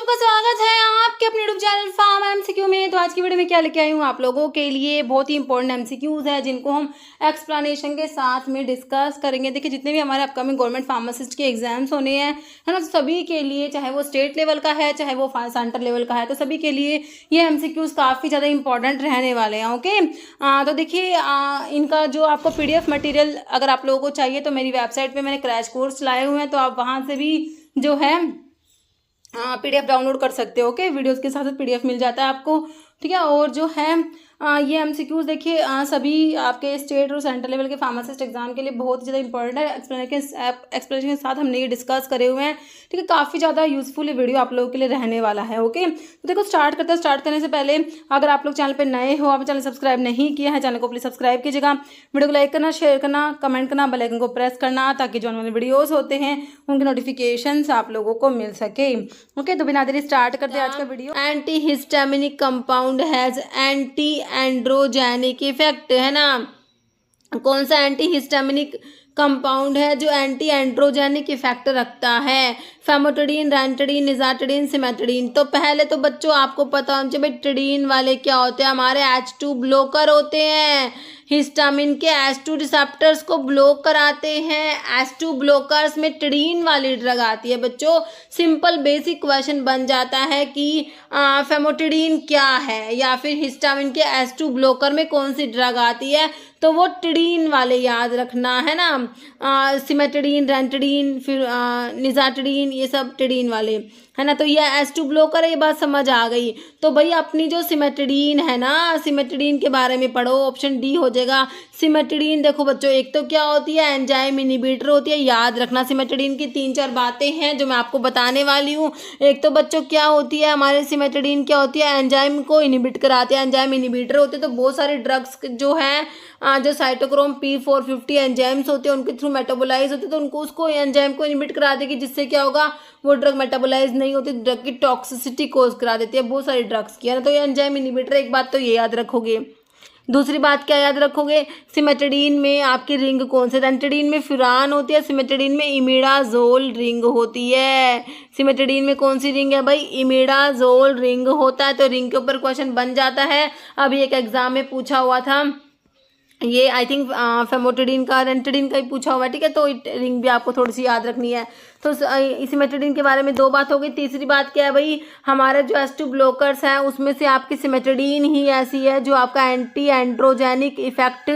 सबका स्वागत है आपके अपने यूट्यूब चैनल फार्म एमसीक्यू में। तो आज की वीडियो में क्या लेके आई हूँ आप लोगों के लिए, बहुत ही इंपॉर्टेंट एमसीक्यूज है जिनको हम एक्सप्लेनेशन के साथ में डिस्कस करेंगे। देखिए जितने भी हमारे अपकमिंग गवर्नमेंट फार्मासिस्ट के एग्जाम्स होने हैं है ना, सभी के लिए, चाहे वो स्टेट लेवल का है चाहे वो सेंटर लेवल का है, तो सभी के लिए ये एमसीक्यूज काफ़ी ज़्यादा इंपॉर्टेंट रहने वाले हैं। ओके, तो देखिए इनका जो आपको PDF मटेरियल अगर आप लोगों को चाहिए तो मेरी वेबसाइट पर मैंने क्रैश कोर्स लाए हुए हैं, तो आप वहाँ से भी जो है PDF डाउनलोड कर सकते हो। ओके, वीडियोस के साथ साथ PDF मिल जाता है आपको, ठीक है। और जो है ये एमसीक्यूज देखिए सभी आपके स्टेट और सेंट्रल लेवल के फार्मासिस्ट एग्जाम के लिए बहुत ज़्यादा इंपॉर्टेंट है। एक्सप्लेनेशन के साथ हमने ये डिस्कस करे हुए हैं, ठीक है। काफ़ी ज़्यादा यूजफुल ये वीडियो आप लोगों के लिए रहने वाला है। ओके, तो देखो स्टार्ट करते हैं। स्टार्ट करने से पहले अगर आप लोग चैनल पर नए हो, आप चैनल सब्सक्राइब नहीं किया है, चैनल को प्लीज़ सब्सक्राइब कीजिएगा, वीडियो को लाइक करना, शेयर करना, कमेंट करना, बेल आइकन को प्रेस करना, ताकि जो हमारे वीडियोज़ होते हैं उनके नोटिफिकेशन आप लोगों को मिल सके। ओके, तो बिना देरी स्टार्ट करते हैं आज का video. Anti histaminic compound has anti androgenic effect, है ना। कौन सा एंटी हिस्टामिनिक कंपाउंड है जो एंटी एंड्रोजेनिक इफेक्ट रखता है? Famotidine, रैंटिडीन, निजाटिडीन, cimetidine. तो पहले तो बच्चों आपको पता होना चाहिए भाई टिडीन वाले क्या होते हैं, हमारे H2 ब्लोकर होते हैं। हिस्टामिन के H2 रिसेप्टर्स को ब्लॉक कराते हैं। H2 ब्लॉकर्स में टिडीन वाली ड्रग आती है। बच्चों सिंपल बेसिक क्वेश्चन बन जाता है कि फेमोटिडीन क्या है या फिर हिस्टामिन के H2 ब्लॉकर में कौन सी ड्रग आती है, तो वो टिडीन वाले याद रखना, है ना। सिमेटिडीन, रेंटिडीन, फिर निजाटिडीन, ये सब टिडीन वाले, है ना। तो ये H2 ब्लॉकर है, ये बात समझ आ गई। तो भाई अपनी जो सिमेटिडीन है ना, सिमेटिडीन के बारे में पढ़ो, ऑप्शन डी हो जाएगा। सिमेटिडीन देखो बच्चों, एक तो क्या होती है, एंजाइम इनहिबिटर होती है। याद रखना सिमेटिडीन की 3-4 बातें हैं जो मैं आपको बताने वाली हूँ। एक तो बच्चों क्या होती है, हमारे सिमेटिडीन क्या होती है, एंजाइम को इनहिबिट कराती है, एंजाइम इनहिबिटर होते हैं। तो बहुत सारे ड्रग्स जो है जो साइटोक्रोम P450 एंजाइम्स होते हैं उनके थ्रू मेटाबोलाइज होते हैं, तो उनको उसको एंजाइम को इनहिबिट करा देगी, जिससे क्या होगा, वो ड्रग मेटाबोलाइज नहीं होती, ड्रग की टॉक्सिसिटी कोज करा देती है बहुत सारी ड्रग्स की, है ना। तो ये एंजाइम इनहिबिटर, एक बात तो ये याद रखोगे। दूसरी बात क्या याद रखोगे, सिमेटिडीन में आपकी रिंग कौन से, रेंटिडीन में फ्यूरान होती है, सिमेटिडीन में इमिडाजोल रिंग होती है। सिमेटिडीन में कौन सी रिंग है भाई, इमिडाजोल रिंग होता है। तो रिंग के ऊपर क्वेश्चन बन जाता है। अभी एक एग्जाम में पूछा हुआ था ये, आई थिंक फेमोटिडीन का, रेंटिडीन का ही पूछा हुआ है, ठीक है। तो रिंग भी आपको थोड़ी सी याद रखनी है। तो सिमेटिडीन के बारे में 2 बात हो गई। तीसरी बात क्या है भाई, हमारे जो H2 ब्लॉकर्स हैं उसमें से आपकी सिमेटिडीन ही ऐसी है जो आपका एंटी एंड्रोजेनिक इफेक्ट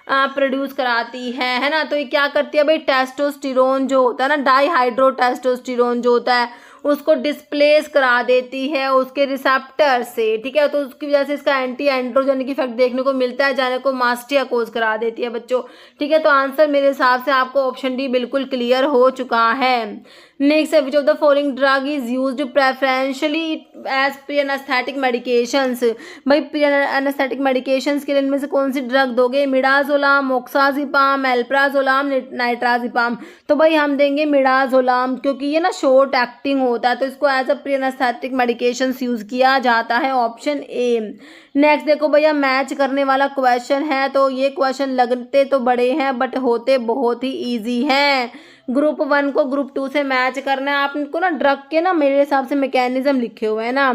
प्रोड्यूस कराती है ना। तो ये क्या करती है भाई, टेस्टोस्टेरोन जो होता है ना, डाईहाइड्रो टेस्टोस्टेरोन जो होता है उसको डिस्प्लेस करा देती है उसके रिसेप्टर से, ठीक है। तो उसकी वजह से इसका एंटी एंड्रोजेनिक इफेक्ट देखने को मिलता है, जाने को मास्टिया कोज करा देती है बच्चों, ठीक है। तो आंसर मेरे हिसाब से आपको ऑप्शन डी बिल्कुल क्लियर हो चुका है। नेक्स्ट है, which of the following drug is used preferentially as pre anaesthetic medications. भाई प्री एनेस्थेटिक मेडिकेशंस के लिए इनमें से कौन सी ड्रग दोगे, मिडाजोलाम, मोक्साजिपाम, एल्प्राजोलाम, नाइट्राजिपाम। तो भाई हम देंगे मिडाजोलाम, क्योंकि ये ना शॉर्ट एक्टिंग होता है, तो इसको as a pre anaesthetic medications use किया जाता है, ऑप्शन ए। नेक्स्ट देखो भैया, मैच करने वाला क्वेश्चन है। तो ये क्वेश्चन लगते तो बड़े हैं बट होते बहुत ही ईजी हैं। ग्रुप 1 को ग्रुप 2 से मैच करना है आपको ना, ड्रग के ना मेरे हिसाब से मैकेनिज्म लिखे हुए हैं ना,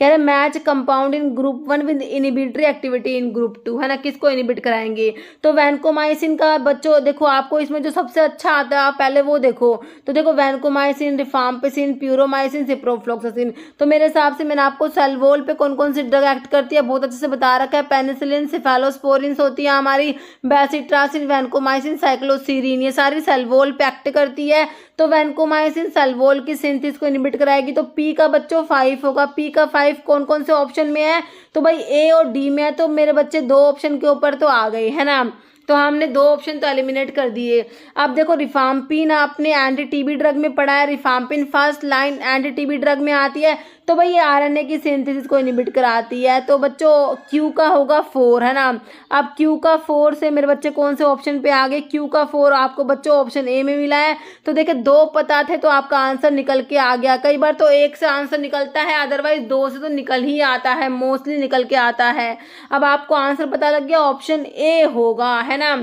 कह रहे match compound in group 1 with inhibitory activity in group 2, है ना। किसको इनहिबिट कराएंगे, तो वैनकोमाइसिन का बच्चों देखो आपको इसमें जो सबसे अच्छा आता है आप पहले वो देखो। तो देखो वैनकोमाइसिन, रिफाम्पिसिन, प्यूरोमाइसिन, सिप्रोफ्लोक्सासिन। तो मेरे हिसाब से मैंने आपको सेलवोल पे कौन कौन सी ड्रग एक्ट करती है बहुत अच्छे से बता रखा है। पेनिसिलिन, सिफेलोस्पोरिन होती है हमारी, बेसिट्रासिन, वैनकोमाइसिन, साइक्लोसीरिन, ये सारी सेलवोल पे एक्ट करती है। तो वैनकोमाइसिन सेलवोल की सिंथेसिस को इनहिबिट कराएगी। तो पी का बच्चों 5 होगा। पी का 5 कौन कौन से ऑप्शन में है, तो भाई ए और डी में है। तो मेरे बच्चे 2 ऑप्शन के ऊपर तो आ गए, है ना। तो हमने 2 ऑप्शन तो एलिमिनेट कर दिए। अब देखो रिफाम्पिन आपने एंटी टीबी ड्रग में पढ़ा है, रिफाम्पिन first line anti TB drug में आती है। तो भाई ये आरएनए की सिंथेसिस को इनहिबिट कराती है। तो बच्चों क्यू का होगा 4, है ना। अब क्यू का 4 से मेरे बच्चे कौन से ऑप्शन पे आ गए, क्यू का 4 आपको बच्चों ऑप्शन ए में मिला है। तो देखिए 2 पता थे तो आपका आंसर निकल के आ गया। कई बार तो 1 से आंसर निकलता है, अदरवाइज 2 से तो निकल ही आता है, मोस्टली निकल के आता है। अब आपको आंसर पता लग गया, ऑप्शन ए होगा, है ना।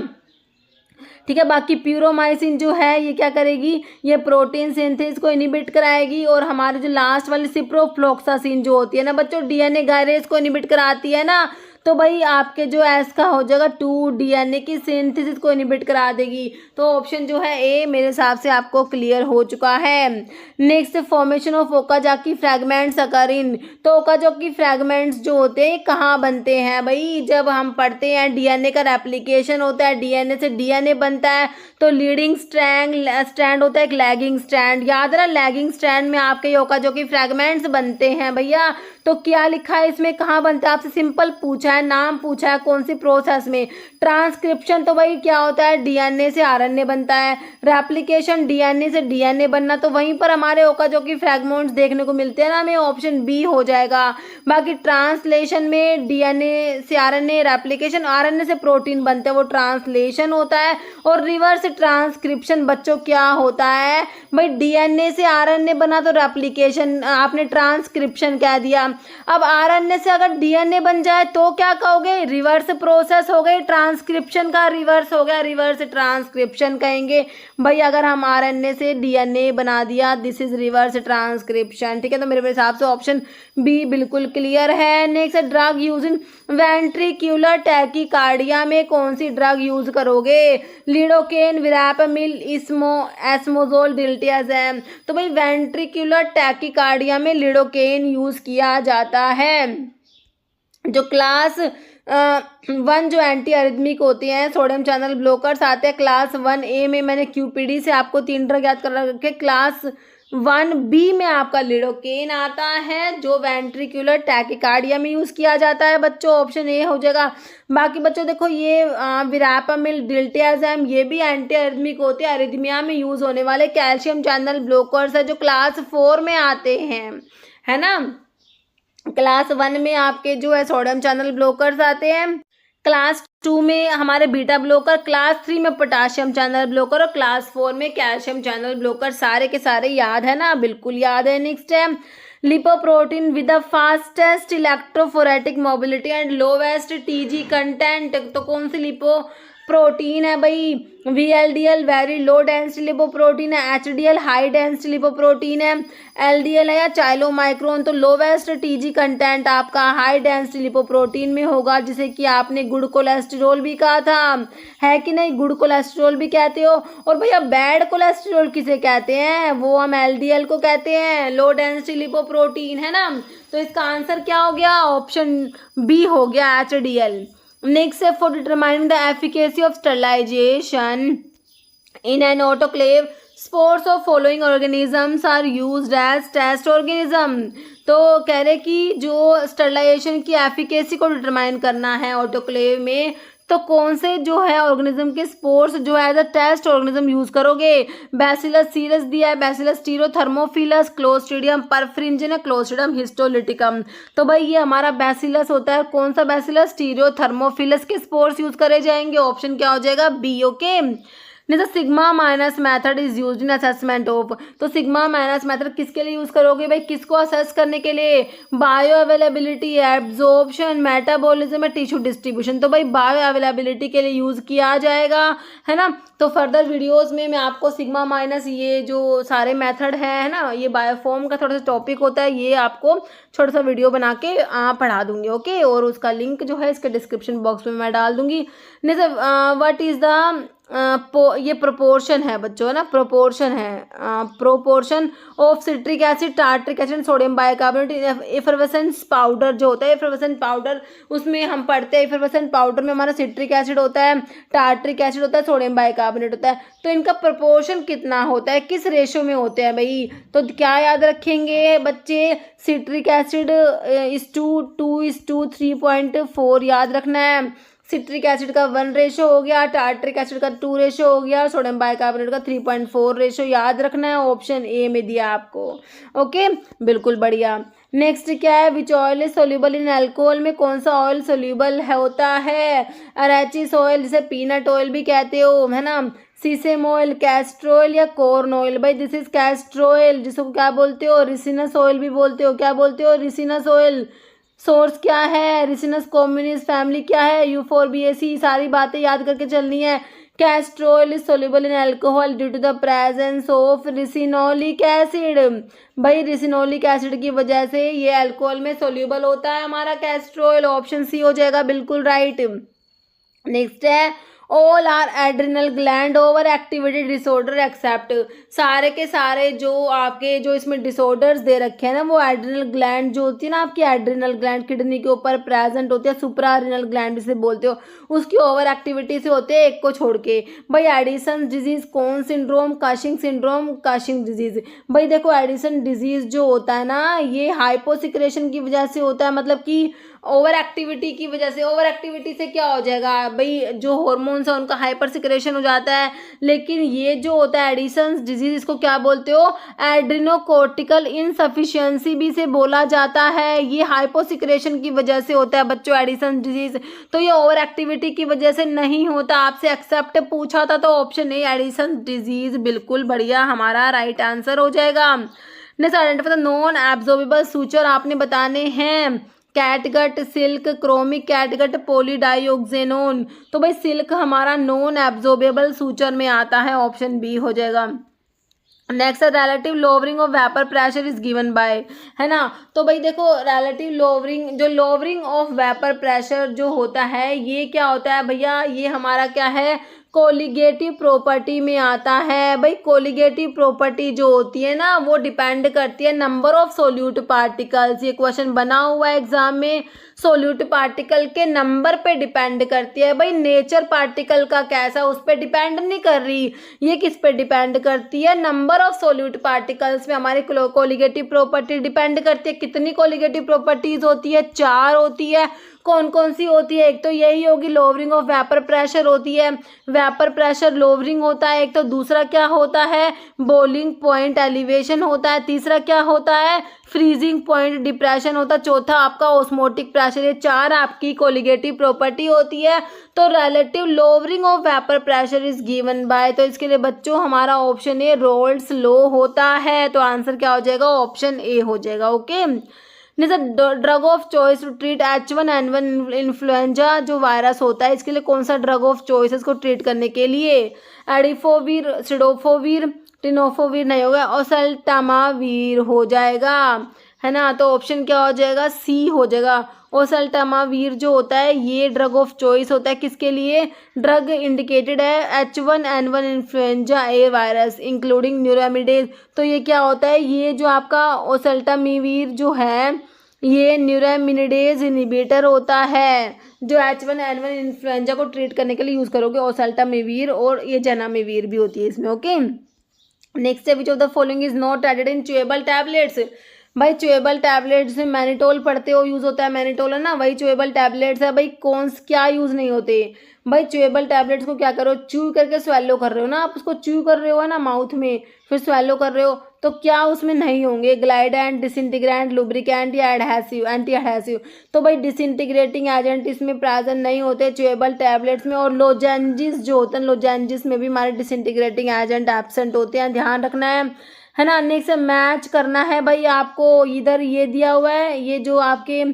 ठीक है। बाकी प्यूरोमाइसिन जो है ये क्या करेगी, ये प्रोटीन सिंथेसिस को इनिबिट कराएगी। और हमारे जो लास्ट वाली सिप्रोफ्लोक्सासिन जो होती है ना बच्चों, डीएनए गायरेज को इनिबिट कराती है ना, तो भाई आपके जो एस का हो जाएगा 2 डीएनए की सिंथेसिस को इनिबिट करा देगी। तो ऑप्शन जो है ए मेरे हिसाब से आपको क्लियर हो चुका है। Next, formation of Okazaki fragments occur in. तो ओकाजाकी फ्रैगमेंट्स जो होते हैं कहाँ बनते हैं भाई, जब हम पढ़ते हैं डीएनए का रेप्लिकेशन होता है, डीएनए से डीएनए बनता है, तो लीडिंग स्ट्रैंड होता है एक लैगिंग स्ट्रैंड। याद रहा, लैगिंग स्ट्रैंड में आपके ओकाजाकी फ्रैगमेंट्स बनते हैं भैया। तो क्या लिखा है इसमें, कहाँ बनता है, आपसे सिंपल पूछा है, नाम पूछा है, कौन सी प्रोसेस में। ट्रांसक्रिप्शन तो भाई क्या होता है, डीएनए से आरएनए बनता है। रेप्लिकेशन डीएनए से डीएनए बनना, तो वहीं पर हमारे ओकाजाकी फ्रैगमेंट्स देखने को मिलते हैं ना, हमें ऑप्शन बी हो जाएगा। बाकी ट्रांसलेशन में डीएनए से आरएनए, रेप्लिकेशन आरएनए से प्रोटीन बनते हैं, वो ट्रांसलेशन होता है। और रिवर्स ट्रांसक्रिप्शन बच्चों क्या होता है भाई, डीएनए से आरएनए बना तो रेप्लिकेशन, आपने ट्रांसक्रिप्शन कह दिया। अब आरएनए से अगर डीएनए बन जाए तो क्या कहोगे, रिवर्स प्रोसेस हो गई, ट्रांसक्रिप्शन का रिवर्स हो गया, रिवर्स ट्रांसक्रिप्शन कहेंगे भाई। अगर हम आरएनए से डीएनए बना दिया, दिस इज रिवर्स ट्रांसक्रिप्शन। ठीक है, तो मेरे हिसाब से ऑप्शन बी बिल्कुल क्लियर है। Next, drug use in ventricular tachycardia में कौन सी ड्रग यूज करोगे, लिडोकेन, विरापामिल, एस्मोजोल, डिल्टियाजैम। तो भाई वेंट्रिक्यूलर टैकीकार्डिया में लिडोकेन यूज किया जाता है। जो क्लास 1 जो एंटी अरिथमिक होती हैं, सोडियम चैनल ब्लॉकर्स आते हैं क्लास 1A में। मैंने क्यूपीडी से आपको 3 ड्रग याद कर रखे। क्लास 1B में आपका लिडोकेन आता है, जो वेंट्रिकुलर टैकीकार्डिया में यूज़ किया जाता है बच्चों, ऑप्शन ए हो जाएगा। बाकी बच्चों देखो, ये विरापामिल, डिल्टियाजैम, ये भी एंटी अरिथमिक होते हैं, अरिथमिया में यूज़ होने वाले कैल्शियम चैनल ब्लॉकर्स है, जो क्लास 4 में आते हैं, है ना। क्लास 1 में आपके जो है सोडियम चैनल ब्लॉकर्स आते हैं, क्लास 2 में हमारे बीटा ब्लॉकर, क्लास 3 में पोटाशियम चैनल ब्लॉकर, और क्लास 4 में कैल्शियम चैनल ब्लॉकर। सारे के सारे याद है ना, बिल्कुल याद है। नेक्स्ट है lipoprotein with the fastest electrophoretic mobility and lowest TG content. तो कौन सी लिपो प्रोटीन है भाई, VLDL very low density lipoprotein है, HDL हाई डेंसिटी लिपोप्रोटीन है, LDL है या चाइलोमाइक्रोन। तो लोवेस्ट टीजी कंटेंट आपका हाई डेंसिटी लिपोप्रोटीन में होगा, जिसे कि आपने गुड कोलेस्ट्रॉल भी कहा था, है कि नहीं, गुड कोलेस्ट्रॉल भी कहते हो। और भैया बैड कोलेस्ट्रॉल किसे कहते हैं, वो हम LDL को कहते हैं, लो डेंसिटी लिपोप्रोटीन, है ना। तो इसका आंसर क्या हो गया, ऑप्शन बी हो गया, HDL। Next, for determining the efficacy of sterilization in an autoclave, spores of following organisms are used as test organism। तो कह रहे कि जो स्टरलाइजेशन की एफिकेसी को डिटरमाइन करना है ऑटोक्लेव में, तो कौन से जो है ऑर्गेनिज्म के स्पोर्स जो है as a test organism use करोगे। बैसिलस सीरस दिया है, bacillus stearothermophilus, clostridium perfringens, clostridium histolyticum. तो भाई ये हमारा बैसिलस होता है, कौन सा बैसिलस, स्टीरोथर्मोफिलस के स्पोर्स यूज करे जाएंगे, ऑप्शन क्या हो जाएगा, बी। ओके। नहीं, sigma minus method is used in assessment of. तो सिग्मा माइनस मेथड किसके लिए यूज करोगे भाई, किसको असेस करने के लिए, bio availability, absorption, metabolism, tissue distribution. तो भाई बायो अवेलेबिलिटी के लिए यूज किया जाएगा, है ना। तो फर्दर वीडियोस में मैं आपको सिग्मा माइनस ये जो सारे मेथड है ना, ये बायोफॉर्म का थोड़ा सा टॉपिक होता है, ये आपको छोटा सा वीडियो बना के पढ़ा दूंगी। ओके, और उसका लिंक जो है इसके डिस्क्रिप्शन बॉक्स में मैं डाल दूंगी। नहीं सर, व्हाट इज द ये प्रोपोर्शन है बच्चों, है ना, प्रोपोर्शन है, proportion of citric acid, tartaric acid, sodium bicarbonate, effervescence powder जो होता है, एफरवेसेंस पाउडर उसमें हम पढ़ते हैं, एफरवेसेंस पाउडर में हमारा सिट्रिक एसिड होता है, टार्ट्रिक एसिड होता है, सोडियम बाइकार्बोनेट होता है। तो इनका प्रोपोर्शन कितना होता है, किस रेशो में होते हैं भाई, तो क्या याद रखेंगे बच्चे, सिट्रिक एसिड इज 2:3.4 याद रखना है। सिट्रिक एसिड का 1 रेशो हो गया, टार्ट्रिक एसिड का 2 रेशो हो गया, सोडियम बाइकार्बोनेट का 3.4 रेशो याद रखना है, ऑप्शन ए में दिया आपको। ओके, बिल्कुल बढ़िया। नेक्स्ट क्या है, विच oil is soluble in alcohol में कौन सा ऑयल सोल्यूबल होता है, अरैचिस ऑयल जिसे पीनट ऑयल भी कहते हो, है ना, सीसेम ऑयल, कैस्टर ऑयल या कॉर्न ऑयल। भाई दिस इज कैस्टर ऑयल, जिसको क्या बोलते हो, रिसिनस ऑयल भी बोलते हो, क्या बोलते हो, रिसिनस ऑयल। सोर्स क्या है, रिसिनस कॉम्युनिस, फैमिली क्या है, यूफोरबिएसी। सारी बातें याद करके चलनी है। Castor oil is soluble in alcohol due to the presence of ricinoleic acid. भाई रिसिनोलिक एसिड की वजह से ये अल्कोहल में सोल्यूबल होता है हमारा कैस्ट्रोल। ऑप्शन सी हो जाएगा बिल्कुल राइट। नेक्स्ट है all are adrenal gland over activity disorder except. सारे के सारे जो आपके जो इसमें डिसऑर्डर्स दे रखे हैं ना, वो एड्रिनल ग्लैंड जो होती है ना आपकी, एड्रिनल ग्लैंड किडनी के ऊपर प्रेजेंट होती है, सुप्रारिनल ग्लैंड जिसे बोलते हो, उसकी ओवर एक्टिविटी से होते हैं, एक को छोड़ के। भाई एडिसन डिजीज, कौन सिंड्रोम, काशिंग सिंड्रोम, काशिंग डिजीज। भाई देखो एडिसन डिजीज जो होता है ना, ये हाइपोसिक्रेशन की वजह से होता है, मतलब कि ओवर एक्टिविटी की वजह से। ओवर एक्टिविटी से क्या हो जाएगा भाई, जो हार्मोन्स है उनका हाइपर सिक्रेशन हो जाता है। लेकिन ये जो होता है एडिसन्स डिजीज, इसको क्या बोलते हो, एड्रिनोकोर्टिकल इनसफिशिएंसी भी से बोला जाता है। ये हाइपोसिक्रेशन की वजह से होता है बच्चों एडिसन डिजीज, तो ये ओवर एक्टिविटी की वजह से नहीं होता। आपसे एक्सेप्ट पूछा था तो ऑप्शन ए एडिसन डिजीज बिल्कुल बढ़िया हमारा राइट आंसर हो जाएगा। Next identify the non absorbable suture आपने बताने हैं। Catgut, silk, chromic catgut, polydioxanone. तो भाई सिल्क हमारा नॉन एब्जॉर्बेबल सूचर में आता है, ऑप्शन बी हो जाएगा। Next relative lowering of vapour pressure is given by, है ना। तो भाई देखो रिलेटिव लोवरिंग, जो लोवरिंग ऑफ वेपर प्रेशर जो होता है ये क्या होता है भैया, ये हमारा क्या है, कोलिगेटिव प्रॉपर्टी में आता है। भाई कोलिगेटिव प्रॉपर्टी जो होती है ना, वो डिपेंड करती है नंबर ऑफ सोल्यूट पार्टिकल्स। ये क्वेश्चन बना हुआ है एग्जाम में, सोल्यूट पार्टिकल के नंबर पे डिपेंड करती है। भाई नेचर पार्टिकल का कैसा, उस पर डिपेंड नहीं कर रही, ये किस पे डिपेंड करती है, नंबर ऑफ सोल्यूट पार्टिकल्स में हमारी कोलिगेटिव प्रॉपर्टी डिपेंड करती है। कितनी कोलिगेटिव प्रॉपर्टीज होती है, 4 होती है। कौन कौन सी होती है, एक तो यही होगी लोवरिंग ऑफ वेपर प्रेशर होती है, वेपर प्रेशर लोवरिंग होता है एक तो, दूसरा क्या होता है, बॉइलिंग पॉइंट एलिवेशन होता है, तीसरा क्या होता है, फ्रीजिंग पॉइंट डिप्रेशन होता है, चौथा आपका ऑस्मोटिक प्रेशर। ये 4 आपकी कोलिगेटिव प्रॉपर्टी होती है। तो relative lowering of vapour pressure is given by, तो इसके लिए बच्चों हमारा ऑप्शन ए रोल्स लॉ होता है। तो आंसर क्या हो जाएगा, ऑप्शन ए हो जाएगा। Okay, drug of choice to treat H1N1 influenza जो वायरस होता है, इसके लिए कौन सा ड्रग ऑफ चॉइस इसको ट्रीट करने के लिए, एडिफोविर, सिडोफोविर, टिनोफोविर नहीं होगा, ओसेल्टामावीर हो जाएगा, है ना। तो ऑप्शन क्या हो जाएगा, सी हो जाएगा। ओसेल्टामावीर जो होता है ये ड्रग ऑफ चॉइस होता है किसके लिए, ड्रग इंडिकेटेड है H1N1 influenza A virus including neuraminidase. तो ये क्या होता है, ये जो आपका ओसेल्टामावीर जो है ये न्यूरामिनिडेज इनहिबिटर होता है, जो H1N1 इन्फ्लुएंजा को ट्रीट करने के लिए यूज़ करोगे ओसेल्टामावीर, और ये जेनामेवीर भी होती है इसमें। ओके, नेक्स्ट है which of the following is not added in chewable tablets. भाई च्यूएबल टैबलेट्स में मैनिटोल पढ़ते हो, यूज़ होता है मैनिटोल, है ना, वही च्यूएबल टैबलेट्स है। भाई कौन क्या यूज़ नहीं होते, भाई च्यूएबल टैबलेट्स को क्या करो, च्यू करके स्वेलो कर रहे हो ना, आप उसको च्यू कर रहे हो है ना माउथ में, फिर स्वेलो कर रहे हो, तो क्या उसमें नहीं होंगे ग्लाइडेंट, डिसइंटीग्रेंट, लुब्रिकेंट या एडहेसिव, एंटी एडहेसिव। तो भाई डिसइंटीग्रेटिंग एजेंट इसमें प्रेजेंट नहीं होते च्यूएबल टैबलेट्स में। और लोजेंजिस जो होते हैं, लोजेंजिस में भी हमारे डिसइंटीग्रेटिंग एजेंट एब्सेंट होते हैं, ध्यान रखना है ना। नेक्स्ट मैच करना है भाई आपको, इधर ये दिया हुआ है, ये जो आपके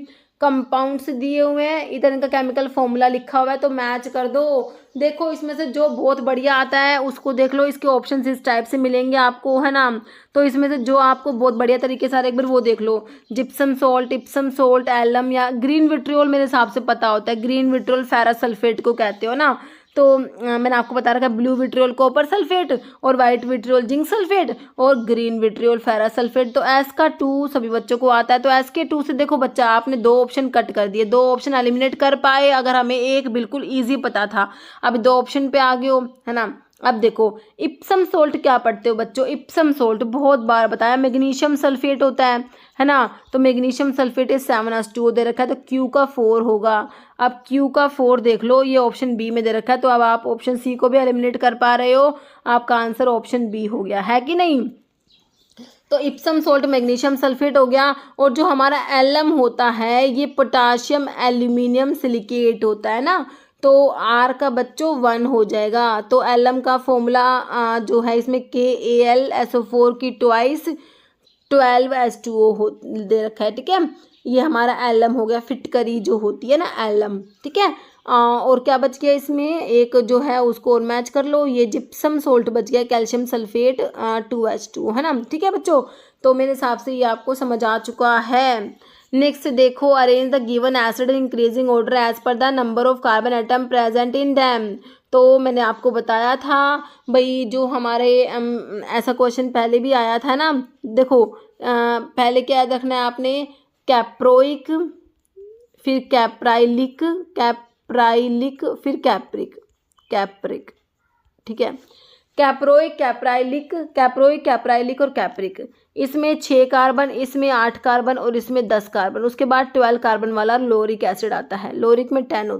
कंपाउंड्स दिए हुए हैं, इधर इनका केमिकल फॉर्मूला लिखा हुआ है, तो मैच कर दो। देखो इसमें से जो बहुत बढ़िया आता है उसको देख लो, इसके ऑप्शन इस टाइप से मिलेंगे आपको, है ना। तो इसमें से जो आपको बहुत बढ़िया तरीके से एक बार वो देख लो, जिप्सम सॉल्ट, एलम या ग्रीन विट्रियोल मेरे हिसाब से पता होता है, ग्रीन विट्रियोल फेरस सल्फेट को कहते हो ना। तो मैंने आपको बता रखा है ब्लू विट्रियोल कॉपर सल्फेट, और वाइट विट्रियोल जिंक सल्फेट, और ग्रीन विट्रियोल फेरस सल्फेट। तो एस का 2 सभी बच्चों को आता है, तो एस के 2 से देखो बच्चा आपने 2 ऑप्शन कट कर दिए, 2 ऑप्शन एलिमिनेट कर पाए, अगर हमें एक बिल्कुल ईजी पता था, अब 2 ऑप्शन पे आ गए हो, है ना। अब देखो इप्सम सोल्ट क्या पढ़ते हो बच्चों, इप्सम सोल्ट बहुत बार बताया, मैग्नीशियम सल्फेट होता है ना। तो मैग्नीशियम सल्फेट इज 7H2O दे रखा है, तो क्यू का 4 होगा। अब क्यू का 4 देख लो, ये ऑप्शन बी में दे रखा है, तो अब आप ऑप्शन सी को भी एलिमिनेट कर पा रहे हो, आपका आंसर ऑप्शन बी हो गया, है कि नहीं। तो इप्सम सोल्ट मैग्नीशियम सल्फेट हो गया, और जो हमारा एलम होता है ये पोटाशियम एल्यूमिनियम सिलिकेट होता है ना, तो आर का बच्चों 1 हो जाएगा। तो एलम का फॉर्मूला जो है इसमें KAlSO4 की ट्वाइस 12H2O हो दे रखा है, ठीक है। ये हमारा एलम हो गया, फिटकरी जो होती है ना एलम, ठीक है। और क्या बच गया इसमें, एक जो है उसको और मैच कर लो, ये जिप्सम सोल्ट बच गया, कैल्शियम सल्फेट 2H2, है ना। ठीक है बच्चों, तो मेरे हिसाब से ये आपको समझ आ चुका है। नेक्स्ट देखो, arrange the given acid in increasing order as per the number of carbon atom present in them. तो मैंने आपको बताया था भाई, जो हमारे ऐसा क्वेश्चन पहले भी आया था ना। देखो पहले क्या याद रखना है आपने, कैप्रोइक, फिर कैप्राइलिक, कैप्राइलिक, फिर कैप्रिक। ठीक है, कैप्रोइक, कैप्राइलिक, कैप्रोइक, कैप्राइलिक और कैप्रिक। इसमें 6 कार्बन, इसमें 8 कार्बन और इसमें 10 कार्बन। उसके बाद 12 कार्बन वाला लोरिक एसिड आता है। लोरिक में 12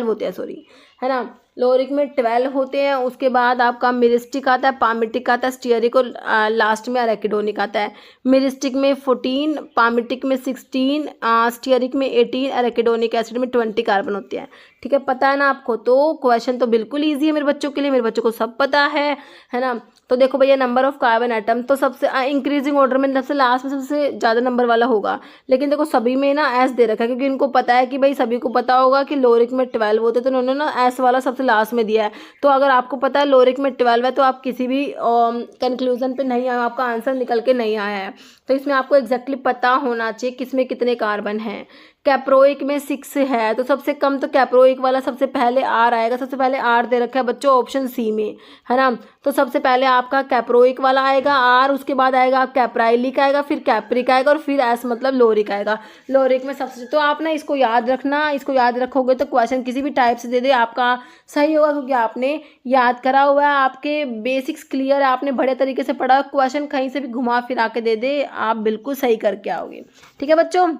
होते हैं, सॉरी, है ना। लोरिक में 12 होते हैं। उसके बाद आपका मिरिस्टिक आता है, पामिटिक आता है, स्टीयरिक और लास्ट में अरेकिडोनिक आता है। मिरिस्टिक में 14, पामिटिक में 16, स्टीयरिक में 18, अरेकिडोनिक एसिड में 20 कार्बन होते हैं। ठीक है, पता है ना आपको। तो क्वेश्चन तो बिल्कुल ईजी है मेरे बच्चों के लिए, मेरे बच्चों को सब पता है ना। तो देखो भैया, नंबर ऑफ कार्बन एटम तो सबसे इंक्रीजिंग ऑर्डर में सबसे लास्ट में सबसे ज़्यादा नंबर वाला होगा। लेकिन देखो सभी में ना एस दे रखा है, क्योंकि इनको पता है कि भाई सभी को पता होगा कि लोरिक में 12 होते, तो उन्होंने ना एस वाला सबसे लास्ट में दिया है। तो अगर आपको पता है लोरिक में 12 है, तो आप किसी भी कंक्लूजन पे नहीं आए, आपका आंसर निकल के नहीं आया है। तो इसमें आपको एग्जैक्टली पता होना चाहिए किसमें कितने कार्बन हैं। कैप्रोइक में 6 है, तो सबसे कम तो कैप्रोइक वाला सबसे पहले आर आएगा। सबसे पहले आर दे रखा है बच्चों ऑप्शन सी में, है ना। तो सबसे पहले आपका कैप्रोइक वाला आएगा आर, उसके बाद आएगा कैप्राइलिक आएगा, फिर कैप्रिक आएगा और फिर एस मतलब लोरिक आएगा। लोरिक में सबसे, तो आप ना इसको याद रखना, इसको याद रखोगे तो क्वेश्चन किसी भी टाइप से दे दे आपका सही होगा, क्योंकि आपने याद करा हुआ है, आपके बेसिक्स क्लियर है, आपने बड़े तरीके से पढ़ा। क्वेश्चन कहीं से भी घुमा फिरा के दे दे, आप बिल्कुल सही करके आओगे। ठीक है बच्चों,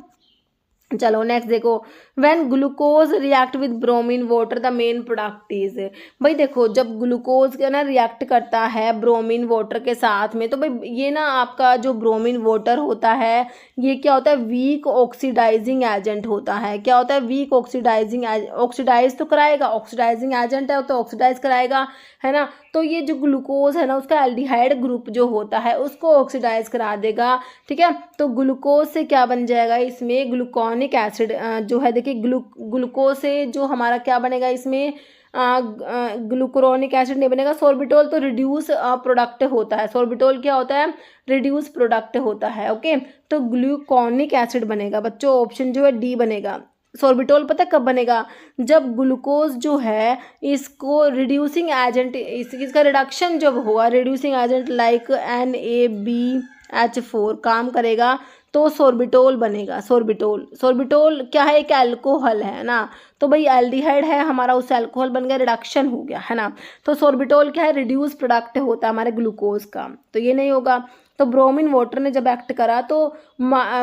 चलो नेक्स्ट देखो, when glucose react with bromine water the main product is. भाई देखो, जब ग्लूकोज का ना रिएक्ट करता है ब्रोमीन वाटर के साथ में, तो भाई ये ना आपका जो ब्रोमीन वाटर होता है, ये क्या होता है, वीक ऑक्सीडाइजिंग एजेंट होता है। क्या होता है, वीक ऑक्सीडाइजिंग, ऑक्सीडाइज तो कराएगा, ऑक्सीडाइजिंग एजेंट है तो ऑक्सीडाइज कराएगा, है ना। तो ये जो ग्लूकोज है ना, उसका एल्डिहाइड ग्रुप जो होता है उसको ऑक्सीडाइज करा देगा। ठीक है, तो ग्लूकोज से क्या बन जाएगा, इसमें ग्लूकोनिक एसिड जो है, देखिए ग्लूकोज से जो हमारा क्या बनेगा, इसमें ग्लूकोनिक एसिड नहीं बनेगा, सोर्बिटोल तो रिड्यूस प्रोडक्ट होता है। सोर्बिटोल क्या होता है, रिड्यूस प्रोडक्ट होता है। ओके, तो ग्लूकोनिक एसिड बनेगा बच्चों, ऑप्शन जो है डी बनेगा। सोर्बिटोल पता कब बनेगा, जब ग्लूकोज जो है इसको रिड्यूसिंग एजेंट, इसका रिडक्शन जब होगा, रिड्यूसिंग एजेंट लाइक NaBH4 काम करेगा, तो सोर्बिटोल बनेगा। सोर्बिटोल क्या है, एक अल्कोहल है ना। तो भाई एल्डिहाइड है हमारा, उस अल्कोहल बन गया, रिडक्शन हो गया, है ना। तो सोर्बिटोल क्या है, रिड्यूस प्रोडक्ट होता है हमारे ग्लूकोज का, तो ये नहीं होगा। तो ब्रोमीन वाटर ने जब एक्ट करा, तो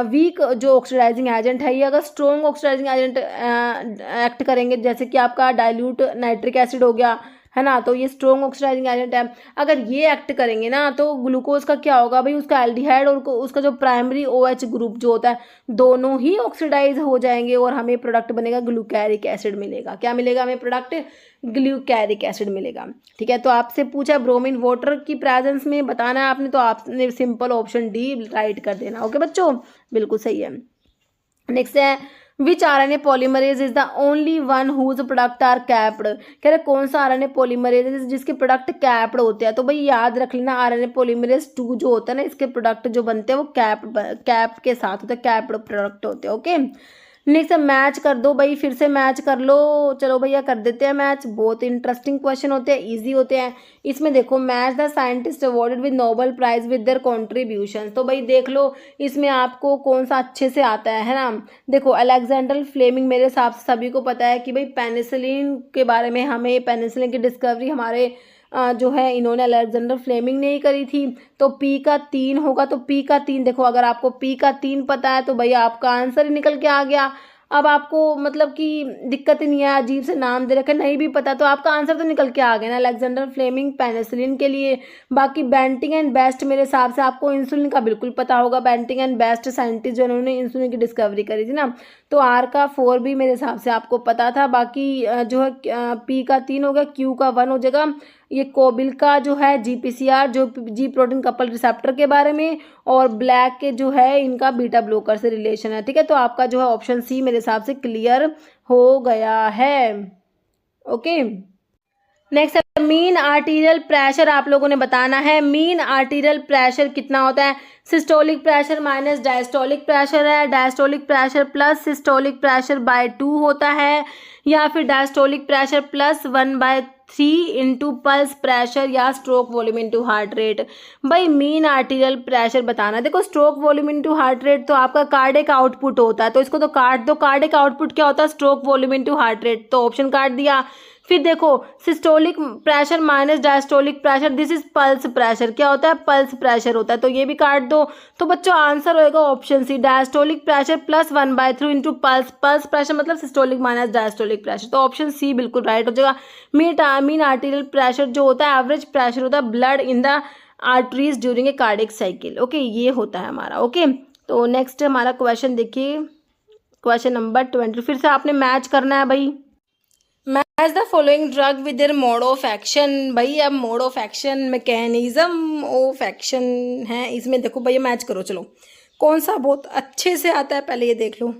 वीक जो ऑक्सीडाइजिंग एजेंट है, ये अगर स्ट्रॉन्ग ऑक्सीडाइजिंग एजेंट एक्ट करेंगे, जैसे कि आपका डाइल्यूट नाइट्रिक एसिड हो गया, है ना, तो ये स्ट्रॉन्ग ऑक्सीडाइजिंग एजेंट है। अगर ये एक्ट करेंगे ना, तो ग्लूकोज का क्या होगा भाई, उसका एल्डिहाइड और उसका जो प्राइमरी OH ग्रुप जो होता है, दोनों ही ऑक्सीडाइज हो जाएंगे और हमें प्रोडक्ट बनेगा ग्लूकैरिक एसिड मिलेगा। क्या मिलेगा हमें प्रोडक्ट, ग्लूकैरिक एसिड मिलेगा। ठीक है, तो आपसे पूछा ब्रोमीन वाटर की प्रेजेंस में बताना है आपने, तो आपने सिंपल ऑप्शन डी राइट कर देना। ओके बच्चों, बिल्कुल सही है। नेक्स्ट है, which RNA polymerase is the only one whose product are capped. कह रहे कौन सा RNA पॉलीमरेज जिसके प्रोडक्ट कैप्ड होते हैं। तो भाई याद रख लेना, RNA पॉलीमरेज 2 जो होता है ना, इसके प्रोडक्ट जो बनते हैं वो कैप के साथ होते हैं, कैप्ड प्रोडक्ट होते हैं। ओके, नेक्स्ट मैच कर दो भाई, फिर से मैच कर लो। चलो भैया कर देते हैं मैच, बहुत इंटरेस्टिंग क्वेश्चन होते हैं, इजी होते हैं। इसमें देखो, match the scientist awarded with Nobel prize with their contribution. तो भाई देख लो इसमें आपको कौन सा अच्छे से आता है ना। देखो अलेक्जेंडर फ्लेमिंग, मेरे हिसाब से सभी को पता है कि भाई पेनिसिलिन के बारे में, हमें पेनिसिलिन की डिस्कवरी हमारे जो है इन्होंने अलेक्जेंडर फ्लेमिंग ने ही करी थी। तो P का 3 होगा, तो P का 3 देखो, अगर आपको P का 3 पता है तो भैया आपका आंसर ही निकल के आ गया। अब आपको मतलब कि दिक्कत ही नहीं है, अजीब से नाम दे रखे, नहीं भी पता तो आपका आंसर तो निकल के आ गया ना, अलेक्जेंडर फ्लेमिंग पेनिसिलिन के लिए। बाकी बेंटिंग एंड बेस्ट, मेरे हिसाब से आपको इंसुलिन का बिल्कुल पता होगा, बेंटिंग एंड बेस्ट साइंटिस्ट जो उन्होंने इंसुलिन की डिस्कवरी करी थी ना। तो R का 4 भी मेरे हिसाब से आपको पता था। बाकी जो है P का 3 हो गया, Q का 1 हो जाएगा। ये कोबिल का जो है GPCR, जो जी प्रोटीन कपल रिसेप्टर के बारे में, और ब्लैक के जो है इनका बीटा ब्लॉकर से रिलेशन है। ठीक है, तो आपका जो है ऑप्शन सी मेरे हिसाब से क्लियर हो गया है। ओके। नेक्स्ट है मीन आर्टीरियल प्रेशर, आप लोगों ने बताना है मीन आर्टीरियल प्रेशर कितना होता है। Systolic pressure minus diastolic pressure है, diastolic pressure plus systolic pressure by 2 होता है, या फिर diastolic pressure plus 1/3 into pulse pressure या stroke volume into heart rate. भाई मीन आर्टीरियल प्रेशर बताना। देखो stroke volume into heart rate तो आपका कार्डिक आउटपुट होता है, तो इसको तो काट दो। कार्डिक आउटपुट क्या होता है? Stroke volume into heart rate, तो ऑप्शन काट दिया। फिर देखो systolic pressure minus diastolic pressure, this is pulse pressure, क्या होता है? पल्स प्रेशर होता है, तो ये भी काट दो। तो बच्चों आंसर होएगा option C, diastolic pressure plus 1/3 into pulse. Pulse pressure मतलब सिस्टोलिक माइनस डायस्टोलिक प्रेशर, तो ऑप्शन सी बिल्कुल राइट हो जाएगा। मीन आर्टीरियल प्रेशर जो होता है एवरेज प्रेशर होता है blood in the arteries during a cardiac cycle. Okay, ये होता है हमारा। ओके, तो नेक्स्ट हमारा क्वेश्चन देखिए, क्वेश्चन नंबर 20। फिर से आपने मैच करना है भाई। Match the following drug with their mode of action. भाई अब mode of action, mechanism of action है इसमें, देखो भैया मैच करो। चलो कौन सा बहुत अच्छे से आता है पहले ये देख लो।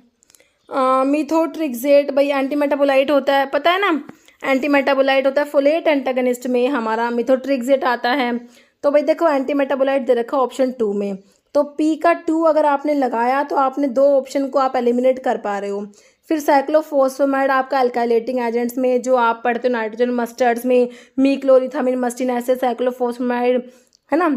मिथोट्रिक्सेट भाई एंटी मेटाबोलाइट होता है, पता है ना, एंटी मेटाबोलाइट होता है। फोलेट एंटागनिस्ट में हमारा मिथोट्रिक्सेट आता है। तो भाई देखो एंटी मेटाबोलाइट दे रखा ऑप्शन 2 में, तो पी का 2 अगर आपने लगाया तो आपने 2 ऑप्शन को आप एलिमिनेट कर पा रहे हो। फिर साइक्लोफॉस्फेमाइड आपका अल्काइलेटिंग एजेंट्स में जो आप पढ़ते हो नाइट्रोजन मस्टर्ड्स में, मीक्लोरिथामिन मस्टिन एसिड साइक्लोफॉस्फेमाइड है ना,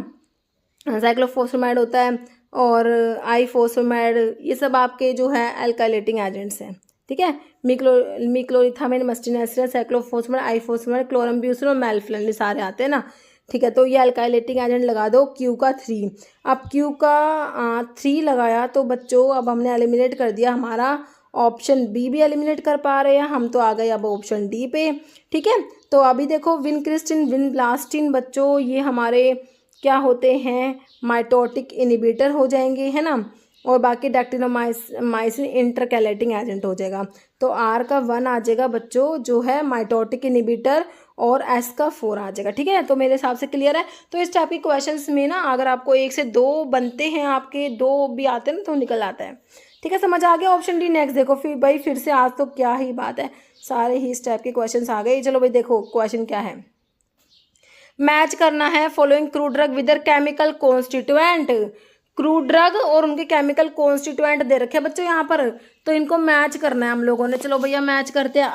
साइक्लोफॉस्फेमाइड होता है, और आईफॉस्फेमाइड, ये सब आपके जो है अल्काइलेटिंग एजेंट्स हैं। ठीक है, मीक्लोरिथामिन मस्टिन एसिड साइक्लोफॉस्फेमाइड आईफॉस्फेमाइड क्लोरम्ब्यूसिन और मेल्फ्लन, ये सारे आते हैं ना। ठीक है, तो ये अल्काइलेटिंग एजेंट लगा दो क्यू का 3। अब क्यू का 3 लगाया तो बच्चों अब हमने एलिमिनेट कर दिया, हमारा ऑप्शन बी भी एलिमिनेट कर पा रहे हैं हम, तो आ गए अब ऑप्शन डी पे। ठीक है, तो अभी देखो विनक्रिस्टिन विनब्लास्टिन बच्चों ये हमारे क्या होते हैं? माइटोटिक इनिबिटर हो जाएंगे, है ना, और बाकी डैक्टिनोमाइसिन इंटरकैलेटिंग एजेंट हो जाएगा। तो आर का 1 आ जाएगा बच्चों जो है माइटोटिक इनिबिटर, और एस का 4 आ जाएगा। ठीक है, तो मेरे हिसाब से क्लियर है। तो इस टाइप के क्वेश्चंस में ना अगर आपको 1 से 2 बनते हैं, आपके 2 भी आते हैं ना, तो निकल आता है। ठीक है, समझ आ गया। ऑप्शन डी नेक्स्ट देखो। फिर भाई फिर से आज तो क्या ही बात है, सारे ही इस टाइप के क्वेश्चंस आ गए। चलो भाई देखो क्वेश्चन क्या है, मैच करना है following crude drug with their chemical constituent. Crude drug और उनके केमिकल कॉन्स्टिट्यूएंट दे रखे बच्चों यहाँ पर, तो इनको मैच करना है हम लोगों ने। चलो भैया मैच करते हैं।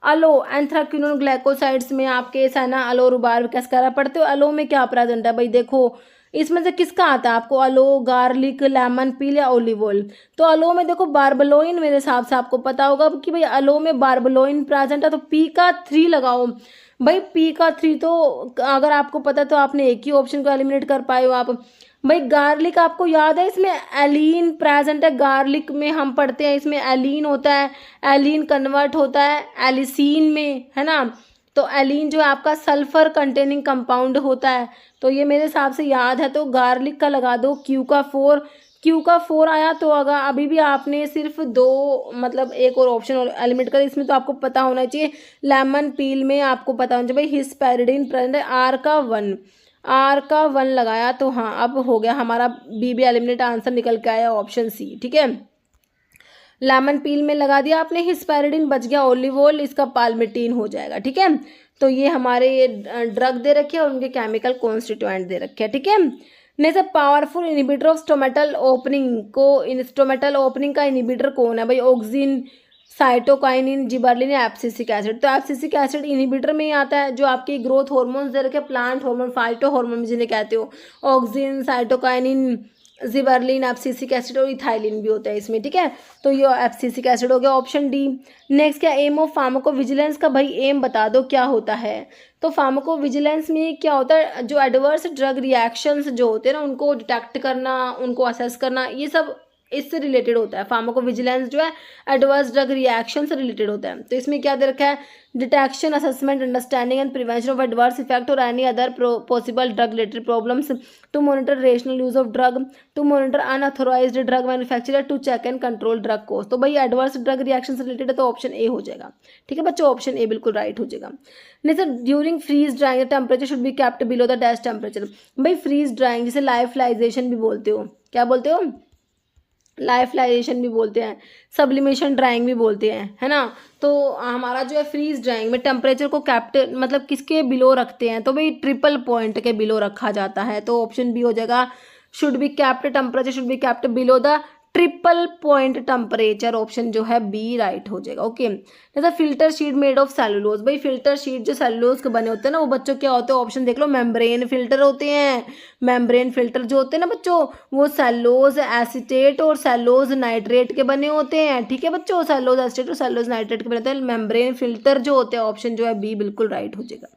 अलो एंथ्राक्विनोन ग्लाइकोसाइड्स में आपके साइना अलो रुबार कैस्कारा पढ़ते हो। अलो में क्या प्रेजेंट है भाई? देखो इसमें से किसका आता है आपको? अलो, गार्लिक, लेमन पील या ओलिव ऑयल। तो अलो में देखो बारबलोइन, मेरे हिसाब से आपको पता होगा कि भाई अलो में बारबलोइन प्रेजेंट है, तो पी का 3 लगाओ। भाई पी का 3 तो अगर आपको पता तो आपने एक ही ऑप्शन को एलिमिनेट कर पाए हो आप। भाई गार्लिक आपको याद है इसमें एलीन प्रेजेंट है, गार्लिक में हम पढ़ते हैं इसमें एलीन होता है, एलीन कन्वर्ट होता है एलिसीन में, है ना। तो एलीन जो है आपका सल्फर कंटेनिंग कंपाउंड होता है, तो ये मेरे हिसाब से याद है। तो गार्लिक का लगा दो क्यू का 4। क्यू का 4 आया, तो अगर अभी भी आपने सिर्फ 2 मतलब एक और ऑप्शन एलिमिनेट कर, इसमें तो आपको पता होना चाहिए। लेमन पील में आपको पता होना चाहिए भाई हिस्पेरिडीन प्रेजेंट है। आर का 1 लगाया, तो हाँ अब हो गया हमारा बी भी एलिमिनेट, आंसर निकल के आया ऑप्शन सी। ठीक है, लेमन पील में लगा दिया आपने हिस्पेरिडीन, बच गया ओलिव ऑयल, इसका पाल्मिटीन हो जाएगा। ठीक है, तो ये हमारे ये ड्रग दे रखे हैं और उनके केमिकल कॉन्स्टिट्यूएंट दे रखे हैं। ठीक है, next powerful inhibitor of stomatal opening को, स्टोमेटल ओपनिंग का इनिबिटर कौन है भाई? ऑक्सिन, साइटोकाइनिन, जिबरलिन या एब्सिसिक एसिड। तो एब्सिसिक एसिड इनिबिटर में ही आता है, जो आपकी ग्रोथ हार्मोन्स दे रखे, प्लांट हार्मोन, फाइटो हार्मोन जिन्हें कहते हो, auxin, cytokinin, gibberellin, abscisic acid और इथाइलिन भी होता है इसमें। ठीक है, तो ये एब्सिसिक एसिड हो गया ऑप्शन डी। नेक्स्ट क्या एम ऑफ फार्माकोविजिलेंस का? भाई एम बता दो क्या होता है। तो फार्माकोविजिलेंस में क्या होता है? जो एडवर्स ड्रग रिएक्शंस जो होते हैं ना, उनको डिटेक्ट करना, उनको असेस करना, ये सब इससे रिलेटेड होता है। फार्माकोविजिलेंस जो है एडवर्स ड्रग रिएक्शन से रिलेटेड होता है। तो इसमें क्या दे रखा है? Detection, assessment, understanding and prevention of adverse effect और any other possible drug related problems, to monitor rational use of drug, to monitor unauthorised drug manufacturer, to check and control drug cost. तो भाई adverse drug reaction से related है, तो option A हो जाएगा। ठीक है बच्चों, ऑप्शन ए बिल्कुल राइट हो जाएगा। नहीं sir, during freeze drying temperature should be kept below the dash temperature. भाई फ्रीज ड्राइंग जिसे लाइफलाइजेशन भी बोलते हो, क्या बोलते हो? लाइफलाइजेशन भी बोलते हैं, सब्लिमेशन ड्राइंग भी बोलते हैं, है ना। तो हमारा जो है फ्रीज ड्राइंग में टेम्परेचर को कैप्ट मतलब किसके बिलो रखते हैं, तो भाई ट्रिपल पॉइंट के बिलो रखा जाता है। तो ऑप्शन बी हो जाएगा, should be kept temperature should be kept below the triple point temperature, option जो है बी राइट हो जाएगा। ओके, जैसा filter sheet made of cellulose, भाई फिल्टर शीट जो सेलुलोज के बने होते हैं ना वो बच्चों क्या होते हैं, ऑप्शन देख लो, मेम्ब्रेन फिल्टर होते हैं। मेम्ब्रेन फिल्टर जो होते हैं ना बच्चों, वो सेलुलोज एसीटेट और सेलुलोज नाइट्रेट के बने होते हैं। ठीक है बच्चों, सेलुलोज एसीटेट और सेलुलोज नाइट्रेट के बने होते हैं। मेम्ब्रेन फिल्टर जो होते हैं, ऑप्शन जो है बी बिल्कुल राइट हो जाएगा।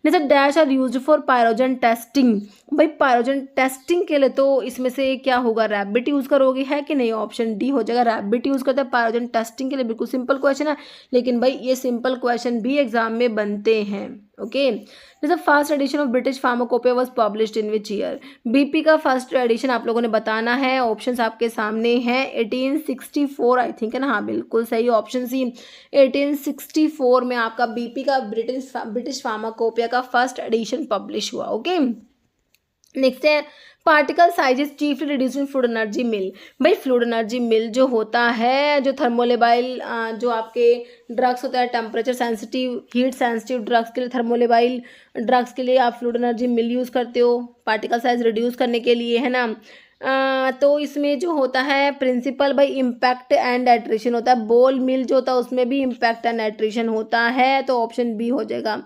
जैसे dash are used for pyrogen testing, भाई पायरोजन टेस्टिंग के लिए तो इसमें से क्या होगा, रैबिट यूज़ करोगे, है कि नहीं, ऑप्शन डी हो जाएगा, रैबिट यूज़ करते हैं पायरोजन टेस्टिंग के लिए। बिल्कुल सिंपल क्वेश्चन है, लेकिन भाई ये सिंपल क्वेश्चन भी एग्जाम में बनते हैं। ओके, जैसे first edition of British pharmacopoeia was published in which year, BP का फर्स्ट एडिशन आप लोगों ने बताना है। ऑप्शंस आपके सामने हैं, 1864 आई थिंक, है ना, हाँ बिल्कुल सही, ऑप्शन सी 1864 में आपका बीपी का ब्रिटिश फार्माकोपिया का फर्स्ट एडिशन पब्लिश हुआ। ओके, नेक्स्ट है particle size is chiefly reduce in fluid energy mill, भाई फ्लूइड एनर्जी मिल जो होता है, जो थर्मोलेबाइल जो आपके ड्रग्स होता है temperature sensitive heat sensitive drugs के लिए, थर्मोलेबाइल ड्रग्स के लिए आप फ्लूइड एनर्जी मिल यूज़ करते हो पार्टिकल साइज रिड्यूस करने के लिए, है ना। तो इसमें जो होता है प्रिंसिपल भाई इम्पैक्ट एंड एट्रिशन होता है, बोल मिल जो होता है उसमें भी इम्पैक्ट एंड एट्रिशन होता है, तो ऑप्शन बी हो जाएगा।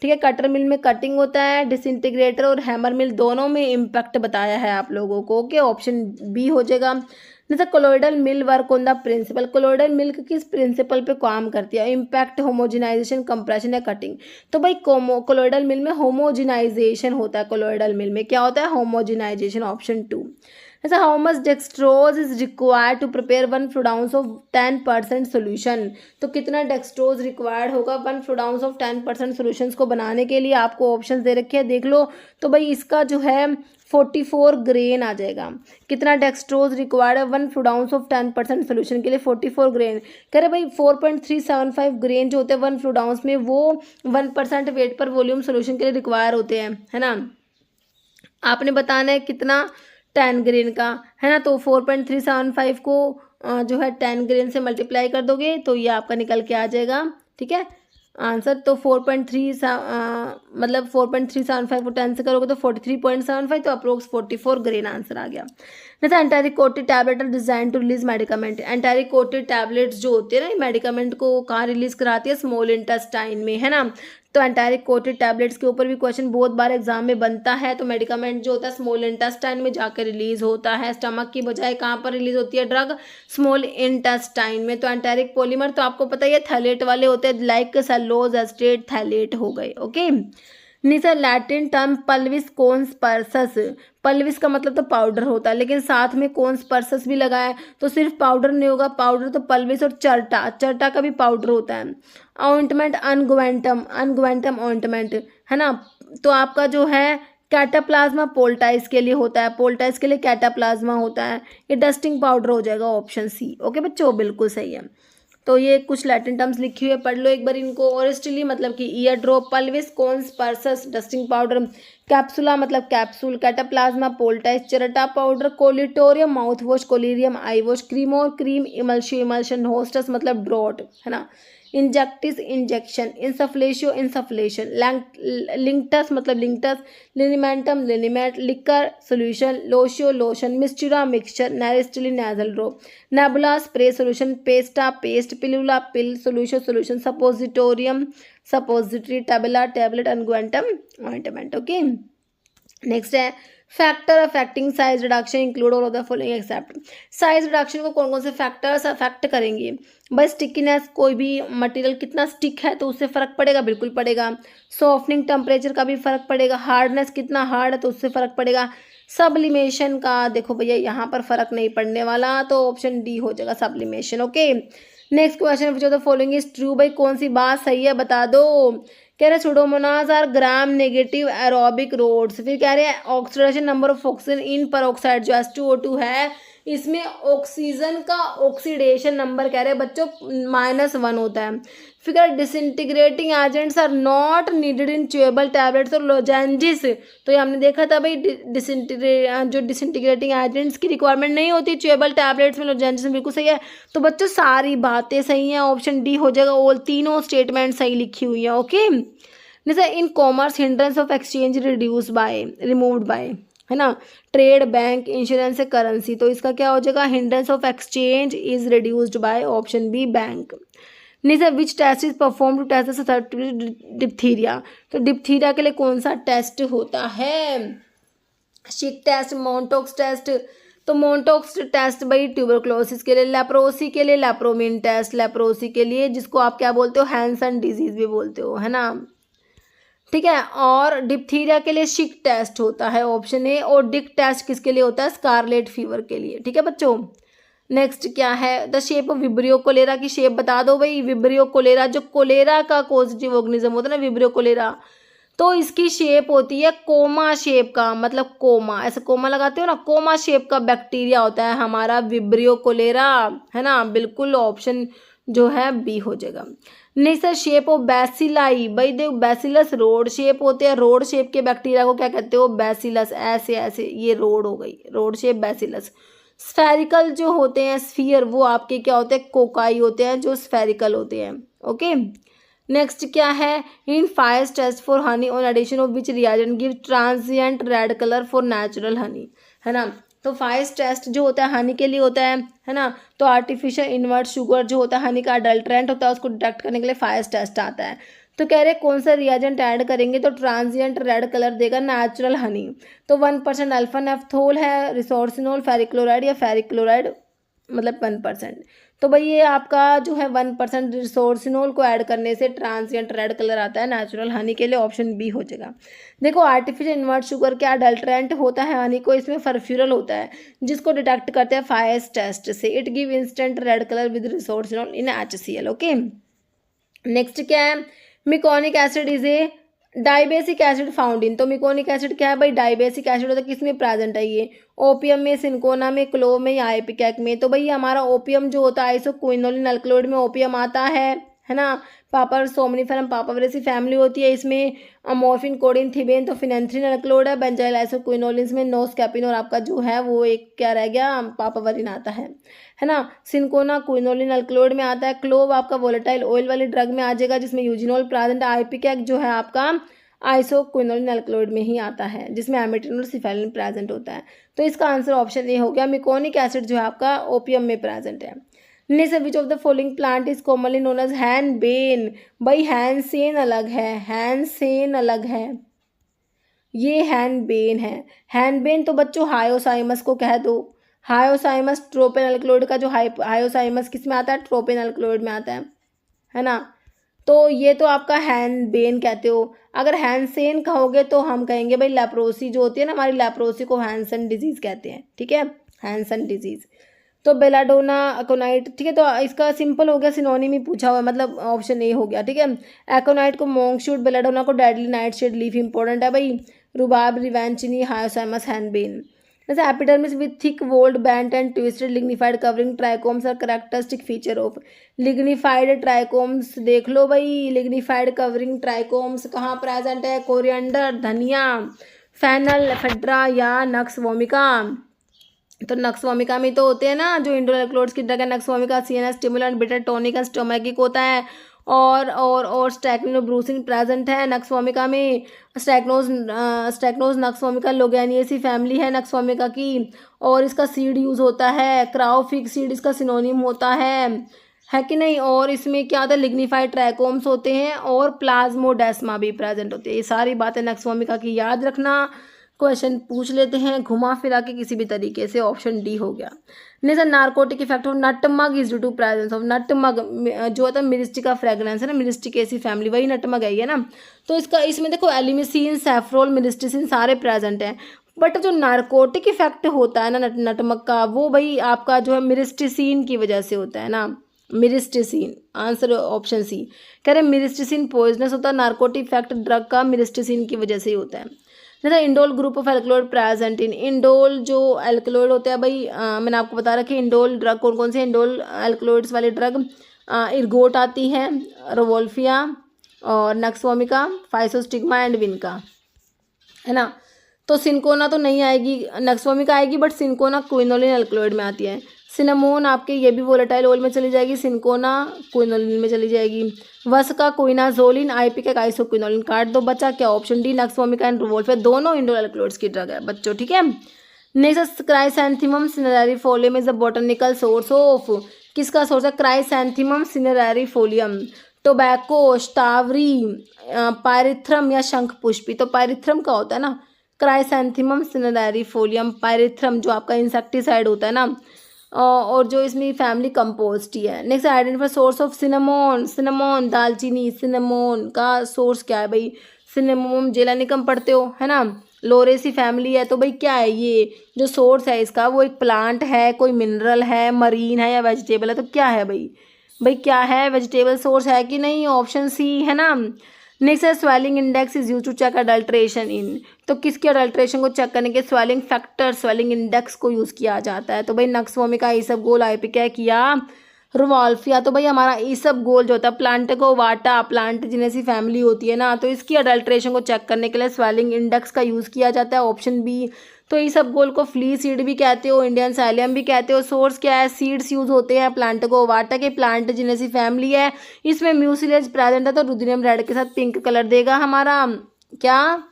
ठीक है, कटर मिल में कटिंग होता है, डिसइंटीग्रेटर और हैमर मिल दोनों में इम्पैक्ट बताया है आप लोगों को। ओके, ऑप्शन बी हो जाएगा। जैसे colloidal mill work on the principle, colloidal mill किस प्रिंसिपल पे काम करती है, इम्पैक्ट, होमोजिनाइजेशन, कंप्रेशन या कटिंग, तो भाई कोलोइडल मिल में होमोजिनाइजेशन होता है, कोलोइडल मिल में क्या होता है, होमोजिनाइजेशन, ऑप्शन 2। जैसे how much dextrose is required to prepare 1 fluid ounce of 10% solution, तो कितना डेक्सट्रोज रिक्वायर्ड होगा 1 फ्लूइड आउंस ऑफ 10% सोल्यूशंस को बनाने के लिए, आपको ऑप्शंस दे रखे हैं देख लो। तो भाई इसका जो है 44 ग्रेन आ जाएगा। कितना डेक्सट्रोज रिक्वायर्ड है 1 फ्लूइड आउंस ऑफ 10% सोल्यूशन के लिए, 44 ग्रेन। कह रहे भाई 4.375 ग्रेन जो होते हैं 1 फ्लूइड आउंस में, वो 1% वेट पर वॉल्यूम सोल्यूशन के लिए रिक्वायर होते हैं, है ना। आपने बताना है कितना, 10 ग्रेन का, है ना। तो 4.375 को जो है 10 ग्रेन से मल्टीप्लाई कर दोगे तो ये आपका निकल के आ जाएगा। ठीक है आंसर, तो 4.3 मतलब 4.375 को 10 से करोगे तो 43.75, तो अप्रोक्स 44 ग्रेन आंसर आ गया। जैसे enteric coated tablet are design to release medicament, enteric coated tablets जो होते हैं ना मेडिकामेंट को कहाँ रिलीज कराती है, स्मॉल इंटेस्टाइन में, है ना। तो एंटारिक कोटेड टैबलेट्स के ऊपर भी क्वेश्चन बहुत बार एग्जाम में बनता है। तो मेडिकामेंट जो होता है स्मॉल इंटेस्टाइन में जाकर रिलीज होता है, स्टमक की बजाय कहाँ पर रिलीज होती है ड्रग, स्मॉल इंटेस्टाइन में। तो एंटारिक पॉलीमर तो आपको पता ही है थैलेट वाले होते हैं, लाइक सेलुलोज एस्टेट थैलेट हो गए। ओके, नीचे लैटिन टर्म पल्विस कॉन्स्पर्सस, पल्विस का मतलब तो पाउडर होता है, लेकिन साथ में कॉन्स्पर्सस भी लगा है तो सिर्फ पाउडर नहीं होगा, पाउडर तो पल्विस और चर्टा, चर्टा का भी पाउडर होता है। ऑइंटमेंट अनगुवेंटम, अनगुवेंटम ऑइंटमेंट, है ना। तो आपका जो है कैटाप्लाज्मा पोल्टाइस के लिए होता है, पोल्टाइस के लिए कैटाप्लाज्मा होता है, ये डस्टिंग पाउडर हो जाएगा, ऑप्शन सी। ओके बच्चों, बिल्कुल सही है। तो ये कुछ लैटिन टर्म्स लिखी हुई है, पढ़ लो एक बार इनको। ओरेस्टिली मतलब कि ईयर ड्रॉप, पल्विस कॉन्स्पर्सस डस्टिंग पाउडर, कैप्सुला मतलब कैप्सूल, कैटाप्लाज्मा पोल्टाइस चरटा पाउडर, कोलिटोरियम माउथ वॉश, कोलिरियम आई वॉश, क्रीमोर क्रीम, इमल्शियो इमल्शन, होस्टस मतलब ड्रॉट, है ना। इंजेक्टिस इंजेक्शन, इंसफ्लेशियो इंसफ्लेशन, लिंक्टस मतलब लिंक्टस, लिनिमेंटम लिनिमेंट, लिकर सोल्यूशन, लोशियो लोशन, मिस्चुरा मिक्सचर, नेरिस्टिली nasal drop, nebula spray solution, पेस्टा पेस्ट, पिलुला पिल, सोल्यूशन सोल्यूशन, सपोजिटोरियम सपोजिटरी, टेबला टैबलेट, अनगुएंटम ऑइंटमेंट। ओके, नेक्स्ट है factor affecting size reduction include all of the following accept, size reduction को कौन कौन से फैक्टर्स अफेक्ट करेंगे, भाई स्टिकीनेस, कोई भी मटेरियल कितना स्टिक है तो उससे फर्क पड़ेगा, बिल्कुल पड़ेगा। सॉफ्टनिंग टेम्परेचर का भी फर्क पड़ेगा, हार्डनेस कितना हार्ड है तो उससे फर्क पड़ेगा। सब्लिमेशन का देखो भैया यहाँ पर फर्क नहीं पड़ने वाला, तो ऑप्शन डी हो जाएगा sublimation. Okay, next question which of the following is true, भाई कौन सी बात सही है बता दो। कह रहे pseudomonas are gram negative aerobic rods, फिर कह रहे हैं oxidation number of oxygen in peroxide जो H2O2 है इसमें ऑक्सीजन का ऑक्सीडेशन नंबर कह रहे हैं बच्चों -1 होता है। फिर disintegrating agents are not needed in chewable tablets और लोजेंजिस। तो ये हमने देखा था भाई डिसइंटीग्रेटिंग एजेंट्स की रिक्वायरमेंट नहीं होती च्यूएबल टैबलेट्स में, लोजेंजिस में। बिल्कुल सही है। तो बच्चों सारी बातें सही हैं, ऑप्शन डी हो जाएगा। ऑल तीनों स्टेटमेंट सही लिखी हुई है। ओके, जैसे in commerce hindrance of exchange reduce by removed by, है ना, ट्रेड, बैंक, इंश्योरेंस, करेंसी। तो इसका क्या हो जाएगा, hindrance of exchange is reduced by option B bank. नहीं which test is perform to test the susceptibility diphtheria. तो diphtheria के लिए कौन सा टेस्ट होता है, शिक टेस्ट, मोन्टोक्स टेस्ट। तो मोन्टोक्स टेस्ट भाई ट्यूबरक्लोसिस के लिए, लेप्रोसी के लिए लेप्रोमिन टेस्ट, लेप्रोसी के लिए जिसको आप क्या बोलते हो, हैंसन डिजीज भी बोलते हो, है ना, ठीक है। और डिप्थीरिया के लिए शिक टेस्ट होता है ऑप्शन ए, और डिक टेस्ट किसके लिए होता है, स्कारलेट फीवर के लिए, ठीक है बच्चों। नेक्स्ट क्या है, the shape of vibrio cholerae की शेप बता दो भाई। विब्रियो कोलेरा जो कोलेरा का पॉजिटिव ऑर्गेनिज्म होता है ना, विब्रियो कोलेरा, तो इसकी शेप होती है कोमा शेप का, मतलब कोमा, ऐसे कोमा लगाते हो ना, कोमा शेप का बैक्टीरिया होता है हमारा विब्रियो कोलेरा, है ना। बिल्कुल ऑप्शन जो है बी हो जाएगा। नहीं सर, शेप ऑफ बैसिलाई, भाई देखो बैसिलस रोड शेप होते हैं, रोड शेप के बैक्टीरिया को क्या कहते हो, बैसिलस, ऐसे ऐसे, ये रोड हो गई, रोड शेप बैसिलस। स्फेरिकल जो होते हैं स्फीयर, वो आपके क्या होते हैं, कोकाई होते हैं जो स्फेरिकल होते हैं। ओके, नेक्स्ट क्या है, in fire test for honey on addition of which reagent give transient red colour for natural honey, है ना। तो फायर टेस्ट जो होता है हनी के लिए होता है ना। तो आर्टिफिशियल इन्वर्ट शुगर जो होता है हनी का अडल्ट्रेंट होता है, उसको डिटेक्ट करने के लिए फायर टेस्ट आता है। तो कह रहे हैं कौन सा रिएजेंट ऐड करेंगे तो ट्रांजिएंट रेड कलर देगा नेचुरल हनी। तो 1% अल्फा नेफ्थोल है, रिसोर्सिनोल, फेरिक्लोराइड या फेरिक्लोराइड, मतलब 1%। तो भाई ये आपका जो है 1% रिसोर्सिनोल को ऐड करने से ट्रांजिएंट रेड कलर आता है नेचुरल हनी के लिए, ऑप्शन बी हो जाएगा। देखो आर्टिफिशियल इन्वर्ट शुगर क्या अडल्ट्रेंट होता है हनी को, इसमें फर्फ्यूरल होता है जिसको डिटेक्ट करते हैं फायर टेस्ट से। It give instant red colour with resorcinol in HCl। Okay, next क्या है, meconic acid is a dibasic acid found in. तो मिकोनिक एसिड क्या है भाई, डाइबेसिक एसिड होता है, किसमें प्रेजेंट है ये, ओपियम में, सिनकोना में, क्लोव में या आइपिकैक में। तो भाई हमारा ओपियम जो होता है आइसोक्विनोलिन अल्कलॉइड में ओपियम आता है ना। पापर सोमनिफरम पापावरेसी फैमिली होती है, इसमें अमोर्फिन, कोडिन, थिबेन, तो फिनेंथ्रिन अल्कलॉइड है। बेंजाइल आइसोक्विनोलिन में नोस्कैपिन और आपका जो है वो एक क्या रह गया, पापावरिन आता है ना। सिनकोना क्विनोलिन अल्कलॉइड में आता है। क्लोव आपका वोलेटाइल ऑयल वाली ड्रग में आ जाएगा जिसमें यूजिनोल प्रेजेंट है। आइपिकैक जो है आपका आइसोक्विनोलिन अल्कलॉइड में ही आता है जिसमें एमिटिन और सिफेलिन प्रेजेंट होता है। तो इसका आंसर ऑप्शन ए हो गया, मिकोनिक एसिड जो है आपका ओपियम में प्रेजेंट है। Next, which of the following plant is commonly known as henbane. भाई हैनसेन अलग है, हैनसेन अलग है, ये हैनबेन है। हैनबेन तो बच्चों हायोसाइमस को कह दो, हायोसाइमस ट्रोपेन अल्कलॉइड का जो हायोसाइमस किस में आता है, ट्रोपेन अल्कलॉइड में आता है ना। तो ये तो आपका हैनबेन कहते हो। अगर हैनसेन कहोगे तो हम कहेंगे भाई लेप्रोसी जो होती है ना हमारी, लेप्रोसी को हैंसन डिजीज कहते हैं, ठीक है, हैंसन डिजीज। तो बेलाडोना एकोनाइट, ठीक है, तो इसका सिंपल हो गया, सिनोनिम ही पूछा हुआ है, मतलब ऑप्शन ए हो गया, ठीक है। एकोनाइट को मोंग शूट, बेलाडोना को deadly nightshade leaf important है भाई, रुबाब, रिवेंचिनी, हायोसाइमस, हैनबेन। जैसे epidermis with thick walled band and twisted lignified covering trichomes are characteristic feature of lignified trichomes. देख लो भाई, लिग्निफाइड कवरिंग ट्राइकोम्स कहाँ प्रेजेंट है, कोरिएंडर, धनिया, फेनल, एफेड्रा या नक्स वोमिका। तो नक्स वोमिका में तो होते हैं ना जो इंडोलेक्लोड्स की ड्रग है, nux vomica CNS stimulant, bitter tonic, स्टोमैकिक होता है, और स्टैक्निनो ब्रूसिन प्रेजेंट है नक्स वोमिका में। स्टैक्नोज नक्स वोमिका लोगैनिएसी फैमिली है नक्स वोमिका की, और इसका सीड यूज होता है, क्राउफिक सीड इसका सिनोनिम होता है कि नहीं। और इसमें क्या होता है, लिग्निफाइड ट्राइकोम्स होते हैं और प्लाज्मोडेस्मा भी प्रेजेंट होते हैं। ये सारी बातें नक्स वोमिका की याद रखना, क्वेश्चन पूछ लेते हैं घुमा फिरा के किसी भी तरीके से, ऑप्शन डी हो गया। Next, narcotic effect of nutmeg is due to presence of nutmeg, जो होता है मिरिस्टिका फ्रेग्रेंस है ना, मिरिस्टिकेसी फैमिली, वही नटमग है ना। तो इसमें देखो एलिमिसिन, सैफ्रोल, मिरिस्टिसिन सारे प्रेजेंट हैं। बट जो नार्कोटिक इफेक्ट होता है ना नटमग का, वो भाई आपका जो है मिरिस्टिसिन की वजह से होता है ना, मिरिस्टिसिन। आंसर ऑप्शन सी कह रहे हैं मिरिस्टिसिन पॉइजनस होता है, नार्कोटिक इफेक्ट ड्रग का मिरिस्टिसिन की वजह से ही होता है। जैसे indole group of alkaloid present in, indole जो एल्कलॉइड होते हैं भाई, मैंने आपको बता रखा है इंडोल ड्रग कौन कौन से इंडोल एल्कलॉइड्स वाले ड्रग, इर्गोट आती है, रोवोल्फिया और नक्सवोमिका, फाइसोस्टिग्मा एंड विनका, है ना। तो सिंकोना तो नहीं आएगी, नक्सवोमिका आएगी, बट सिंकोना क्विनोलिन एल्कलॉइड में आती है। सिनेमोन आपके ये भी वोलेटाइल ओल में चली जाएगी, सिंकोना क्विनोलिन में चली जाएगी। वस का क्विनाजोलिन, आईपी का आइसोक्विनोलिन, काट दो, बचा क्या option D nux vomica and rauwolfia, दोनों इंडोल एल्कलॉइड्स की ड्रग है बच्चों, ठीक है। Next chrysanthemum cinerariifolium is the botanical source of, किसका सोर्स है, chrysanthemum cinerariifolium. Tobacco, strawberry, pyrethrum या शंख पुष्पी, तो पायरिथ्रम का होता है ना, क्राइसैंथेमम सिनेरेरिफोलियम, पायरिथ्रम जो आपका इंसेक्टिसाइड होता है ना, और जो इसमें फैमिली कंपोस्ट ही है। Next identify source of cinnamon, cinnamon दालचीनी, सिनेमोन का सोर्स क्या है भाई, सिनेमोम जेलानिकम पढ़ते हो है ना, लोरेसी फैमिली है, तो भाई क्या है ये जो सोर्स है इसका, वो एक प्लांट है, कोई मिनरल है, मरीन है या वेजिटेबल है, तो क्या है भाई, भाई क्या है, वेजिटेबल सोर्स है कि नहीं, ऑप्शन सी है ना। नेक्स्ट है swelling index is use to check adulteration in, तो किसके अडल्ट्रेशन को चेक करने के स्वेलिंग फैक्टर, स्वेलिंग इंडेक्स को यूज़ किया जाता है, तो भाई नक्सवोमिका इसबगोल, आईपी क्या किया, रोवोल्फिया। तो भाई हमारा इसबगोल जो होता है प्लांट को वाटा, प्लांट जिनेसी फैमिली होती है ना, तो इसकी अडल्ट्रेशन को चेक करने के लिए स्वेलिंग इंडेक्स का यूज़ किया जाता है, ऑप्शन बी। तो इसबगोल को फ्ली सीड भी कहते हो, इंडियन साइलियम भी कहते हो। सोर्स क्या है, सीड्स यूज होते हैं, प्लांट को वाटा के, प्लांट जिनेसी फैमिली है, इसमें म्यूसिलेज प्रेजेंट है, तो रुद्रियम रेड के साथ पिंक कलर देगा हमारा, क्या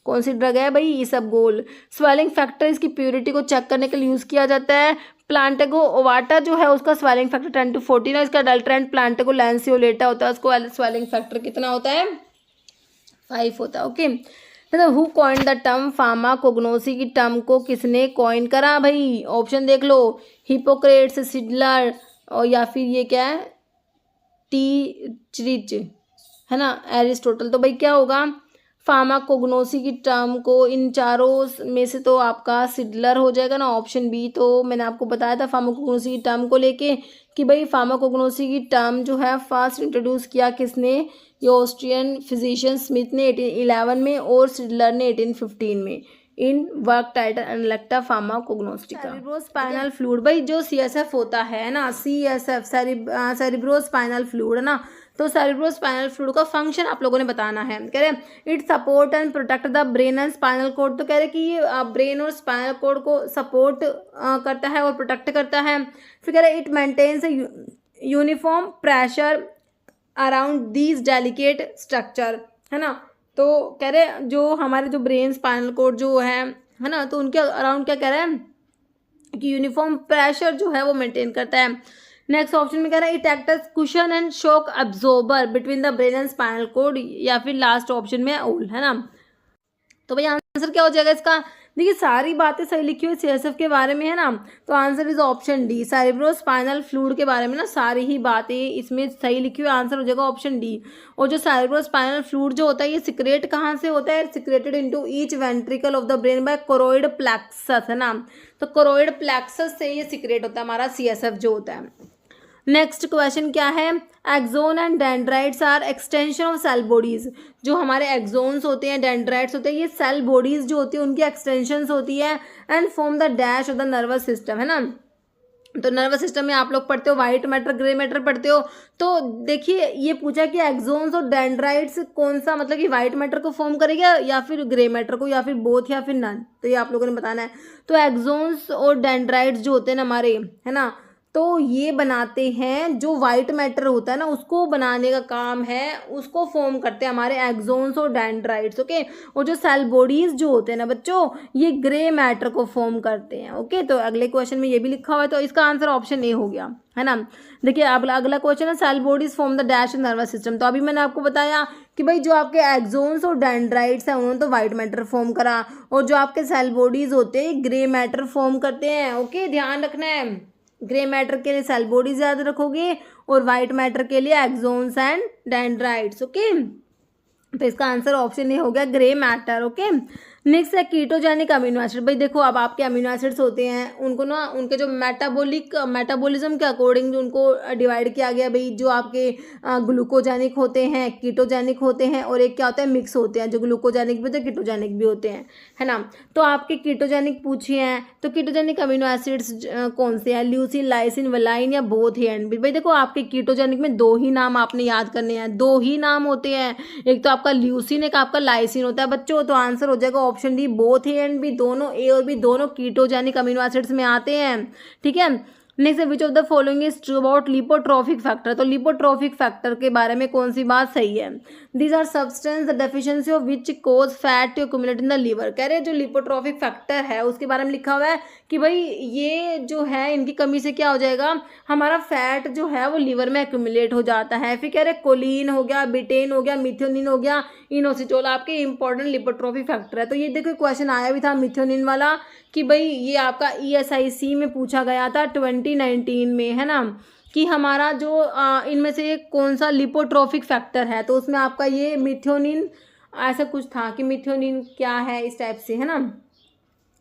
कौन सी ड्रग है भाई, इसबगोल। स्वेलिंग फैक्टर इसकी प्योरिटी को चेक करने के लिए यूज़ किया जाता है। प्लांटेगो ओवाटा जो है उसका स्वेलिंग फैक्टर 10 to 14 है, इसका अडल्ट्रेंट प्लांटेगो लैंसियोलेटा होता है, उसको स्वेलिंग फैक्टर कितना होता है, 5 होता है, ओके। तो who coin the term pharmacognosy की टर्म को किसने कॉइन करा भाई, ऑप्शन देख लो, हिपोक्रेट्स, सिडलर, और या फिर ये क्या है, टीचरिच, है ना, एरिस्टोटल। तो भाई क्या होगा, फार्माकोग्नोसी की टर्म को इन चारों में से तो आपका सिडलर हो जाएगा ना, ऑप्शन बी। तो मैंने आपको बताया था फार्माकोग्नोसी की टर्म को लेके कि भाई फार्माकोग्नोसी की टर्म जो है फर्स्ट इंट्रोड्यूस किया किसने, ये ऑस्ट्रियन फिजिशियन स्मिथ ने 1811 में और सिडलर ने 1815 में, in work title Analecta Pharmacognostica. Cerebrospinal fluid, भाई जो सीएसएफ होता है ना, सीएसएफ सेरिब्रोस्पाइनल फ्लूइड है ना, तो सेरिब्रोस्पाइनल फ्लूइड का फंक्शन आप लोगों ने बताना है। कह रहे it support and protect the brain and spinal code, तो कह रहे कि ये ब्रेन और स्पाइनल कोड को सपोर्ट करता है और प्रोटेक्ट करता है। फिर कह रहे it maintains uniform pressure around these delicate structure, है ना। तो कह रहे जो हमारे जो ब्रेन स्पाइनल कोड जो है ना, तो उनके अराउंड क्या कह रहे हैं कि यूनिफॉर्म प्रेशर जो है वो मेंटेन करता है। नेक्स्ट ऑप्शन में कह रहा है it act as cushion and shock absorber between the brain and spinal cord, या फिर लास्ट ऑप्शन में ओल, है ना। तो भाई आंसर क्या हो जाएगा इसका, देखिए सारी बातें सही लिखी हुई सीएसएफ के बारे में है ना, तो answer is option D. Cerebrospinal fluid के बारे में ना सारी ही बातें इसमें सही लिखी हुई, आंसर हो जाएगा ऑप्शन डी। और जो सेरिब्रोस्पाइनल फ्लूइड जो होता है ये सिक्रेट कहाँ से होता है, secreted into each ventricle of the brain bye choroid plexus, है ना। तो कोरोइड प्लेक्सस से ये सिक्रेट होता है हमारा सीएसएफ जो होता है। नेक्स्ट क्वेश्चन क्या है, axon and dendrites are extension of cell bodies, जो हमारे एक्सोन्स होते हैं, डेंड्राइट्स होते हैं, ये सेल बॉडीज जो होती है उनकी एक्सटेंशंस होती है, and form the dash of the nervous system, है ना। तो नर्वस सिस्टम में आप लोग पढ़ते हो वाइट मैटर, ग्रे मैटर पढ़ते हो। तो देखिए ये पूछा कि एक्सोन्स और डेंड्राइट्स कौन सा, मतलब कि वाइट मैटर को फॉर्म करेगा या फिर ग्रे मैटर को, या फिर बोथ, या फिर नन, तो ये आप लोगों ने बताना है। तो एक्सोन्स और डेंड्राइट्स जो होते हैं ना हमारे, है ना, तो ये बनाते हैं जो वाइट मैटर होता है ना, उसको बनाने का काम है, उसको फॉर्म करते हैं हमारे एक्सोन्स और डेंड्राइट्स, ओके। और जो सेल बॉडीज जो होते हैं ना बच्चों, ये ग्रे मैटर को फॉर्म करते हैं, ओके। तो अगले क्वेश्चन में ये भी लिखा हुआ है, तो इसका आंसर ऑप्शन ए हो गया, है ना। देखिए अगला क्वेश्चन है cell bodies form the dash nervous system. तो अभी मैंने आपको बताया कि भाई जो आपके एक्सोन्स और डेंड्राइट्स हैं उन्होंने तो वाइट मैटर फॉर्म करा, और जो आपके सेल बॉडीज होते हैं ग्रे मैटर फॉर्म करते हैं, ओके। ध्यान रखना है, ग्रे मैटर के लिए सेल बॉडीज याद रखोगे और वाइट मैटर के लिए एक्सोन्स एंड डेंड्राइट्स, ओके। तो इसका आंसर ऑप्शन ए हो गया ग्रे मैटर, ओके। नेक्स्ट है कीटोजेनिक अमीनो एसिड। भाई देखो अब आपके अमीनो एसिड्स होते हैं उनको ना उनके जो मेटाबॉलिज्म के अकॉर्डिंग जो उनको डिवाइड किया गया। भाई जो आपके ग्लूकोजेनिक होते हैं, कीटोजेनिक होते हैं, और एक क्या होता है मिक्स होते हैं, जो ग्लूकोजेनिक भी होते हैं कीटोजेनिक भी होते हैं, है ना। तो आपके कीटोजेनिक पूछे हैं तो कीटोजेनिक अमीनो एसिड्स कौन से हैं, ल्यूसीन, लाइसिन, वेलाइन या बोथ ही एंड भी। भाई देखो आपके कीटोजेनिक में दो ही नाम आपने याद करने हैं, दो ही नाम होते हैं, एक तो आपका ल्यूसीन एक आपका लाइसिन होता है बच्चों। तो आंसर हो जाएगा option D both A and B, दोनों ए और बी दोनों कीटोजेनिक अमीनो एसिड्स में आते हैं, ठीक है। Next which of the following is true about lipotrophic factor. तो लिपोट्रोफिक फैक्टर के बारे में कौन सी बात सही है। These are substance the deficiency of which cause fat to accumulate in the liver. कह रहे हैं जो लिपोट्रोफिक फैक्टर है उसके बारे में लिखा हुआ है कि भाई ये जो है इनकी कमी से क्या हो जाएगा, हमारा फैट जो है वो लीवर में एक्यूमुलेट हो जाता है। फिर कह रहे कोलिन हो गया, बिटेन हो गया, मिथ्योनिन हो गया, इनोसिटोल आपके इंपॉर्टेंट लिपोट्रोफिक फैक्टर है। तो ये देखो क्वेश्चन आया भी था मिथ्योनिन वाला कि भाई ये आपका ESIC में पूछा गया था 2019 में, है ना, कि हमारा जो इनमें से कौन सा लिपोट्रोफिक फैक्टर है। तो उसमें आपका ये मिथ्योनिन ऐसा कुछ था कि मिथ्योनिन क्या है इस टाइप से, है ना,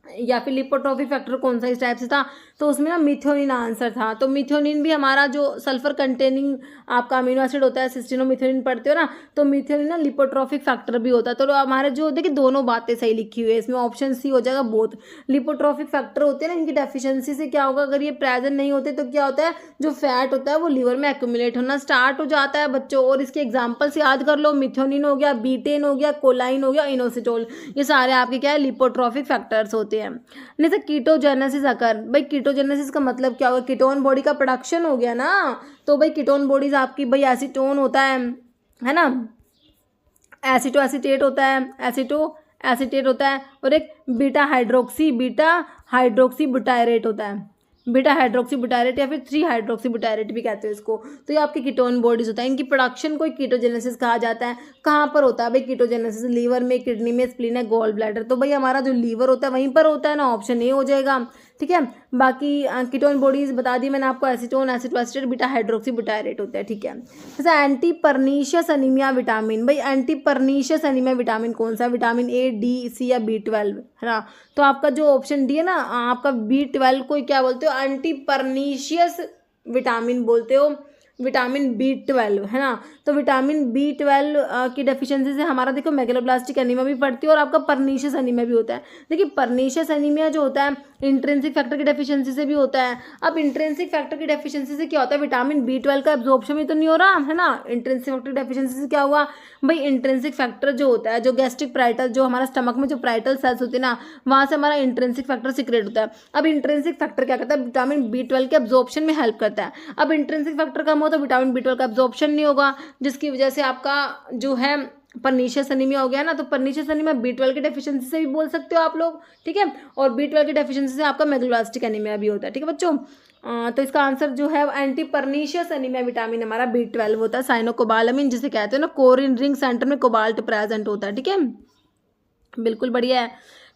या फिर लिपोट्रोफिक फैक्टर कौन सा इस टाइप से था। तो उसमें ना मिथ्योनिन आंसर था। तो मिथ्योनिन भी हमारा जो सल्फर कंटेनिंग आपका अमीनो एसिड होता है, सिस्टीनो मिथ्योनिन पढ़ते हो ना, तो मिथ्योनिन ना लिपोट्रोफिक फैक्टर भी होता है। तो हमारे जो देखिए दोनों बातें सही लिखी हुई है, इसमें ऑप्शन सी हो जाएगा बोथ। लिपोट्रोफिक फैक्टर होते हैं ना, इनकी डेफिशिएंसी से क्या होगा, अगर ये प्रेजेंट नहीं होते तो क्या होता है, जो फैट होता है वो लीवर में एक्यूमुलेट होना स्टार्ट हो जाता है बच्चों। और इसके एग्जाम्पल्स याद कर लो, मिथ्योनिन हो गया, बीटेन हो गया, कोलाइन हो गया, इनोसिटोल, ये सारे आपके क्या है लिपोट्रोफिक फैक्टर्स होते हैं। नहीं तो कीटोजेनेसिस अकर, भाई कीटोजेनेसिस का मतलब क्या होगा, कीटोन बॉडी का प्रोडक्शन हो गया ना। तो भाई कीटोन बॉडीज आपकी भाई एसीटोन होता है ना, एसिटो एसिटेट होता है, एसिटो एसिटेट होता है, और एक बीटा हाइड्रोक्सी बुटायरेट होता है, बीटा हाइड्रोक्सी बुटायरेट या फिर 3 हाइड्रोक्सी बुटायरेट भी कहते हैं इसको। तो ये आपकी कीटोन बॉडीज होता है, इनकी प्रोडक्शन को कीटोजेनेसिस कहा जाता है। कहाँ पर होता है भाई कीटोजेनेसिस, लीवर में, किडनी में, स्प्लीन है, गॉल ब्लैडर। तो भाई हमारा जो लीवर होता है वहीं पर होता है ना, ऑप्शन ए हो जाएगा, ठीक है। बाकी कीटोन बॉडीज बता दी मैंने आपको, एसीटोन, एसिटोएस्टेट, बीटा हाइड्रोक्सी बुटायरेट होता है, ठीक है। जैसे एंटी परनीशियस एनीमिया विटामिन, भाई एंटी परनीशियस एनीमिया विटामिन कौन सा, विटामिन ए, डी, सी या B12, है ना। तो आपका जो ऑप्शन डी है ना, आपका B12 को क्या बोलते हो, एंटी परनीशियस विटामिन बोलते हो, विटामिन B12, है ना। तो विटामिन B12 की डेफिशिएंसी से हमारा देखो मेगलोब्लास्टिक एनीमिया भी पड़ती है और आपका परनीशियस एनीमिया भी होता है। देखिए परनीशियस एनीमिया जो होता है इंट्रिंसिक फैक्टर की डेफिशिएंसी से भी होता है। अब इंट्रिंसिक फैक्टर की डेफिशिएंसी से क्या होता है, विटामिन B12 का एब्जॉर्प्शन भी तो नहीं हो रहा, है ना। इंट्रिंसिक फैक्टर की डेफिशिएंसी से क्या हुआ भाई, इंट्रिंसिक फैक्टर जो होता है, जो गैस्ट्रिक प्राइटल, जो हमारा स्टमक में जो प्राइटल सेल्स होते हैं ना, वहाँ से हमारा इंट्रिंसिक फैक्टर सीक्रेट होता है। अब इंट्रिंसिक फैक्टर क्या करता है, विटामिन B12 के एब्जॉर्प्शन में हेल्प करता है। अब इंट्रिंसिक फैक्टर कम हो तो विटामिन B12 का एब्जॉर्प्शन नहीं होगा, जिसकी वजह से आपका जो है परनीशियस एनीमिया हो गया ना। तो परनीशियस एनीमिया B12 की डेफिशिएंसी से भी बोल सकते हो आप लोग, ठीक है। और B12 की डेफिशिएंसी से आपका मेगलोब्लास्टिक एनीमिया भी होता है, ठीक है बच्चों। तो इसका आंसर जो है एंटी परनीशियस एनीमिया विटामिन हमारा B12 होता है, साइनोकोबालामिन जिसे कहते हैं ना, कोरिन रिंग सेंटर में कोबाल्ट प्रेजेंट होता है, ठीक है, बिल्कुल बढ़िया है।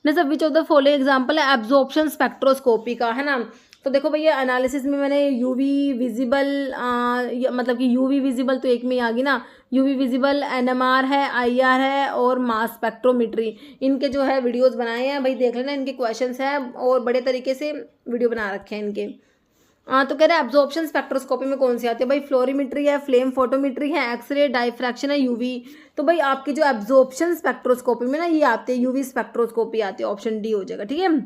Next which of the following example है एब्जॉर्प्शन स्पेक्ट्रोस्कोपी का, है ना। तो देखो भैया एनालिसिस में मैंने यूवी विजिबल मतलब कि यूवी विजिबल तो एक में ही आ गई ना, यूवी विजिबल, NMR है, IR है और मास स्पेक्ट्रोमेट्री, इनके जो है वीडियोस बनाए हैं भाई, देख लेना, इनके क्वेश्चंस हैं और बड़े तरीके से वीडियो बना रखे हैं इनके। तो कह रहे हैं एब्जॉर्प्शन स्पेक्ट्रोस्कोपी में कौन सी आती है भाई, फ्लोरीमेट्री है, फ्लेम फोटोमेट्री है, एक्सरे, डाइफ्रैक्शन है, यूवी। तो भाई आपकी जो एब्जॉर्प्शन स्पेक्ट्रोस्कोपी में ना ये आती है यूवी स्पेक्ट्रोस्कोपी आती है, ऑप्शन डी हो जाएगा, ठीक है।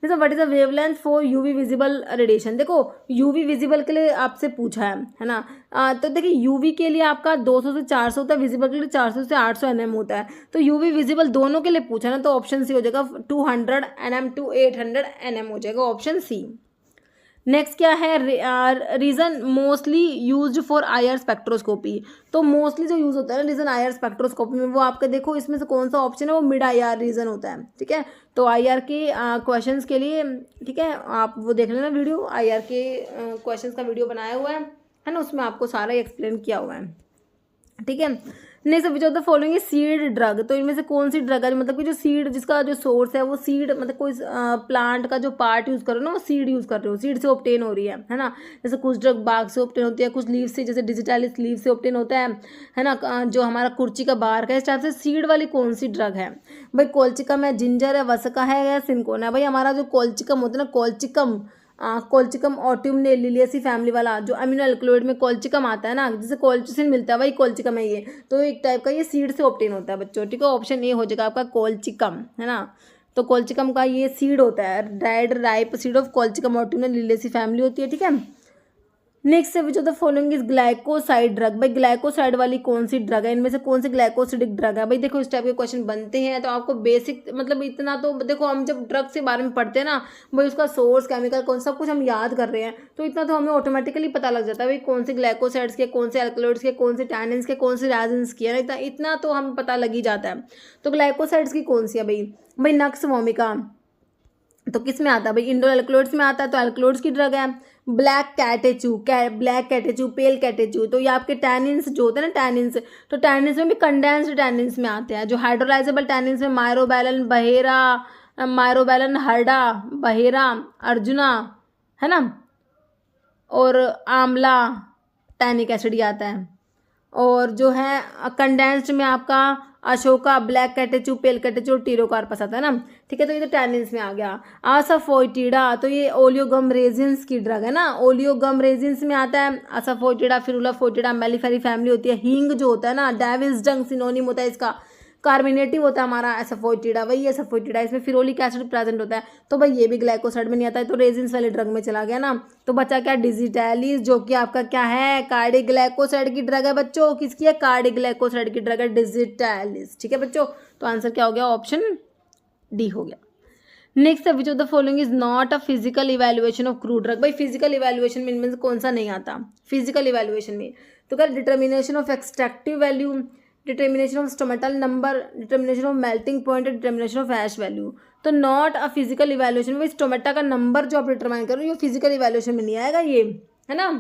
जैसे what is the wavelength for UV visible radiation, देखो यूवी विजिबल के लिए आपसे पूछा है ना। तो देखिए यूवी के लिए आपका 200 से 400 होता है, विजिबल के लिए 400 से 800 nm होता है। तो यूवी विजिबल दोनों के लिए पूछा ना, तो ऑप्शन सी हो जाएगा 200 nm to 800 nm हो जाएगा, ऑप्शन सी। नेक्स्ट क्या है, region mostly used for IR spectroscopy. तो मोस्टली जो यूज़ होता है ना रीजन IR स्पेक्ट्रोस्कोपी में, वो आपका देखो इसमें से कौन सा ऑप्शन है, वो मिड IR रीजन होता है, ठीक है। तो IR के क्वेश्चंस के लिए, ठीक है, आप वो देख लेना वीडियो, IR के क्वेश्चंस का वीडियो बनाया हुआ है ना, उसमें आपको सारा एक्सप्लेन किया हुआ है। ठीक है। Next which of the following is seed drug, तो इनमें से कौन सी ड्रग है, मतलब कि जो सीड जिसका जो सोर्स है वो सीड, मतलब कोई प्लांट का जो पार्ट यूज़ कर रहे हो ना वो सीड यूज़ कर रहे हो, सीड से ऑब्टेन हो रही है ना। जैसे कुछ ड्रग बाग से ऑब्टेन होती है, कुछ लीव से, जैसे डिजिटालिस लीव से ऑब्टेन होता है ना। जो हमारा कुर्ची का बार्क है, इस टाइप से सीड वाली कौन सी ड्रग है भाई? कोल्चिकम है, जिंजर है, वसका है या सिंकोना है? भाई हमारा जो कोल्चिकम होता है ना, कोल्चिकम ऑट्यूमने लिलियसी फैमिली वाला जो अमीनो एल्कलॉइड में कोल्चिकम आता है ना, जिसे कोल्चिसिन मिलता है, वही कोल्चिकम है ये। तो एक टाइप का ये सीड से ऑब्टेन होता है बच्चों, ठीक है। ऑप्शन ए हो जाएगा आपका कोल्चिकम, है ना। तो कोल्चिकम का ये सीड होता है, dried ripe seed of colchicum autumnale liliaceae family होती है, ठीक है। नेक्स्ट है which of the following is glycoside drug, भाई ग्लाइकोसाइड वाली कौन सी ड्रग है, इनमें से कौन सी ग्लाइकोसिडिक ड्रग है? भाई देखो इस टाइप के क्वेश्चन बनते हैं तो आपको बेसिक मतलब इतना तो देखो, हम जब ड्रग के बारे में पढ़ते हैं ना भाई, उसका सोर्स केमिकल कौन सब कुछ हम याद कर रहे हैं, तो इतना तो हमें ऑटोमेटिकली पता लग जाता है भाई कौन से ग्लाइकोसाइड्स के, कौन से एल्कलॉइड्स के, कौन से टैनिन्स के, कौन से रेजिन्स की है ना, इतना तो हमें पता लग ही जाता है। तो ग्लाइकोसाइड्स की कौन सी है भाई नक्स वोमिका, तो किस में आता है भाई? इंडोल एल्कलॉइड्स में आता है, तो एल्कलॉइड्स की ड्रग है। ब्लैक कैटेचू, पेल कैटेचू, तो ये आपके टैनिन्स जो होते हैं ना, टैनिन्स, तो टैनिन्स में भी कंडेंस्ड टैनिन्स में आते हैं। जो हाइड्रोलाइजेबल टैनिन्स में मायरोबैलन हर्डा, बहेरा, अर्जुना, है ना, और आंवला टैनिक एसिड ही आता है। और जो है कंडेंस्ड में आपका Ashoka, black catechu, pale catechu और टीरोकार्पस आता है ना, ठीक है। तो ये तो टैनिन्स में आ गया। आसाफोइटिडा, तो ये ओलियोगम रेजिन्स की ड्रग है ना, ओलियोगम रेजिन्स में आता है। आसाफोइटिडा, फिरुला फोइटिडा, मेलिफेरी फैमिली होती है। हींग जो होता है ना, डेविल्स डंग सिनोनिम होता है इसका, कार्बोनेटिव होता है हमारा एसाफोइटिडा, वही एसाफोइटिडा, इसमें फिरोलिक एसिड प्रेजेंट होता है। तो भाई ये भी ग्लाइकोसाइड में नहीं आता है, तो रेजिन्स वाले ड्रग में चला गया ना। तो बचा क्या? डिजिटैलिस, जो कि आपका क्या है? कार्डिग्लाइकोसाइड की ड्रग है बच्चों। किसकी है? कार्डिग्लाइकोसाइड की ड्रग है डिजिटैलिस, ठीक है बच्चों। तो आंसर क्या हो गया? ऑप्शन डी हो गया। नेक्स्ट है which of the following is not a physical evaluation of crude drug, भाई फिजिकल इवेल्युएशन में इनमें से कौन सा नहीं आता फिजिकल इवेल्युएशन में? तो क्या? Determination of extractive value, determination of stomatal number, determination of melting point, determination of ash value. तो नॉट अ फिजिकल इवेल्युएशन में स्टोमेटा का नंबर जो आप डिटरमाइन करो, ये फिजिकल इवेल्युएशन में नहीं आएगा ये, है ना।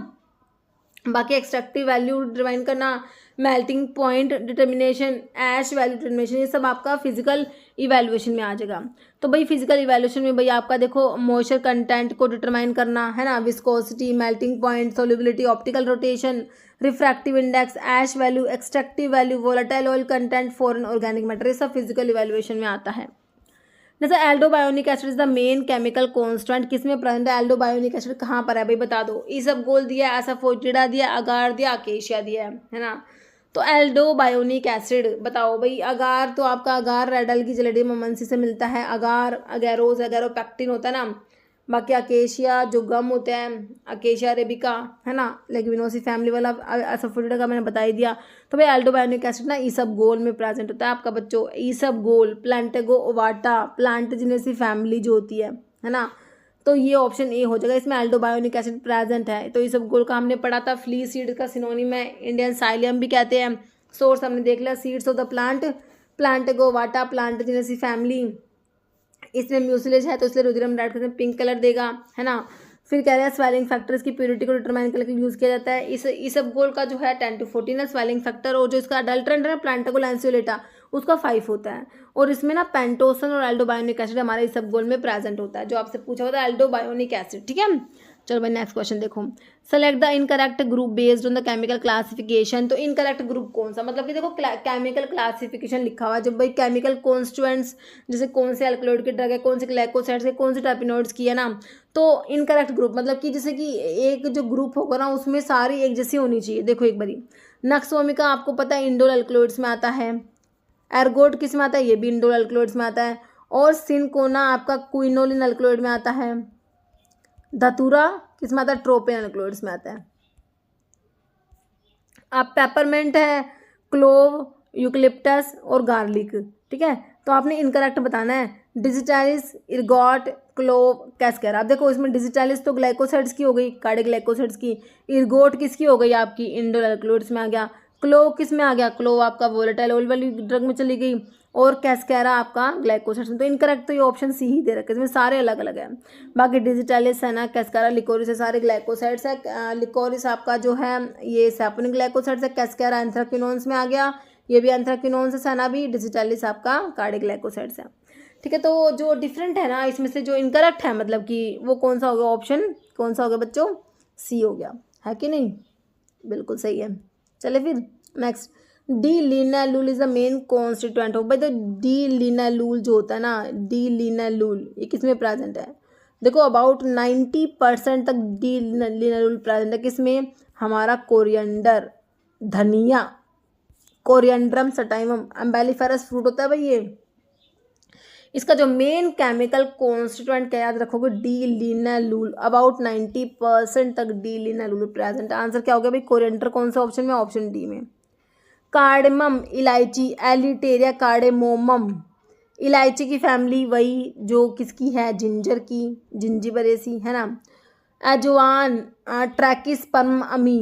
बाकी एक्सट्रैक्टिव वैल्यू डिटरमाइन करना, मेल्टिंग पॉइंट डिटर्मिनेशन, ऐश वैल्यू डिटर्मिनेशन, ये सब आपका फिजिकल इवैल्यूएशन में आ जाएगा। तो भाई फिजिकल इवैल्यूएशन में भाई आपका देखो मॉइस्चर कंटेंट को डिटरमाइन करना, है ना, viscosity, melting point, solubility, optical rotation, refractive index, ash value, extractive value, volatile oil content, foreign organic matter, ये सब फिजिकल इवैल्यूएशन में आता है। जैसे aldobionic acid is the main chemical constant, किसमें प्रेजेंट है? एल्डोबायोनिक एसिड कहाँ पर है भाई बता दो। ईसबगोल दिया, एसाफोइटिडा दिया, अगार दिया, अकेशिया दिया है ना। तो एल्डोबायोनिक एसिड बताओ भाई। अगार तो आपका अगार रेडल की जलेडी ममनसी से मिलता है, अगार अगैरोज एगैरोपेक्टिन होता है ना। बाकी अकेशिया जो गम होता है, अकेशिया अरेबिका, है ना, लेग्यूमिनोसी फैमिली वाला एसाफोइटिडा का मैंने बता ही दिया। तो भाई एल्डोबायोनिक एसिड ना ईसबगोल में प्रेजेंट होता है आपका बच्चों। Isabgol, Plantago ovata, plantaginaceae family जो होती है ना। तो ये ऑप्शन ए हो जाएगा, इसमें एल्डोबायोनिक एसिड प्रेजेंट है। तो ईसबगोल का हमने पढ़ा था, फ्ली सीड का सिनोनिम है, इंडियन साइलियम भी कहते हैं। सोर्स हमने देख लिया, seeds of the plant, plantago ovata, plantaginaceae family. इसमें म्यूसिलेज है तो इसलिए रुधिरम रेड करते हैं, पिंक कलर देगा, है ना। फिर कह रहे हैं स्वेलिंग फैक्टर्स की प्योरिटी को डिटरमाइन करने के लिए यूज़ किया जाता है। इस ईसबगोल का जो है 10 to 14 है स्वेलिंग फैक्टर, और जो इसका अडल्ट्रेंट है प्लांटेगो लैंसियोलेटा उसका 5 होता है। और इसमें ना पेंटोसन और एल्डोबायोनिक एसिड हमारे ईसबगोल में प्रेजेंट होता है, जो आपसे पूछा होता है एल्डोबायोनिक एसिड, ठीक है। चलो भाई नेक्स्ट क्वेश्चन देखो, select the incorrect group based on the chemical classification. तो इनकरेक्ट ग्रुप कौन सा, मतलब कि देखो केमिकल क्लासिफिकेशन लिखा हुआ है, जब भाई केमिकल कॉन्स्टिट्यूएंट्स जैसे कौन से अल्कलॉइड की ड्रग है, कौन से ग्लाइकोसाइड्स है, कौन से टर्पिनॉइड्स की है ना। तो इनकरेक्ट ग्रुप मतलब कि जैसे कि एक जो ग्रुप होगा ना उसमें सारी एक जैसी होनी चाहिए। देखो एक बारी, नक्सोमिका आपको पता है इंडोल अल्कलॉइड्स में आता है, एर्गोट किस में आता है, ये भी इंडोल अल्कलॉइड्स में आता है, और सिनकोना आपका क्विनोलिन अल्कलॉइड में आता है, धतूरा किस में आता है, ट्रोपेन अल्कलॉइड्स में आता है। अब पेपरमेंट है, क्लोव, यूकलिप्टस और गार्लिक, ठीक है। तो आपने इनकरेक्ट बताना है, डिजिटैलिस, इर्गोट, क्लोव, कैस्कर। आप देखो इसमें डिजिटैलिस तो ग्लाइकोसाइड्स की हो गई, कार्डियोग्लाइकोसाइड्स की, इर्गोट किसकी हो गई आपकी, इंडोल अल्कलॉइड्स में आ गया, क्लोव किस में आ गया, क्लोव आपका वोलेटाइल ऑयल वाली ड्रग में चली गई, और कैस्केरा आपका ग्लाइकोसाइड्स में। तो इनकरेक्ट तो ये ऑप्शन सी ही दे रखे, इसमें सारे अलग अलग हैं। बाकी डिजिटालिस है ना, कैस्केरा, लिकोरिस है, सारे ग्लाइकोसाइड्स है। लिकोरिस आपका जो है ये सैपोनिक ग्लाइकोसाइड्स है, कैस्केरा एंथ्राक्विनोन्स में आ गया, ये भी एंथ्राक्विनोन्स है, सेना भी, डिजिटालिस आपका कार्डिक ग्लाइकोसाइड्स है। ठीक है, तो जो डिफरेंट है ना इसमें से जो इनकरेक्ट है मतलब कि वो कौन सा हो गया, ऑप्शन कौन सा हो गया बच्चों, सी हो गया, है कि नहीं, बिल्कुल सही है। चले फिर next, D linalool is the main constituent of, भाई तो डी लिनालूल जो होता है ना, डी लिनालूल ये किसमें प्रेजेंट है, देखो अबाउट 90% तक डी लिनालूल प्रेजेंट है, किसमें, हमारा कोरिएंडर, धनिया, कोरिएंड्रम सटाइवम, एम्बेलिफेरस फ्रूट होता है भाई ये, इसका जो मेन केमिकल कॉन्स्टिट्यूएंट क्या याद रखोगे, डी लिनालूल, अबाउट 90% तक डी लिनालूल प्रेजेंट। आंसर क्या हो गया भाई, कोरिएंडर कौन सा ऑप्शन में, ऑप्शन डी में। कार्डेमम इलायची, एलिटेरिया कार्डेमोमम, इलायची की फैमिली वही जो किसकी है, जिंजर की, जिंजिबरेसी है ना। अजवान, ट्रैकिस्पर्म अमी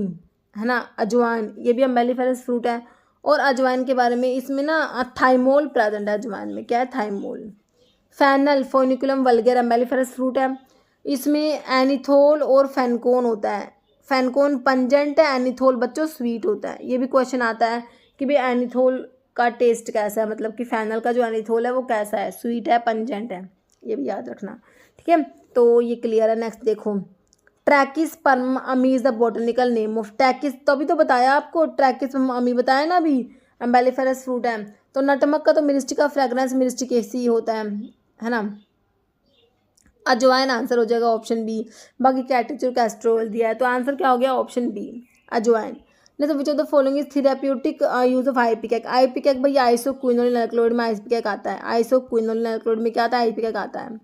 है ना, अजवान ये भी अम्बेलिफेरस फ्रूट है। और अजवाइन के बारे में इसमें ना थाइमोल प्रेजेंट है अजवाइन में, क्या है, थाइमोल। फैनल, फोनिकुलम वल्गर अम्बेलिफेरस फ्रूट है, इसमें एनिथोल और फेनकोन होता है, फेनकोन पंजेंट है, एनिथोल बच्चों स्वीट होता है। ये भी क्वेश्चन आता है कि भाई एनिथोल का टेस्ट कैसा है, मतलब कि फैनल का जो एनिथोल है वो कैसा है, स्वीट है, पंजेंट है, ये भी याद रखना। ठीक है, तो ये क्लियर है। नेक्स्ट देखो, trachyspermum ammi is the botanical name of, ट्रैकिस तो अभी तो बताया आपको, ट्रैकिस्पर्म अमी बताया ना अभी, एम्बेलिफेरस फ्रूट है। तो नटमक का तो मिरिस्टिका फ्रेगनेंस मिरिस्टिकेसी होता है ना। अजवाइन आंसर हो जाएगा ऑप्शन बी। बाकी कैटेचर कैस्ट्रोल दिया है, तो आंसर क्या हो गया, ऑप्शन बी अजवाइन। नहीं तो which of the following is therapeutic use of ipecac, ipecac भाई आइसोक्विनोलिन अल्कलॉइड में आइपिकैक आता है, आइसोक्विनोलिन अल्कलॉइड में क्या आता है, आइपिकैक आता है।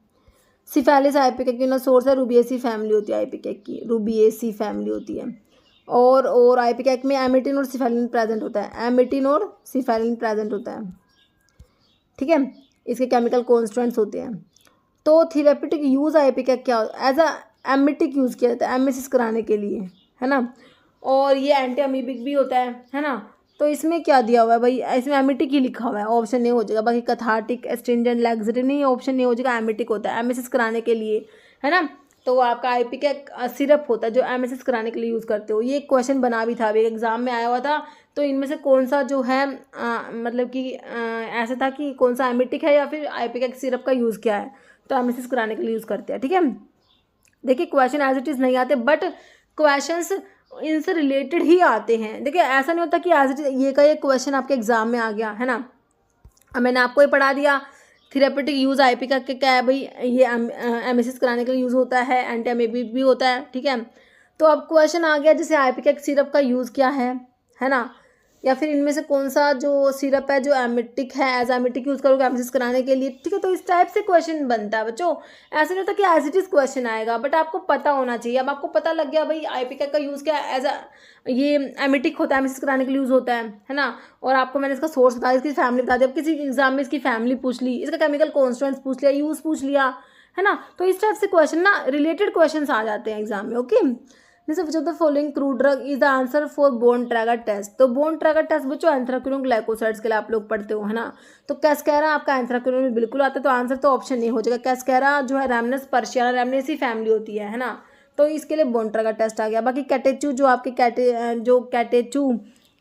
सिफेलिस आइपिकैक की ना सोर्स है, रूबिएसी फैमिली होती है आइपिकैक की, रूबिएसी फैमिली होती है। और आइपिकैक में एमिटिन और सिफेलिन प्रेजेंट होता है, एमिटिन और सिफेलिन प्रेजेंट होता है। ठीक है, इसके केमिकल कॉन्स्टिट्यूएंट्स होते हैं। तो थेरेप्यूटिक यूज़ आइपिकैक क्या होता है, एज अ एमिटिक यूज़ किया जाता है, एमिसिस कराने के लिए, है ना। और ये एंटी अमीबिक भी होता है ना। तो इसमें क्या दिया हुआ है भाई, इसमें एमिटिक ही लिखा हुआ है, ऑप्शन ए हो जाएगा। बाकी कथार्टिक, एस्ट्रिंजेंट, लैक्सेटिव नहीं, ऑप्शन ए हो जाएगा, एमिटिक होता है, एमिसिस कराने के लिए, है ना। तो आपका आइपिकैक सिरप होता है जो एमिसिस कराने के लिए यूज़ करते हो। ये एक क्वेश्चन बना भी था, अभी एग्जाम में आया हुआ था। तो इनमें से कौन सा जो है मतलब कि ऐसा था कि कौन सा एमिटिक है या फिर आइपिकैक सिरप का यूज़ किया है, तो एमिसिस कराने के लिए यूज़ करते हैं। ठीक है, देखिए क्वेश्चन एज इट इज़ नहीं आते, बट क्वेश्चंस इनसे रिलेटेड ही आते हैं। देखिए ऐसा नहीं होता कि एज इट इज ये का ये क्वेश्चन आपके एग्जाम में आ गया, है ना। अब मैंने आपको ये पढ़ा दिया, थेरेप्यूटिक यूज़ आईपी का क्या है भाई, ये एमिसिस कराने के लिए यूज़ होता है, एंटी अमीबिक भी होता है। ठीक है, तो अब क्वेश्चन आ गया जैसे आईपी सिरप का यूज़ क्या है ना, या फिर इनमें से कौन सा जो सिरप है जो एमिटिक है, एज एमिटिक यूज़ करोगे एमिसिस कराने के लिए। ठीक है, तो इस टाइप से क्वेश्चन बनता है बच्चों। ऐसा नहीं होता कि एज इट इज़ क्वेश्चन आएगा, बट आपको पता होना चाहिए। अब आपको पता लग गया भाई आईपिकैक का यूज़ क्या है, एज ये एमिटिक होता है, एमिसिस कराने के लिए यूज़ होता है ना। और आपको मैंने इसका सोर्स बताया, इसकी फैमिली बता दी। अब किसी एग्जाम में इसकी फैमिली पूछ ली, इसका केमिकल कॉन्स्टिट्यूएंट्स पूछ लिया, यूज़ पूछ लिया, है ना। तो इस टाइप से क्वेश्चन ना रिलेटेड क्वेश्चन आ जाते हैं एग्जाम में। ओके, जैसे which of the following crude drug is the answer for Borntrager test. तो बोन ट्रैगर टेस्ट बच्चों एंथ्राक्विनोन ग्लाइकोसाइड्स के लिए आप लोग पढ़ते हो, है ना। तो कैस्केरा आपका एंथ्राक्विनोन में बिल्कुल आता है, तो आंसर तो ऑप्शन ए हो जाएगा। कैस्केरा जो है रैमनस पर्शियाना रैमनेसी फैमिली होती है ना। तो इसके लिए बोन ट्रैगर टेस्ट आ गया। बाकी कैटेचू जो आपके कैटेचू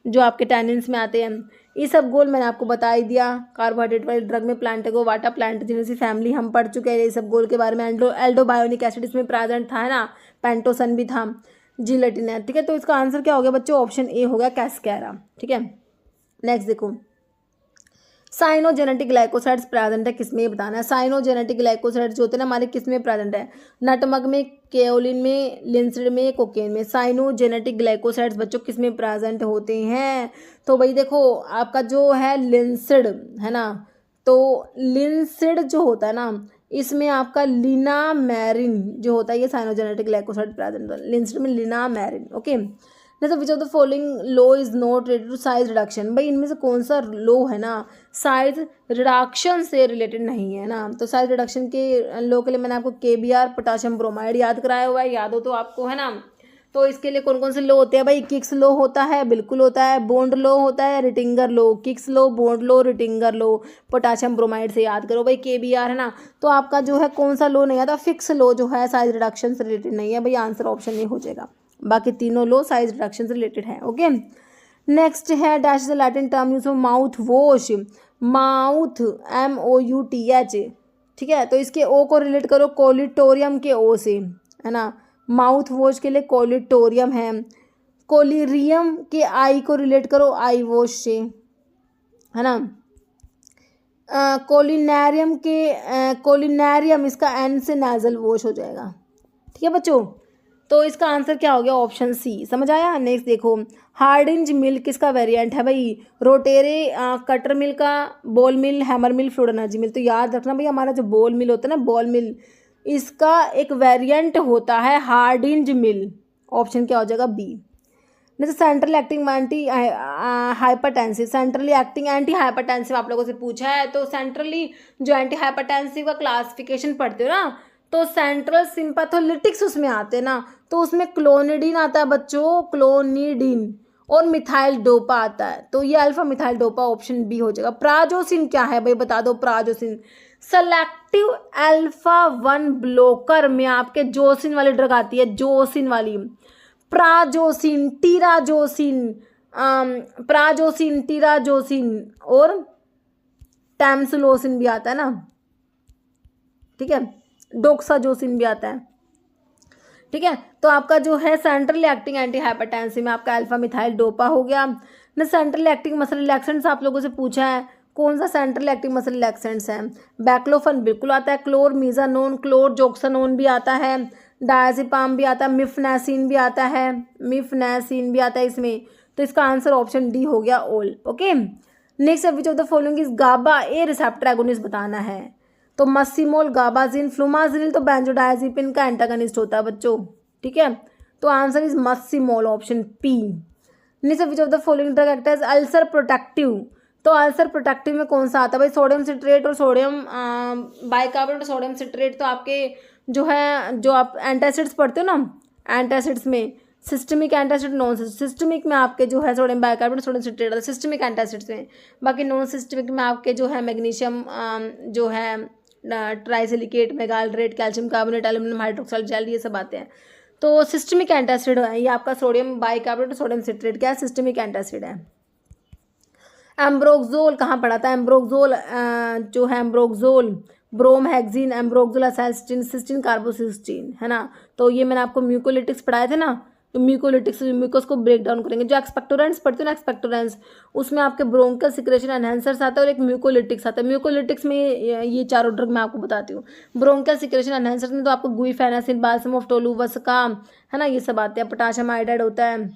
जो आपके टैनिन्स में आते हैं, ये सब गोल मैंने आपको बता ही दिया। कार्बोहाइड्रेट वाले ड्रग में प्लांटेगो वाटा प्लांटेजिनेसी फैमिली हम पढ़ चुके हैं, ये सब गोल के बारे में। एल्डोबायोनिक एसिड इसमें प्रेजेंट था, है ना। पेंटोसन भी था, जिलेटिन है। ठीक है, तो इसका आंसर क्या हो गया बच्चों, ऑप्शन ए हो गया कैस्केरा। ठीक है, नेक्स्ट देखो, साइनोजेनेटिक ग्लाइकोसाइड्स प्रेजेंट है किसमें, ये बताना है। साइनोजेनेटिक ग्लाइकोसाइड्स जो होते हैं ना हमारे किसमें प्रेजेंट है, नटमग में, केओलिन में, लिंसिड में, कोकेन में। साइनोजेनेटिक ग्लाइकोसाइड्स बच्चों किसमें प्रेजेंट होते हैं, तो भाई देखो आपका जो है लिंसिड, है ना। तो लिंसिड जो होता है ना, इसमें आपका लिनामेरिन जो होता है, ये साइनोजेनेटिक ग्लाइकोसाइड प्रेजेंट है लिंसिड में, लिनामेरिन। ओके, जैसे which of the following law is not related to size reduction. भाई इनमें से कौन सा लो है ना साइज रिडक्शन से रिलेटेड नहीं है ना। तो साइज रिडक्शन के लो के लिए मैंने आपको KBr पोटाशियम ब्रोमाइड याद कराया हुआ है, याद हो तो आपको, है ना। तो इसके लिए कौन कौन से लो होते हैं भाई? किक्स लो होता है, बिल्कुल होता है। बॉन्ड लो होता है, रिटिंगर लो। किक्स लो, बॉन्ड लो, रिटिंगर लो। पोटाशियम ब्रोमाइड से याद करो भाई, KBr है ना। तो आपका जो है कौन सा लो नहीं आता? फिक्स लो जो है साइज रिडक्शन से रिलेटेड नहीं है भाई, आंसर ऑप्शन नहीं हो जाएगा। बाकी तीनों लो साइज रिडक्शन से रिलेटेड है। ओके, नेक्स्ट है dash is the Latin term use for mouth wash. Mouth MOUTH, ठीक है। तो इसके ओ को रिलेट करो कोलिटोरियम के ओ से, है ना। माउथ वॉश के लिए कोलिटोरियम है। कोलिरियम के आई को रिलेट करो आई वॉश से, है ना। कोलिनेरियम के कोलिनेरियम इसका एन से नाजल वॉश हो जाएगा, ठीक है बच्चों। तो इसका आंसर क्या हो गया? Option C. समझ आया? नेक्स्ट देखो, हार्डिंज मिल किसका वेरिएंट है भाई? रोटेरे कटर मिल का, बॉल मिल, हैमर मिल, फ्लूइड एनर्जी मिल। तो याद रखना भाई, हमारा जो बॉल मिल होता है ना, बॉल मिल, इसका एक वेरिएंट होता है हार्डिंज मिल। ऑप्शन क्या हो जाएगा? बी। जैसे central acting anti hypertensive, centrally acting anti hypertensive आप लोगों से पूछा है। तो सेंट्रली जो एंटी हाइपरटेंसिव का क्लासिफिकेशन पढ़ते हो ना, तो सेंट्रल सिंपैथोलिटिक्स उसमें आते हैं ना, तो उसमें क्लोनिडीन आता है बच्चों, क्लोनिडीन, और मिथाइल डोपा आता है। तो ये alpha methyl dopa option B हो जाएगा। प्राजोसिन क्या है भाई? बता दो। प्राजोसिन सेलेक्टिव अल्फा 1 ब्लॉकर में आपके जोसिन वाली ड्रग आती है, जोसिन वाली। प्राजोसिन, टीराजोसिन, प्राजोसिन, टीराजोसिन और टैमसुलोसिन भी आता है ना, ठीक है। डोक्साजोसिन भी आता है, ठीक है। तो आपका जो है सेंट्रल एक्टिंग एंटी हाइपरटेंसिव में आपका अल्फा मिथाइल डोपा हो गया ना। सेंट्रल एक्टिंग मसल रिलैक्सेंट्स आप लोगों से पूछा है, कौन सा सेंट्रल एक्टिंग मसल रिलैक्सेंट्स है? बैक्लोफन बिल्कुल आता है, क्लोरमीजानोन, क्लोरजोक्सानोन भी आता है, डायजेपाम भी आता है, मिफनेसिन भी आता है, मिफनेसिन भी आता है इसमें। तो इसका आंसर ऑप्शन डी हो गया, all. Okay, next which of the following is GABA A receptor agonist बताना है। तो मस्सीमोल, गाबाजिन, फ्लूमाजिनिल तो बेंजोडायजेपिन का एंटागनिस्ट होता है बच्चों, ठीक है। तो answer is muscimol, option P. Next which of the following drug act as ulcer protective. तो अल्सर प्रोटेक्टिव में कौन सा आता है भाई? सोडियम सिट्रेट और सोडियम बाइकार्बोनेट, सोडियम सिट्रेट। तो आपके जो है, जो आप एंटासिड्स पढ़ते हो ना, एंटासिड्स में सिस्टमिक एंटासिड, नॉन सिस्टमिक में आपके जो है सोडियम बाइकार्बोनेट, सोडियम सिट्रेट आता है सिस्टमिक एंटासिड्स में। बाकी नॉन सिस्टमिक में आपके जो है मैग्नीशियम जो है trisilicate, magaldrate, calcium carbonate, aluminium hydroxide gel, ये सब आते हैं। तो सिस्टमिक एंटासिड है ये आपका सोडियम बाइकार्बोनेट, सोडियम सिट्रेट, क्या सिस्टमिक एंटासिड है। एम्ब्रोक्सोल कहाँ पड़ा था? एम्ब्रोक्सोल जो है एम्ब्रोक्सोल, ब्रोमहेक्सिन, एम्ब्रोक्सोल एसाइस्टिन, सिस्टिन, कार्बोसिस्टिन, है ना। तो ये मैंने आपको म्यूकोलिटिक्स पढ़ाए थे ना, तो म्यूकोलिटिक्स म्यूकोस को ब्रेक डाउन करेंगे। जो एक्सपेक्टोरेंट्स पढ़ते हो ना, एक्सपेक्टोरेंट्स, उसमें आपके ब्रोंकल सिक्रेशन एनहेंसर्स आता है और एक म्यूकोलिटिक्स आता है। म्यूकोलिटिक्स में ये चारों ड्रग मैं आपको बताती हूँ। ब्रोंकल सिक्रेशन एनहेंसर्स में तो आपको गुइफेनासिन, बाल्सम ऑफ टोलुवस्का, है ना, ये सब आते हैं। पोटाशियम आयोडाइड होता है,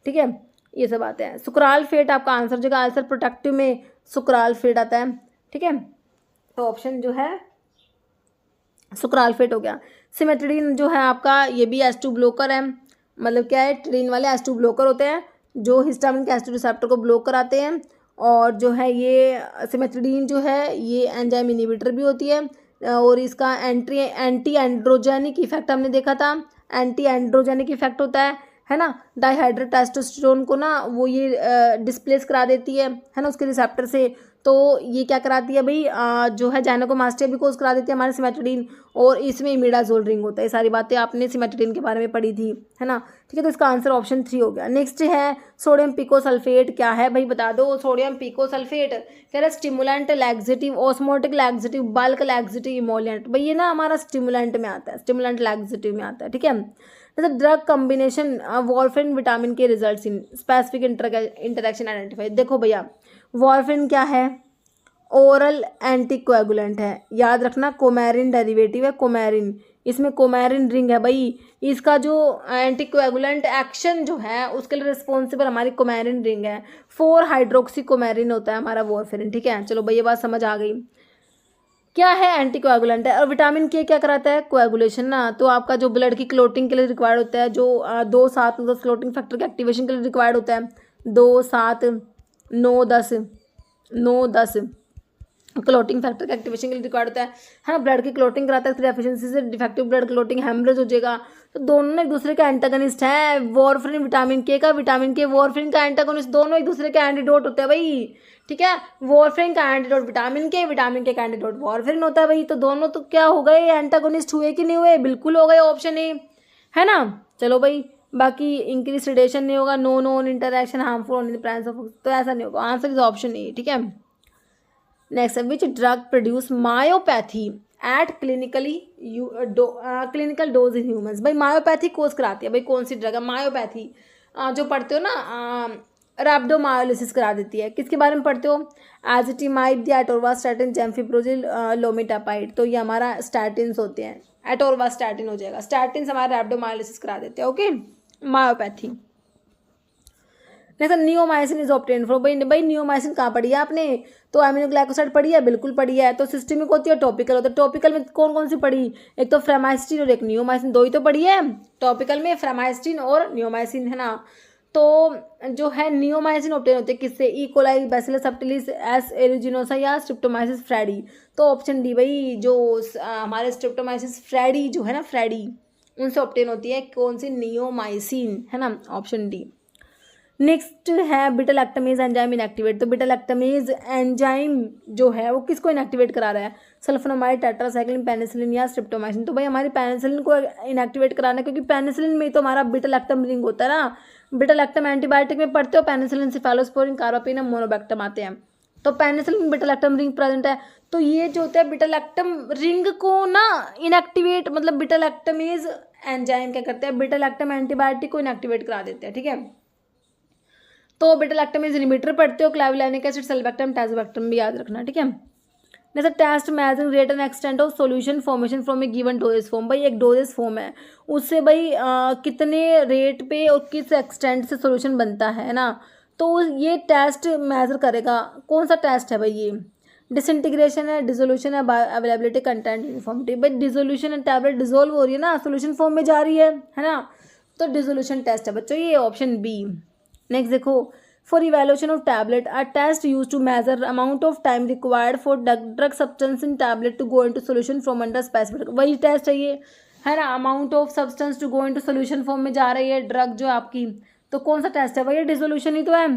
ठीक है, ये सब आते हैं। सुक्राल फेट आपका आंसर जो अल्सर प्रोटेक्टिव में सुक्राल फेट आता है, ठीक है। तो ऑप्शन जो है सुक्राल फेट हो गया। सिमेट्रिडीन जो है आपका, ये भी H2 ब्लॉकर है। मतलब क्या है? ट्रिडीन वाले H2 ब्लॉकर होते हैं जो हिस्टामिन के H2 रिसेप्टर को ब्लॉक कराते हैं। और जो है ये सिमेट्रिडीन जो है ये एंजाइम इनहिबिटर भी होती है। और इसका एंटी एंड्रोजेनिक इफेक्ट हमने देखा था, एंटी एंड्रोजेनिक इफेक्ट होता है ना। डाइहाइड्रेट टेस्टोस्टेरोन को ना वो ये डिस्प्लेस करा देती है ना, उसके रिसेप्टर से। तो ये क्या कराती है भाई? जो है जाइनेकोमास्टिया भी कोज करा देती है हमारे सिमेट्रिडीन, और इसमें इमिडाजोल रिंग होता है। ये सारी बातें आपने सिमेट्रिडीन के बारे में पढ़ी थी, है ना, ठीक है। तो इसका आंसर ऑप्शन 3 हो गया। नेक्स्ट है सोडियम पिकोसल्फेट, क्या है भाई बता दो। सोडियम पिकोसल्फेट कह रहा stimulant, laxative, osmotic laxative, bulk laxative, emollient. भाई ये ना हमारा स्टिमुलेंट में आता है, स्टिमुलेंट लैक्सेटिव में आता है, ठीक है। जैसे ड्रग कॉम्बिनेशन वॉर्फिन विटामिन के results in specific interaction identify. देखो भैया, वॉर्फिन क्या है? ओरल एंटीकोएगुलेंट है, याद रखना। कोमेरिन डेरिवेटिव है, कोमेरिन, इसमें कोमेरिन रिंग है भाई। इसका जो एंटीकोएगुलेंट एक्शन जो है उसके लिए रिस्पॉन्सिबल हमारी कोमेरिन रिंग है। 4 हाइड्रोक्सी कोमेरिन होता है हमारा वॉर्फिन, ठीक है। चलो भाई ये बात समझ आ गई, क्या है? एंटीकोएगुलेंट है। और विटामिन के क्या कराता है? कोएगुलेशन ना। तो आपका जो ब्लड की क्लोटिंग के लिए रिक्वायर्ड होता है, जो 2, 7, 10 क्लोटिंग फैक्टर के एक्टिवेशन के लिए रिक्वायर्ड होता है, 2, 7, 9, 10, 9, 10, क्लोटिंग फैक्टर का एक्टिवेशन के लिए रिक्वायर्ड होता है ना, ब्लड की क्लोटिंग कराता है, इसकी डेफिशिएंसी से डिफेक्टिव ब्लड क्लोटिंग हेमरेज हो जाएगा। तो दोनों एक दूसरे के एंटागनिस्ट है। वॉरफरिन विटामिन के वॉरफरिन का एंटागनिस्ट, दोनों एक दूसरे के एंटीडोट होते हैं भाई, ठीक है। वॉरफरिन का एंटीडोट विटामिन के का एंटीडोट वॉरफरिन होता है भाई। तो दोनों तो क्या हो गए, एंटागोनिस्ट हुए कि नहीं हुए, बिल्कुल हो गए, ऑप्शन ए है ना। चलो भाई, बाकी इंक्रीज रेडिएशन नहीं होगा, no known interaction harmful on the presence of, तो ऐसा नहीं होगा, आंसर इज ऑप्शन ए, ठीक है। नेक्स्ट है which drug produce myopathy at clinical dose in humans. भाई मायोपैथी कोज कराती है भाई, कौन सी ड्रग है मायोपैथी, जो पढ़ते हो ना रैप्डोमायोलिसिस करा देती है। किसके बारे में पढ़ते हो, एजिटिमाइड, एटोरवास्टैटिन, जेम्फिप्रोजिल, लोमिटापाइड। तो ये हमारा स्टैटिन्स होते हैं, एटोरवास्टैटिन हो जाएगा, स्टैटिन्स हमारा रैप्डोमायोलिसिस करा देते हैं, okay. Myopathy. Next neomycin is obtain from, भाई नियोमाइसिन कहाँ पढ़ी है आपने, तो एमिनोग्लाइकोसाइड पढ़ी है, बिल्कुल पढ़ी है। तो सिस्टेमिक होती है, टॉपिकल होता है। टॉपिकल में कौन कौन सी पढ़ी, एक तो फ्रेमाइस्टिन और एक नियोमाइसिन, दो ही तो पढ़ी है टॉपिकल में, फ्रेमाइस्टिन और नियोमाइसिन, है ना। तो जो है नियोमाइसिन ऑब्टेन होते हैं किससे, E coli, bacillus subtilis, S एरिजिनोसा या स्ट्रिप्टोमाइसिस फ्रैडी। तो ऑप्शन डी भाई, जो हमारे स्ट्रिप्टोमाइसिस फ्रैडी जो है ना, फ्रैडी, उनसे ऑब्टेन होती है कौन सी, नियोमाइसिन, है ना, ऑप्शन डी। नेक्स्ट है बीटा लैक्टामेज एंजाइम इनएक्टिवेट। तो बीटा लैक्टामेज एंजाइम जो है वो किसको इनएक्टिवेट करा रहा है, सल्फोनामाइड, टेट्रासाइक्लिन, पेनिसिलिन या स्ट्रिप्टोमाइसिन। तो भाई हमारी पेनिसिलिन को इनएक्टिवेट कराना है, क्योंकि पेनिसिलिन में तो हमारा बीटा लैक्टम रिंग होता है ना। बीटा लैक्टम एंटीबायोटिक में पढ़ते हो, पेनिसिलिन, सिफेलोस्पोरिन, कार्बापेनम, मोनोबैक्टम आते हैं। तो पेनिसिलिन में बीटा लैक्टम रिंग प्रेजेंट है। तो ये जो होता है बीटा लैक्टम रिंग को ना इनएक्टिवेट, मतलब बीटा लैक्टामेज एंजाइम क्या करते हैं, बीटा लैक्टम एंटीबायोटिक को इनएक्टिवेट करा देते हैं, ठीक है। तो बीटा लैक्टमेज इनहिबिटर पढ़ते हो, क्लाविलानिक एसिड, सल्बैक्टम, टाजोबैक्टम भी याद रखना, ठीक है। जैसे test measuring rate and extent of solution formation from a given dosage form. भाई एक डोजेज फॉर्म है, उससे भाई कितने रेट पे और किस एक्सटेंट से सॉल्यूशन बनता है ना। तो ये टेस्ट मेजर करेगा, कौन सा टेस्ट है भाई ये, डिसइंटीग्रेशन है, डिसोल्यूशन है, अवेलेबिलिटी, कंटेंट, यूनिफॉर्मिटी। भाई डिसोल्यूशन है, टैबलेट डिसोल्व हो रही है ना, सॉल्यूशन फॉर्म में जा रही है ना। तो डिसोल्यूशन टेस्ट है बच्चों, ये ऑप्शन बी। नेक्स्ट देखो, for evaluation of tablet a test use to measure amount of time required for drug substance in tablet to go into solution from under specific. वही टेस्ट है ये, है ना, amount of substance to go into solution form में जा रही है drug जो आपकी। तो कौन सा टेस्ट है भाई, डिसोल्यूशन ही तो है।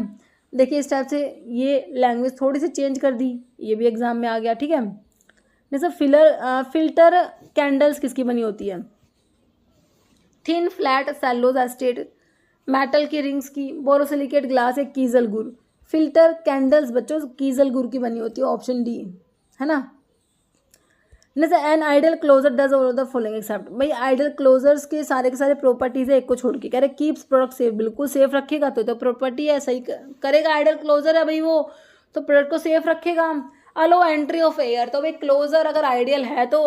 देखिए इस टाइप से ये लैंग्वेज थोड़ी सी चेंज कर दी, ये भी एग्जाम में आ गया, ठीक है। जैसे फिल्टर कैंडल्स किसकी बनी होती है, थिन फ्लैट सेलोज एस्टेट, मेटल की रिंग्स की, बोरोसिलिकेट ग्लास, एक कीजल गुड़। फिल्टर कैंडल्स बच्चों कीजल गुड़ की बनी होती है, ऑप्शन डी, है ना। जैसे an ideal closure does all the following except. भाई आइडियल क्लोजर्स के सारे प्रॉपर्टीज है, एक को छोड़ के कह रहे कीप्स प्रोडक्ट सेफ, बिल्कुल सेफ रखेगा। तो प्रॉपर्टी है, सही करेगा, आइडियल क्लोजर है भाई वो, तो प्रोडक्ट को सेफ रखेगा। अलो एंट्री ऑफ एयर, तो भाई क्लोजर अगर आइडियल है तो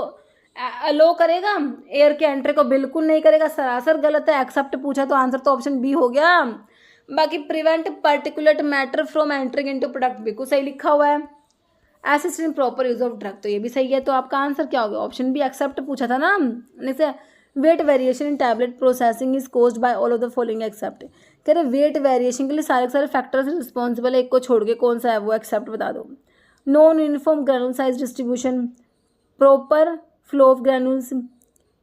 अलो करेगा, एयर के एंट्री को बिल्कुल नहीं करेगा, सरासर गलत है। एक्सेप्ट पूछा तो आंसर तो ऑप्शन बी हो गया। बाकी prevent particulate matter from entering into product, बिल्कुल सही लिखा हुआ है। Assist in proper use of drug, तो ये भी सही है। तो आपका आंसर क्या हो गया, ऑप्शन बी एक्सेप्ट पूछा था ना। जैसे weight variation in tablet processing is caused by all of the following except. कह रहे वेट वेरिएशन के लिए सारे फैक्टर्स रिस्पॉन्सिबल है, एक को छोड़ के कौन सा है वो एक्सेप्ट बता दो। Non uniform granule size distribution, proper flow of granules,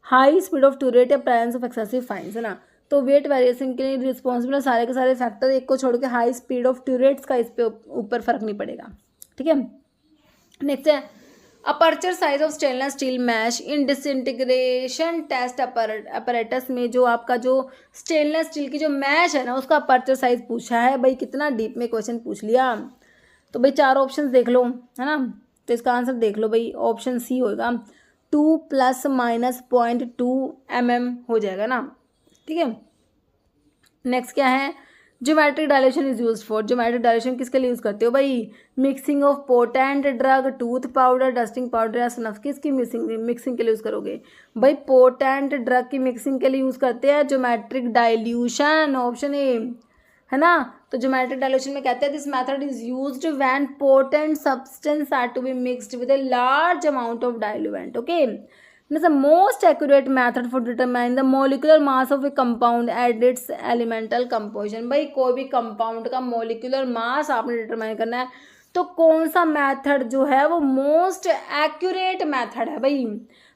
high speed of turret या प्रेजेंस ऑफ एक्सेसिव फाइन्स, है ना। तो वेट वेरिएशन के लिए रिस्पॉन्सिबल है सारे के सारे फैक्टर, एक को छोड़ के हाई स्पीड ऑफ टूरेट्स का इस पे ऊपर फर्क नहीं पड़ेगा, ठीक है। नेक्स्ट है aperture size of stainless steel mesh in disintegration test apparatus में, जो आपका जो स्टेनलेस स्टील की जो मैश है ना उसका अपर्चर साइज पूछा है। भाई कितना डीप में क्वेश्चन पूछ लिया। तो भाई चार ऑप्शन देख लो, है ना। तो इसका आंसर देख लो भाई, ऑप्शन सी होगा, 2 ± 0.2 mm हो जाएगा ना, ठीक है। नेक्स्ट क्या है, geometric dilation is use for. Geometric dilation किसके लिए यूज़ करते हो भाई, mixing of potent drug, tooth powder, dusting powder या स्नफ, किसकी मिक्सिंग के लिए यूज़ करोगे भाई, पोटेंट ड्रग की मिक्सिंग के लिए यूज़ करते हैं ज्योमेट्रिक डाइल्यूशन, ऑप्शन ए, है ना। तो ज्योमेट्रिक डायल्यूशन में कहते हैं this method is used when potent substance are to be mixed with a large amount of diluent, okay. the most accurate method for determining the molecular mass of a compound at its elemental composition। भाई कोई भी compound का molecular mass आपने determine करना है तो कौन सा मेथड जो है वो मोस्ट एक्यूरेट मेथड है भाई?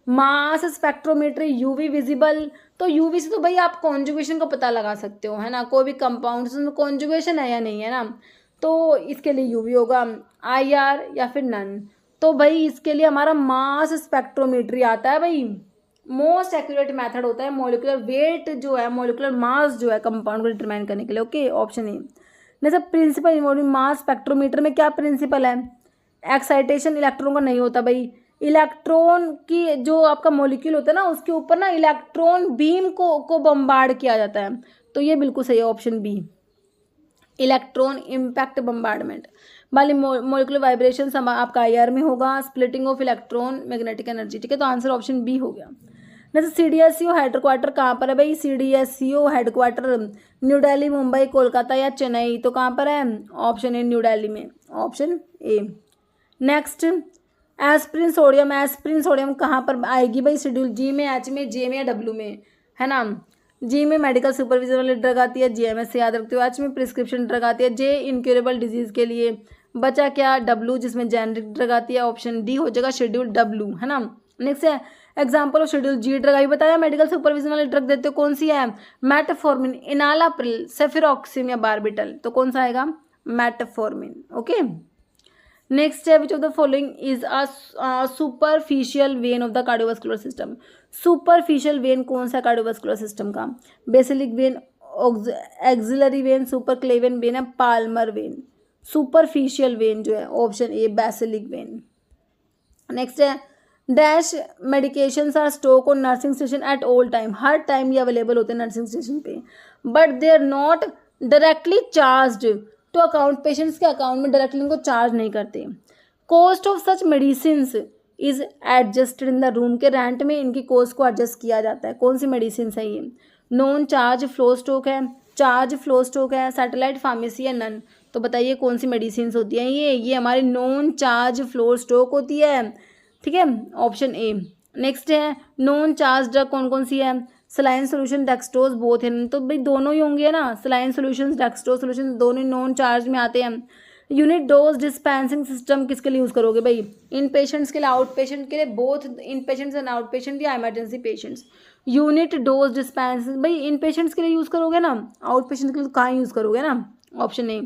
Mass spectrometry, UV visible. तो यूवी से तो भाई आप कॉन्जुगेशन का पता लगा सकते हो, है ना, कोई भी कंपाउंड में कॉन्जुगेशन है या नहीं है ना, तो इसके लिए यूवी होगा, आईआर या फिर नन। तो भाई इसके लिए हमारा मास स्पेक्ट्रोमेट्री आता है भाई, मोस्ट एक्यूरेट मेथड होता है मॉलिक्यूलर वेट जो है, मॉलिक्यूलर मास जो है कंपाउंड को डिटरमाइन करने के लिए। Okay, option A. जैसे प्रिंसिपल इन्वॉल्विंग मास स्पेक्ट्रोमीटर में क्या प्रिंसिपल है? एक्साइटेशन इलेक्ट्रॉन का नहीं होता भाई, इलेक्ट्रॉन की जो आपका मॉलिक्यूल होता है ना उसके ऊपर ना इलेक्ट्रॉन बीम को बम्बार्ड किया जाता है, तो ये बिल्कुल सही है, option B, electron impact bombardment वाली मॉलिक्यूलर वाइब्रेशन आपका आईआर में होगा, splitting of electron magnetic energy. ठीक है, तो आंसर ऑप्शन बी हो गया। जैसे सीडीएससीओ हेडक्वार्टर कहाँ पर है भाई? CDSCO headquarter new Delhi, Mumbai, Kolkata या चेन्नई, तो कहाँ पर है? ऑप्शन ए, न्यू दिल्ली में, option A. Next, aspirin sodium, aspirin sodium कहाँ पर आएगी भाई? शेड्यूल जी में, एच में, जे में या डब्ल्यू में, है ना? जी में मेडिकल सुपरविजन वाली ड्रग आती है, जीएमएस से याद रखते हो। एच में प्रिस्क्रिप्शन ड्रग आती है, जे इनक्यूरेबल डिजीज के लिए। बचा क्या? डब्ल्यू जिसमें जेनरिक ड्रग आती है, ऑप्शन डी हो जाएगा शेड्यूल डब्ल्यू, है ना? नेक्स्ट है example of schedule G drug, अभी बताया मेडिकल सुपरविजन वाली ड्रग देते हो, कौन सी है? मेटफॉर्मिन, इनालाप्रिल, सेफिरॉक्सिन या बारबिटल, तो कौन सा आएगा? मेटफॉर्मिन। ओके, नेक्स्ट है which of the following is a superficial vein of the cardiovascular system. Superficial vein कौन सा कार्डियोवास्कुलर सिस्टम का? Basilic vein, axillary vein, subclavian vein या पाल्मर वेन? सुपरफिशियल वेन जो है option A, basilic vein. Next है dash medications are stock on nursing station at all time, हर time ये available होते हैं नर्सिंग स्टेशन पे, but they are not directly charged to account, patients के account में डायरेक्टली इनको चार्ज नहीं करते। Cost of such medicine is adjusted in the room, के रेंट में इनकी कॉस्ट को एडजस्ट किया जाता है। कौन सी मेडिसिन है ये? नॉन चार्ज फ्लो स्टॉक है, चार्ज फ्लो स्टॉक है, सैटेलाइट फार्मेसी या नन, तो बताइए कौन सी मेडिसिन होती हैं ये हमारी नॉन चार्ज फ्लो स्टॉक होती है। ठीक है, ऑप्शन ए। नेक्स्ट है नॉन चार्ज ड्रग कौन कौन सी है? सलाइन सोल्यूशन, डेक्सट्रोज, बोथ है, तो भाई दोनों ही होंगे ना, सलाइन सोल्यूशन, डेक्सट्रोज सोल्यूशन दोनों नॉन चार्ज में आते हैं। यूनिट डोज डिस्पेंसिंग सिस्टम किसके लिए यूज़ करोगे भाई? इन पेशेंट्स के लिए, आउट पेशेंट के लिए, both in patients and out patient या emergency patients? Unit dose dispensing भाई इन पेशेंट्स के लिए यूज़ करोगे ना, आउट पेशेंट के लिए तो कहाँ यूज़ करोगे ना, ऑप्शन ए।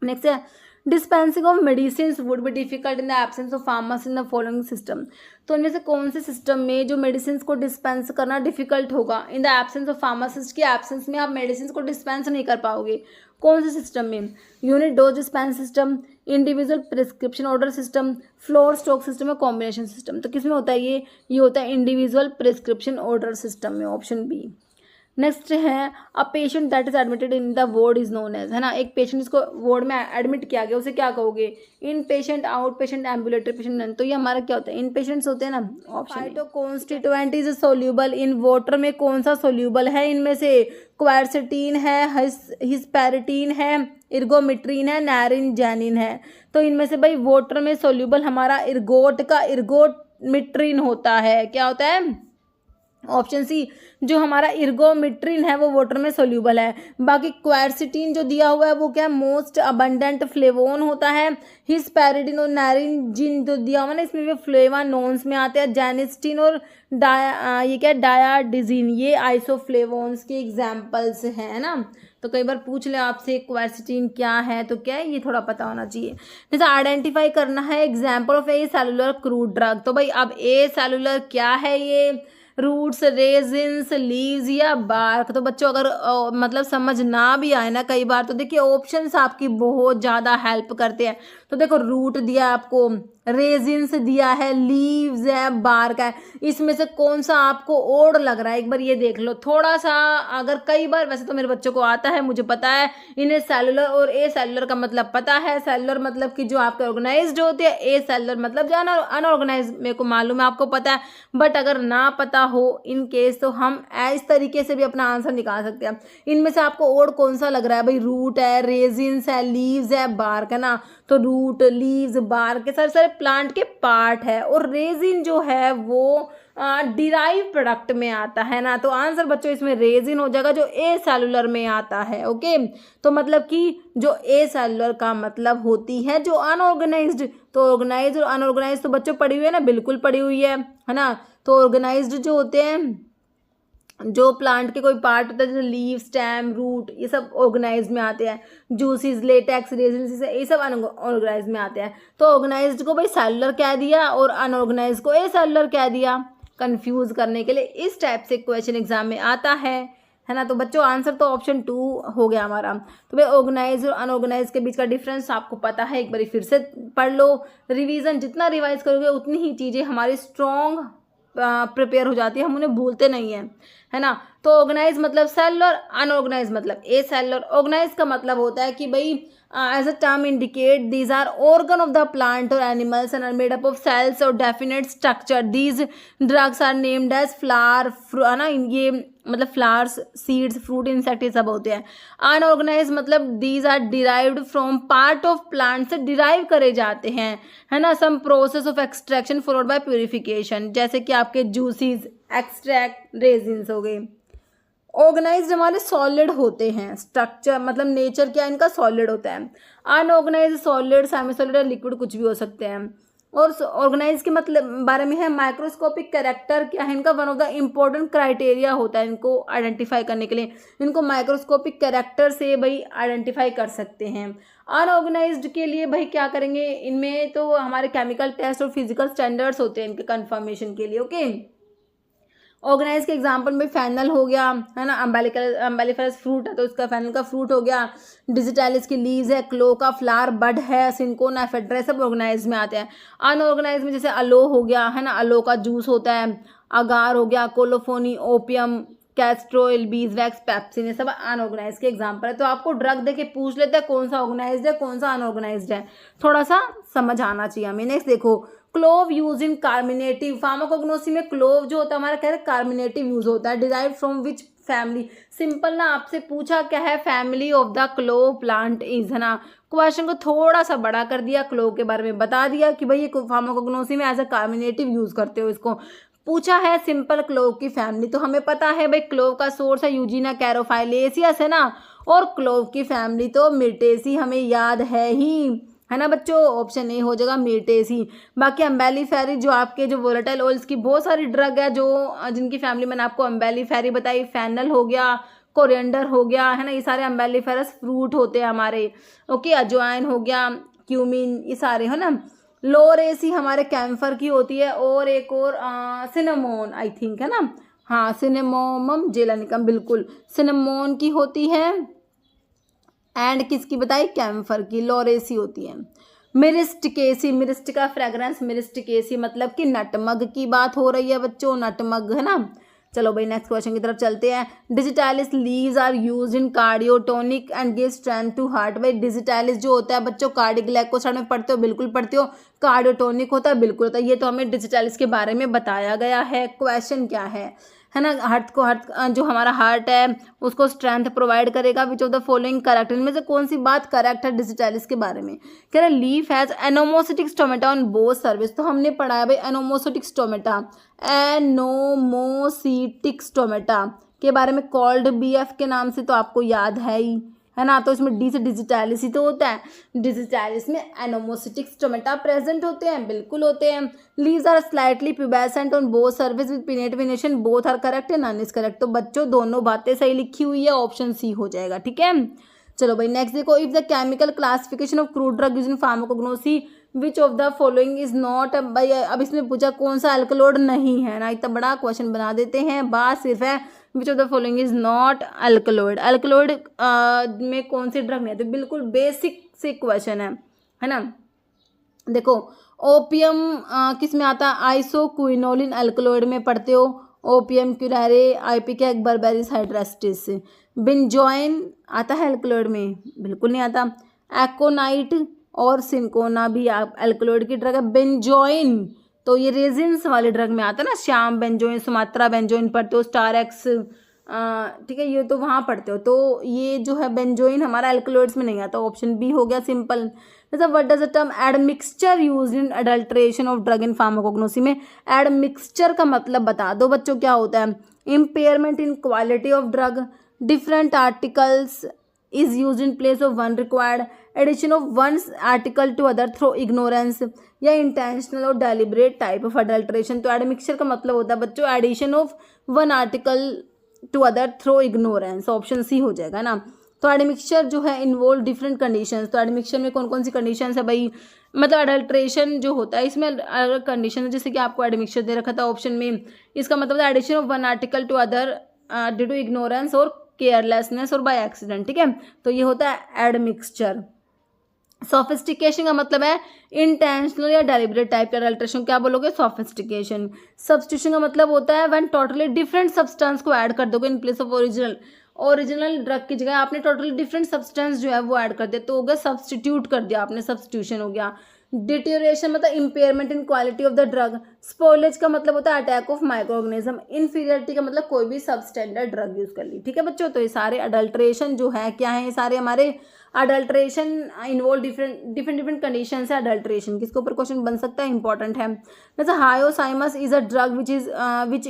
नेक्स्ट है dispensing of medicine would be difficult in the absence of pharmacy in the following system, तो इनमें से कौन से सिस्टम में जो मेडिसिन को डिस्पेंस करना डिफिकल्ट होगा? In the absence of pharmacist, की एब्सेंस में आप मेडिसिन को डिस्पेंस नहीं कर पाओगे, कौन से सिस्टम में? Unit dose dispense system, individual prescription order system, floor stock system या कॉम्बिनेशन सिस्टम, तो किस में होता है ये होता है इंडिविजुअल प्रिस्क्रिप्शन ऑर्डर सिस्टम में, ऑप्शन बी। नेक्स्ट है a patient that is admitted in the ward is known as, है ना, एक पेशेंट जिसको वार्ड में एडमिट किया गया उसे क्या कहोगे? In patient, out patient, ambulatory patient, none, तो ये हमारा क्या होता है? इन पेशेंट्स होते हैं ना, option. Phytoconstituent is soluble in water में कौन सा सोल्यूबल है? इनमें से क्वारसिटीन है, हिस्पेरिटीन है, इर्गोमिट्रीन है, नारिंजानिन है, तो इनमें से भाई वाटर में सोल्यूबल हमारा इर्गोट का इर्गोमिट्रीन होता है, क्या होता है? ऑप्शन सी, जो हमारा इर्गोमिट्रिन है वो वाटर में सोल्यूबल है। बाकी क्वारसिटीन जो दिया हुआ है वो क्या है? मोस्ट अबंडेंट फ्लेवोन होता है। हिस्पेरिडीन और नारिंजिन जो दिया हुआ है ना इसमें भी फ्लेवानोन्स में आते हैं। जेनिस्टीन और ये क्या डायाडिजिन, ये आइसोफ्लेवोन्स के एग्जाम्पल्स हैं ना, तो कई बार पूछ ले आपसे क्वारसिटीन क्या है, तो क्या है ये थोड़ा पता होना चाहिए। जैसे आइडेंटिफाई करना है example of A cellular crude drug, तो भाई अब ए सेलुलर क्या है? ये रूट्स, रेजिन्स, लीव्स या बार्क, तो बच्चों अगर मतलब समझ ना भी आए ना कई बार, तो देखिए ऑप्शंस आपकी बहुत ज़्यादा हेल्प करते हैं। तो देखो रूट दिया आपको, रेजिन्स दिया है, लीव्स है, बार्क है, इसमें से कौन सा आपको ओड लग रहा है एक बार ये देख लो थोड़ा सा। अगर कई बार, वैसे तो मेरे बच्चों को आता है, मुझे पता है, इन्हें सेलुलर और ए सेलुलर का मतलब पता है। सेलुलर मतलब कि जो आपके ऑर्गेनाइज्ड होते हैं, ए सेलुलर मतलब जो अनऑर्गेनाइज्ड, मेरे को मालूम है आपको पता है, बट अगर ना पता हो इन केस तो हम इस तरीके से भी अपना आंसर निकाल सकते हैं। इनमें से आपको ओड कौन सा लग रहा है भाई? रूट है, रेजिन्स है, लीव्स है, बार्क है ना, तो रूट, लीव्स, बार्क के सारे सारे प्लांट के पार्ट है, और रेजिन जो है वो डिराइव प्रोडक्ट में आता है ना। तो आंसर बच्चों इसमें रेजिन हो जाएगा जो ए सेलुलर में आता है। ओके, तो मतलब कि जो ए सेलुलर का मतलब होती है जो अनऑर्गेनाइज्ड। तो ऑर्गेनाइज और अनऑर्गेनाइज तो बच्चों पड़ी हुई है ना, बिल्कुल पड़ी हुई है ना। तो ऑर्गेनाइज्ड जो होते हैं, जो प्लांट के कोई पार्ट होता है जैसे लीव, स्टेम, रूट, ये सब ऑर्गेनाइज में आते हैं। जूसिस, लेटेक्स, रेजिन, ये सब अनऑर्गेनाइज में आते हैं। तो ऑर्गेनाइज्ड को भाई सेलुलर कह दिया और अनऑर्गेनाइज को ए सेलुलर कह दिया, कंफ्यूज करने के लिए। इस टाइप से क्वेश्चन एग्जाम में आता है ना। तो बच्चों आंसर तो ऑप्शन 2 हो गया हमारा। तो भाई ऑर्गेनाइज और अनऑर्गेनाइज के बीच का डिफरेंस आपको पता है, एक बार फिर से पढ़ लो। रिवीजन जितना रिवाइज करोगे उतनी ही चीज़ें हमारी स्ट्रॉन्ग प्रिपेयर हो जाती है, हम उन्हें भूलते नहीं हैं, है ना। तो ऑर्गेनाइज मतलब सेलुलर, अनऑर्गेनाइज मतलब ए सेलुलर। ऑर्गेनाइज का मतलब होता है कि भाई as a term indicate these are organ of the plant और animals and are made up of cells और definite structure. These drugs are named as flower, है ना, ये मतलब फ्लावर्स, सीड्स, फ्रूट, इंसेक्ट, ये सब होते हैं। अनऑर्गेनाइज मतलब these are derived from part of plant, से डिराइव करे जाते हैं, है ना, some process of extraction followed by purification, जैसे कि आपके जूसीज, एक्सट्रैक्ट, रेजिन्स हो गए। ऑर्गेनाइज्ड हमारे सॉलिड होते हैं, स्ट्रक्चर मतलब नेचर क्या इनका सॉलिड होता है। अनऑर्गेनाइज्ड सॉलिड, सेमी सॉलिड और लिक्विड कुछ भी हो सकते हैं। और ऑर्गेनाइज के मतलब बारे में है माइक्रोस्कोपिक कैरेक्टर क्या है इनका, one of the important criteria होता है इनको आइडेंटिफाई करने के लिए। इनको माइक्रोस्कोपिक कैरेक्टर से भाई आइडेंटिफाई कर सकते हैं। अनऑर्गेनाइज्ड के लिए भाई क्या करेंगे, इनमें तो हमारे केमिकल टेस्ट और फिजिकल स्टैंडर्ड्स होते हैं इनके कंफर्मेशन के लिए। ओके, ऑर्गेनाइज के एग्जाम्पल में फैनल हो गया, है ना, अम्बेलिफरस फ्रूट है तो उसका फैनल का फ्रूट हो गया। डिजिटालिस की लीव्स है, क्लो का फ्लावर बड है, सिंकोना, एफेड्रा, सब ऑर्गेनाइज में आते हैं। अनऑर्गेनाइज में जैसे अलो हो गया, है ना, अलो का जूस होता है। अगार हो गया, कोलोफोनी, ओपियम, कैस्ट्रोइल, बीजवैक्स, पेप्सिन, ये सब अनऑर्गेनाइज के एग्जाम्पल है। तो आपको ड्रग दे के पूछ लेते हैं कौन सा ऑर्गेनाइज्ड है कौन सा अनऑर्गेनाइज्ड है, थोड़ा सा समझ आना चाहिए हमें। नेक्स्ट देखो, clove use in carminative. Pharmacognosy में क्लोव जो होता है हमारा कह रहे कार्मिनेटिव यूज होता है। Derive from which family, simple ना, आपसे पूछा क्या है, family of the clove plant is, है ना। क्वेश्चन को थोड़ा सा बड़ा कर दिया, क्लोव के बारे में बता दिया कि भाई ये फार्माकोग्नोसी में एज अ कार्मिनेटिव यूज करते हो। इसको पूछा है सिंपल क्लोव की फैमिली, तो हमें पता है भाई क्लोव का सोर्स है यूजीना कैरोफाइलेसियस, है ना, और क्लोव की फैमिली तो मिर्टेसी हमें याद है ना बच्चों। ऑप्शन ए हो जाएगा मिर्टेसी। बाकी अम्बेलिफेरी जो आपके जो वोलेटाइल ऑयल्स की बहुत सारी ड्रग है जो जिनकी फैमिली मैंने आपको अम्बेलिफेरी बताई, फैनल हो गया, कोरिएंडर हो गया, है ना, ये सारे अम्बेलिफेरस फ्रूट होते हैं हमारे। ओके, अजवाइन हो गया, क्यूमिन, ये सारे, है ना। लोरेसी हमारे कैम्फर की होती है, और एक और सिनेमोन आई थिंक, है ना, हाँ, सिनेमोमम जेलानिकम, बिल्कुल सिनेमोन की होती है। एंड किसकी बताई, कैम्फर की, लोरेसी होती है। मिरिस्टिकेसी, मिरिस्ट का फ्रेगरेंस, मिरिस्टिकेसी मतलब कि नटमग की बात हो रही है बच्चों, नटमग, है ना। चलो भाई नेक्स्ट क्वेश्चन की तरफ चलते हैं। Digitalis leaves are used in cardiotonic and give strength to heart. भाई डिजिटालिस जो होता है बच्चों, कार्डियोग्लाइकोसाइड में पढ़ते हो, बिल्कुल पढ़ते हो। कार्डियोटोनिक होता है, बिल्कुल होता है। ये तो हमें डिजिटालिस के बारे में बताया गया है। क्वेश्चन क्या है ना, हार्ट जो हमारा हार्ट है उसको स्ट्रेंथ प्रोवाइड करेगा। विच ऑफ द फॉलोइंग करेक्ट, इनमें से कौन सी बात करेक्ट है डिजिटालिस के बारे में। कह रहा है leaf has anomocytic stomata on both surface. तो हमने पढ़ा है भाई एनोमोसिटिक स्टोमेटा, एनोमोसिटिक स्टोमेटा के बारे में, कॉल्ड बीएफ के नाम से तो आपको याद है ना। तो इसमें डी से डिजिटालिस ही तो होता है। डिजिटालिस में एनोमोसिटिक स्टोमेटा प्रेजेंट होते हैं, बिल्कुल होते हैं। Leaves are slightly pubescent on both surface with pinnate venation, both are correct and none is correct. तो बच्चों दोनों बातें सही लिखी हुई है, ऑप्शन सी हो जाएगा, ठीक है। चलो भाई नेक्स्ट देखो, if the chemical classification of crude drug used in pharmacognosy which of the following is not. भाई अब इसमें पूछा कौन सा अल्कलोड नहीं है ना, इतना बड़ा क्वेश्चन बना देते हैं। बात सिर्फ है which of the following is not alkaloid. Alkaloid में कौन सी ड्रग नहीं है, तो बिल्कुल बेसिक से क्वेश्चन है ना। देखो ओपियम किस में आता है, आइसोक्विनोलिन अल्कलोइड में पढ़ते हो। Opium curare, ipecac berberis hydrastis. Benzoin आता है अल्कलोइड में, बिल्कुल नहीं आता। एकोनाइट और सिंकोना भी आप अल्कलोइड की ड्रग है। बेंजोइन तो ये रेजिन्स वाले ड्रग में आता है ना, श्याम बेंजोइन, सुमात्रा बेंजोइन पढ़ते हो, स्टार एक्स, ठीक है, ये तो वहाँ पढ़ते हो। तो ये जो है बेंजोइन हमारा एल्कलॉइड्स में नहीं आता, ऑप्शन बी हो गया सिंपल। मतलब what does the term admixture used in adulteration of drug in pharmacognosy में एडमिक्सचर का मतलब बता दो बच्चों क्या होता है। Impairment in quality of drug, different articles is used in place of one required, addition of one article to other through ignorance, या इंटेंशनल और डेलिब्रेट टाइप ऑफ अडल्ट्रेशन। तो एडमिक्सचर का मतलब होता है बच्चों addition of one article to other through ignorance, option C हो जाएगा ना। तो एडमिक्सचर जो है इन्वॉल्व डिफरेंट कंडीशंस। तो एडमिक्सचर में कौन कौन सी कंडीशंस है भाई, मतलब अडल्ट्रेशन जो होता है इसमें अलग कंडीशन है, जैसे कि आपको एडमिक्सचर दे रखा था ऑप्शन में, इसका मतलब है addition of one article to other due to ignorance और केयरलेसनेस और बाय एक्सीडेंट, ठीक है। तो ये होता है एडमिक्सचर। सोफिस्टिकेशन का मतलब है इंटेंशनल या डेलिब्रेट टाइप का अडल्ट्रेशन, क्या बोलोगे, सोफिस्टिकेशन। सब्स्टिट्यूशन का मतलब होता है व्हेन टोटली डिफरेंट सब्सटेंस को ऐड कर दोगे in place of original drug की जगह आपने टोटली डिफरेंट सब्सटेंस जो है वो ऐड कर दिया, तो हो गया सब्स्टिट्यूट कर दिया आपने, सब्स्टिट्यूशन हो गया। डिटेरियोरेशन मतलब impairment in quality of the drug. Spoilage का मतलब होता है attack of micro organism. Inferiority का मतलब कोई भी सबस्टैंडर्ड ड्रग यूज कर ली, ठीक है बच्चों। तो ये सारे अडल्ट्रेशन जो है क्या है, ये सारे हमारे अडल्ट्रेशन इन्वॉल्व डिफरेंट कंडीशन है अडल्ट्रेशन, किसके ऊपर क्वेश्चन बन सकता है, इंपॉर्टेंट है। जैसे hyoscyamus is a drug which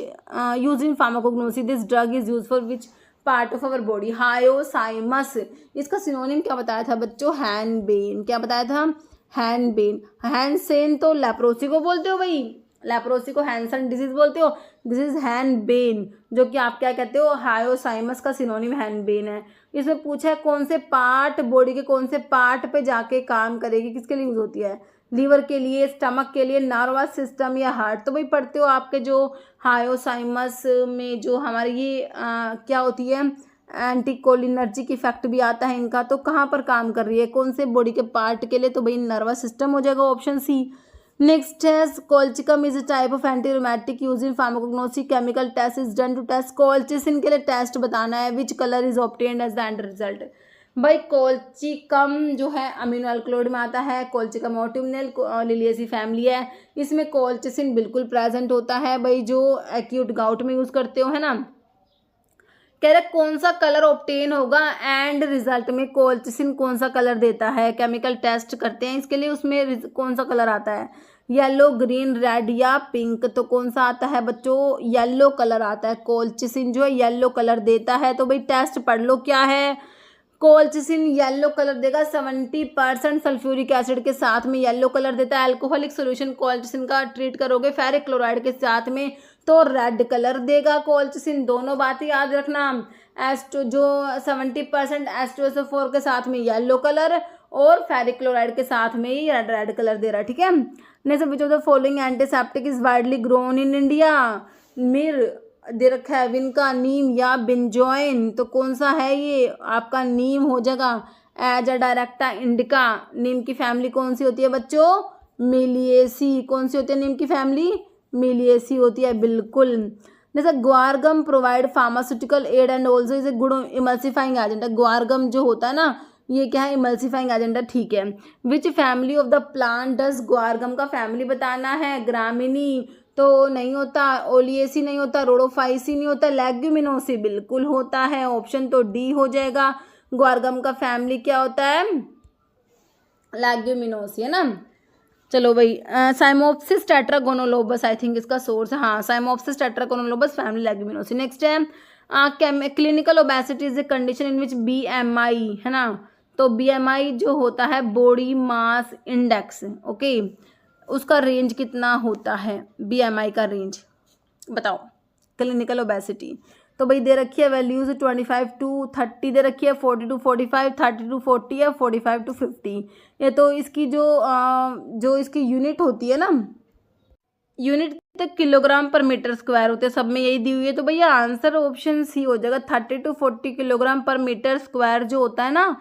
use in pharmacognosy, this drug is use for which part of our body. Hyoscyamus, इसका सिनोनिम क्या बताया था बच्चों, हैनबेन। क्या बताया था, हैनबेन। हैंसेन तो लेप्रोसी को बोलते हो भाई, लेप्रोसी को हैंसन डिजीज बोलते हो, दिस इज हैनबेन, जो कि आप क्या कहते हो, हायोसाइमस का सिनोनिम हैनबेन है। इसमें पूछा है कौन से पार्ट, बॉडी के कौन से पार्ट पे जाके काम करेगी, किसके लिए यूज होती है, लीवर के लिए, स्टमक के लिए, नर्वस सिस्टम या हार्ट। तो भाई पढ़ते हो आपके जो हायोसाइमस में जो हमारी ये क्या होती है, एंटीकोलिनर्जिक इफेक्ट भी आता है इनका, तो कहाँ पर काम कर रही है, कौन से बॉडी के पार्ट के लिए, तो भाई नर्वस सिस्टम हो जाएगा, ऑप्शन सी। नेक्स्ट है colchicum is a type of antirheumatic use in pharmacognosy, chemical test is done to test colchicine के लिए टेस्ट बताना है, which colour is obtained as the end result. भाई कोल्चिकम जो है अमीनो एल्कलॉइड में आता है, कोल्चिकम ऑटोमिनल लिलिएसी फैमिली है, इसमें कोल्चिसिन बिल्कुल प्रेजेंट होता है भाई, जो एक्यूट गाउट में यूज करते हो, है ना। कह रहे कौन सा कलर ऑब्टेन होगा एंड रिजल्ट में, कोल्चिसिन कौन सा कलर देता है, केमिकल टेस्ट करते हैं इसके लिए, उसमें कौन सा कलर आता है, येलो, ग्रीन, रेड या पिंक। तो कौन सा आता है बच्चों, येलो कलर आता है, कोल्चिसिन जो है येलो कलर देता है। तो भाई टेस्ट पढ़ लो क्या है, कोल्चिसिन येलो कलर देगा 70% सल्फ्यूरिक एसिड के साथ में येलो कलर देता है। अल्कोहलिक सोल्यूशन कोल्चिसिन का ट्रीट करोगे फेरिक क्लोराइड के साथ में तो रेड कलर देगा कोल्चिसिन। दोनों बातें याद रखना, एस्टो जो 70% H2SO4 के साथ में येलो कलर और फेरिक क्लोराइड के साथ में ही रेड कलर दे रहा है, ठीक है। Next which of the following antiseptic is widely grown in India, मिर दे रखा है, विन का, नीम या बेंजोइन। तो कौन सा है ये, आपका नीम हो जाएगा। एजा डायरेक्टा इंडिका, नीम की फैमिली कौन सी होती है बच्चों, मिलिएसी। कौन सी होती है नीम की फैमिली, मिलिएसी होती है, बिल्कुल। जैसे guar gum provide pharmaceutical aid and also is a good emulsifying agent. Guar gum जो होता है ना, ये क्या है, इमल्सिफाइंग एजेंट है, ठीक है। विच family of the plant does, guar gum का फैमिली बताना है, ग्रामिनी तो नहीं होता, ओलिएसी नहीं होता, रोडोफाइसी नहीं होता, लेग्यूमिनोसी बिल्कुल होता है, ऑप्शन तो डी हो जाएगा। ग्वारगम का फैमिली क्या होता है, लेग्यूमिनोसी, है ना। चलो भाई, साइमोप्सिस टेट्रागोनोलोबस आई थिंक इसका सोर्स है, हाँ, साइमोप्सिस टेट्रागोनोलोबस फैमिली लेग्यूमिनोसी। नेक्स्ट है clinical obesity is a condition in which BMI, है ना। तो BMI जो होता है बॉडी मास इंडेक्स, ओके, उसका रेंज कितना होता है, BMI का रेंज बताओ, क्लिनिकल ओबेसिटी। तो भाई दे रखी है वैल्यूज 25 to 30 दे रखी है, 40 to 45, 30 to 40 है, 45 to 50। ये तो इसकी जो इसकी यूनिट होती है ना, यूनिट तक किलोग्राम पर मीटर स्क्वायर होते हैं, सब में यही दी हुई है। तो भैया आंसर ऑप्शन सी हो जाएगा, 30 to 40 किलोग्राम पर मीटर स्क्वायर जो होता है ना,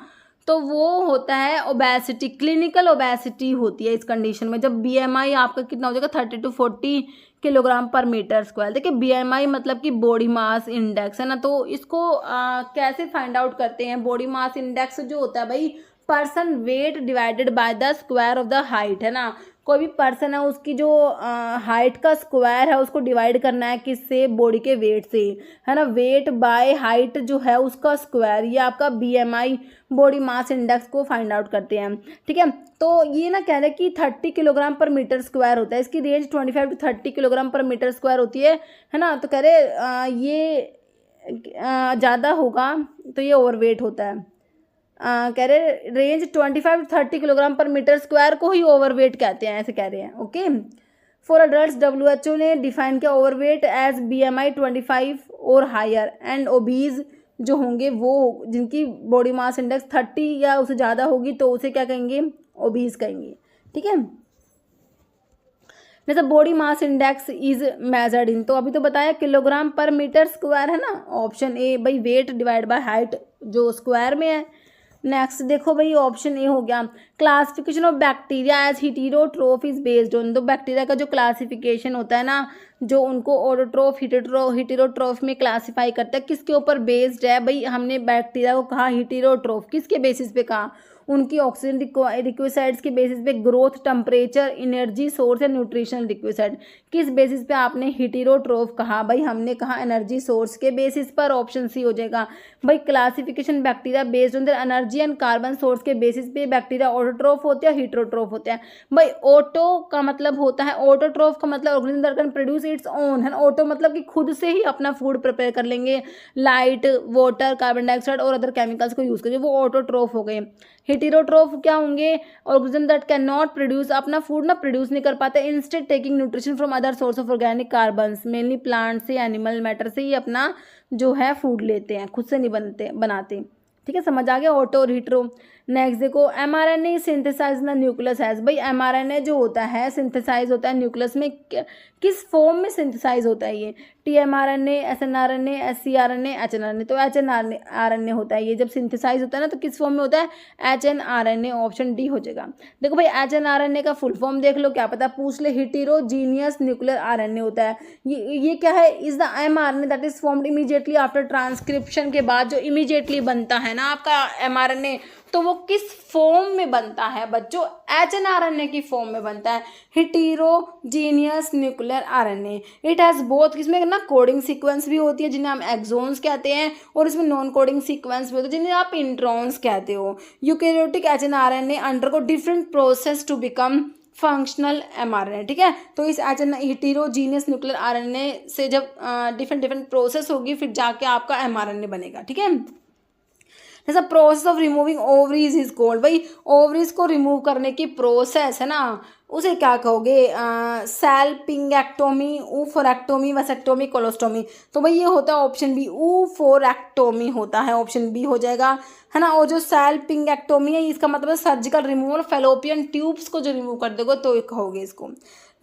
तो वो होता है ओबेसिटी, क्लिनिकल ओबेसिटी होती है इस कंडीशन में। जब BMI आपका कितना हो जाएगा, 30 to 40 किलोग्राम पर मीटर स्क्वायर। देखिए BMI मतलब कि बॉडी मास इंडेक्स, है ना। तो इसको कैसे फाइंड आउट करते हैं, बॉडी मास इंडेक्स जो होता है भाई, person weight divided by the square of the height, है ना। कोई भी पर्सन है उसकी जो हाइट का स्क्वायर है उसको डिवाइड करना है किससे, बॉडी के वेट से, है ना। वेट बाय हाइट जो है उसका स्क्वायर, ये आपका BMI बॉडी मास इंडेक्स को फाइंड आउट करते हैं, ठीक है। तो ये ना कह रहे हैं कि 30 किलोग्राम पर मीटर स्क्वायर होता है, इसकी रेंज 25 to 30 किलोग्राम पर मीटर स्क्वायर होती है ना। तो कह रहे ये ज़्यादा होगा तो ये ओवरवेट होता है। कह रहे रेंज 25 to 30 किलोग्राम पर मीटर स्क्वायर को ही ओवरवेट कहते हैं, ऐसे कह रहे हैं। ओके, फॉर अडल्ट WHO ने डिफाइन किया ओवरवेट एज BMI 25 और हायर, एंड ओबीज जो होंगे वो जिनकी बॉडी मास इंडेक्स 30 या उससे ज़्यादा होगी तो उसे क्या कहेंगे, ओबीज कहेंगे, ठीक है। जैसे body mass index is measured in, तो अभी तो बताया किलोग्राम पर मीटर स्क्वायर है ना, ऑप्शन ए भाई वेट डिवाइड बाय हाइट जो स्क्वायर में है। नेक्स्ट देखो भाई ऑप्शन ए हो गया, classification of bacteria as heterotroph is based on, तो बैक्टीरिया का जो क्लासिफिकेशन होता है ना, जो उनको ऑटोट्रोफ हिटेरोट्रोफ में क्लासीफाई करता है, किसके ऊपर बेस्ड है भाई, हमने बैक्टीरिया को कहा हिटेरोट्रोफ, किसके बेसिस पे कहा, उनकी ऑक्सीजन रिक्विसाइड्स के बेसिस पे, ग्रोथ, टेम्परेचर, एनर्जी सोर्स या न्यूट्रिशनल रिक्विसाइड, किस बेसिस पे आपने हिटेरोट्रोफ कहा भाई, हमने कहा एनर्जी सोर्स के बेसिस पर, ऑप्शन सी हो जाएगा भाई। Classification bacteria based on the energy and carbon source के बेसिस पे बैक्टीरिया ऑटोट्रोफ होते हैं, हिटेरोट्रोफ होते हैं भाई। ऑटो का मतलब होता है, ऑटोट्रोफ का मतलब organism that can produce its own, है ना। ऑटो मतलब कि खुद से ही अपना फूड प्रिपेयर कर लेंगे, लाइट, वाटर, कार्बन डाइऑक्साइड और अदर केमिकल्स को यूज करके, वो ऑटोट्रोफ हो गए। हेटेरोट्रोफ क्या होंगे, organism that can not produce, अपना फूड ना प्रोड्यूस नहीं कर पाते, instead taking nutrition from other source of organic carbons, mainly plant से, एनिमल मैटर से ही अपना जो है फूड लेते हैं, खुद से नहीं बनाते, ठीक है। समझ आ गया ऑटो और हीटरो। नेक्स्ट देखो mRNA synthesise in the nucleus has, भाई mRNA जो होता है सिंथेसाइज होता है न्यूक्लियस में, किस फॉर्म में सिंथेसाइज होता है ये, tmRNA, snRNA, scRNA, hnRNA, तो hnRNA होता है ये, जब सिंथेसाइज होता है ना तो किस फॉर्म में होता है, hnRNA, ऑप्शन डी हो जाएगा। देखो भाई hnRNA का फुल फॉर्म देख लो, क्या पता पूछ ले, हेटेरोजीनियस न्यूक्लियर RNA होता है ये क्या है, is the mRNA that is formed immediately after transcription के बाद, जो इमीडिएटली बनता है ना आपका mRNA, तो वो किस फॉर्म में बनता है बच्चों, hnRNA की फॉर्म में बनता है, heterogeneous nuclear RNA। It has both, इसमें ना कोडिंग सीक्वेंस भी होती है जिन्हें हम एक्सोन्स कहते हैं, और इसमें नॉन कोडिंग सीक्वेंस भी होते हैं जिन्हें आप इंट्रॉन्स कहते हो। Eukaryotic hnRNA undergo different process to become functional mRNA, ठीक है। तो इस हेटेरोजीनियस न्यूक्लियर RNA से जब डिफरेंट प्रोसेस होगी फिर जाके आपका mRNA बनेगा, ठीक है। जैसा process of removing ovaries is called, भाई ओवरीज को रिमूव करने की प्रोसेस है ना उसे क्या कहोगे, सैल्पिंगेक्टोमी, ऊफोरेक्टोमी, वसेक्टोमी, कोलोस्टोमी, तो भाई ये होता है ऑप्शन बी, ऊफोरेक्टोमी होता है, ऑप्शन बी हो जाएगा, है ना। और जो सैल्पिंगेक्टोमी है इसका मतलब सर्जिकल रिमूवल फेलोपियन ट्यूब्स को जो रिमूव कर दोगे तो कहोगे इसको।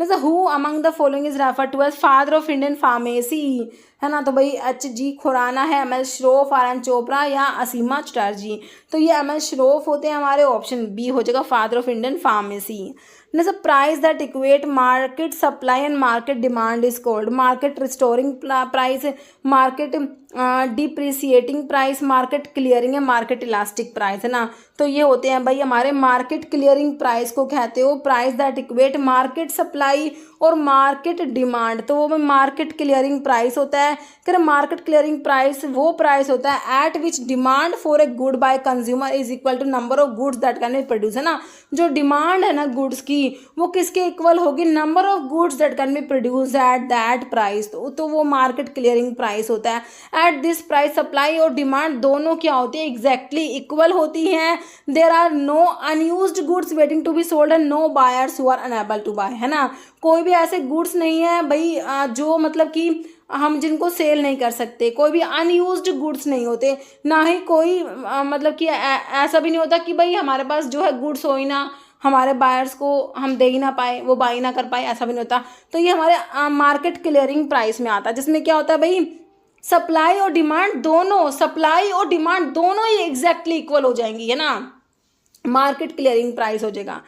जैसे who among the following is refer to as father of Indian pharmacy, है ना, तो भाई HG खुराना है, ML श्रोफ, RN चोपड़ा या असीमा चटर्जी, तो ये ML श्रोफ होते हैं हमारे, ऑप्शन बी हो जाएगा फादर ऑफ इंडियन फार्मेसी। जैसे price that equate market supply and market demand is called, market restoring price, market depreciating price, market clearing है, मार्केट इलास्टिक प्राइस, है ना। तो ये होते हैं भाई हमारे मार्केट क्लियरिंग प्राइस को कहते हो, price that equate market supply और मार्केट डिमांड, तो वो मार्केट क्लियरिंग प्राइस होता है। फिर मार्केट क्लियरिंग प्राइस वो प्राइस होता है at which demand for a good by consumer is equal to number of goods that can be produce, है ना। जो डिमांड है ना गुड्स की वो किसके इक्वल होगी, number of goods that can be produce at that price, तो वो मार्केट क्लियरिंग प्राइस होता है। एट दिस प्राइस सप्लाई और डिमांड दोनों क्या होती है, एग्जैक्टली इक्वल होती हैं। There are no unused goods waiting to be sold and no buyers who are unable to buy, है ना। कोई भी ऐसे गुड्स नहीं है भाई जो मतलब कि हम जिनको सेल नहीं कर सकते, कोई भी अनयूज्ड गुड्स नहीं होते, ना ही कोई मतलब कि ऐसा भी नहीं होता कि भाई हमारे पास जो है गुड्स हो ही ना, हमारे बायर्स को हम दे ही ना पाए, वो बाई ना कर पाए, ऐसा भी नहीं होता। तो ये हमारे मार्केट क्लियरिंग प्राइस में आता है, जिसमें क्या होता है भाई सप्लाई और डिमांड दोनों, सप्लाई और डिमांड दोनों ही एग्जैक्टली इक्वल हो जाएंगी, है ना, मार्केट क्लियरिंग प्राइस हो जाएगा।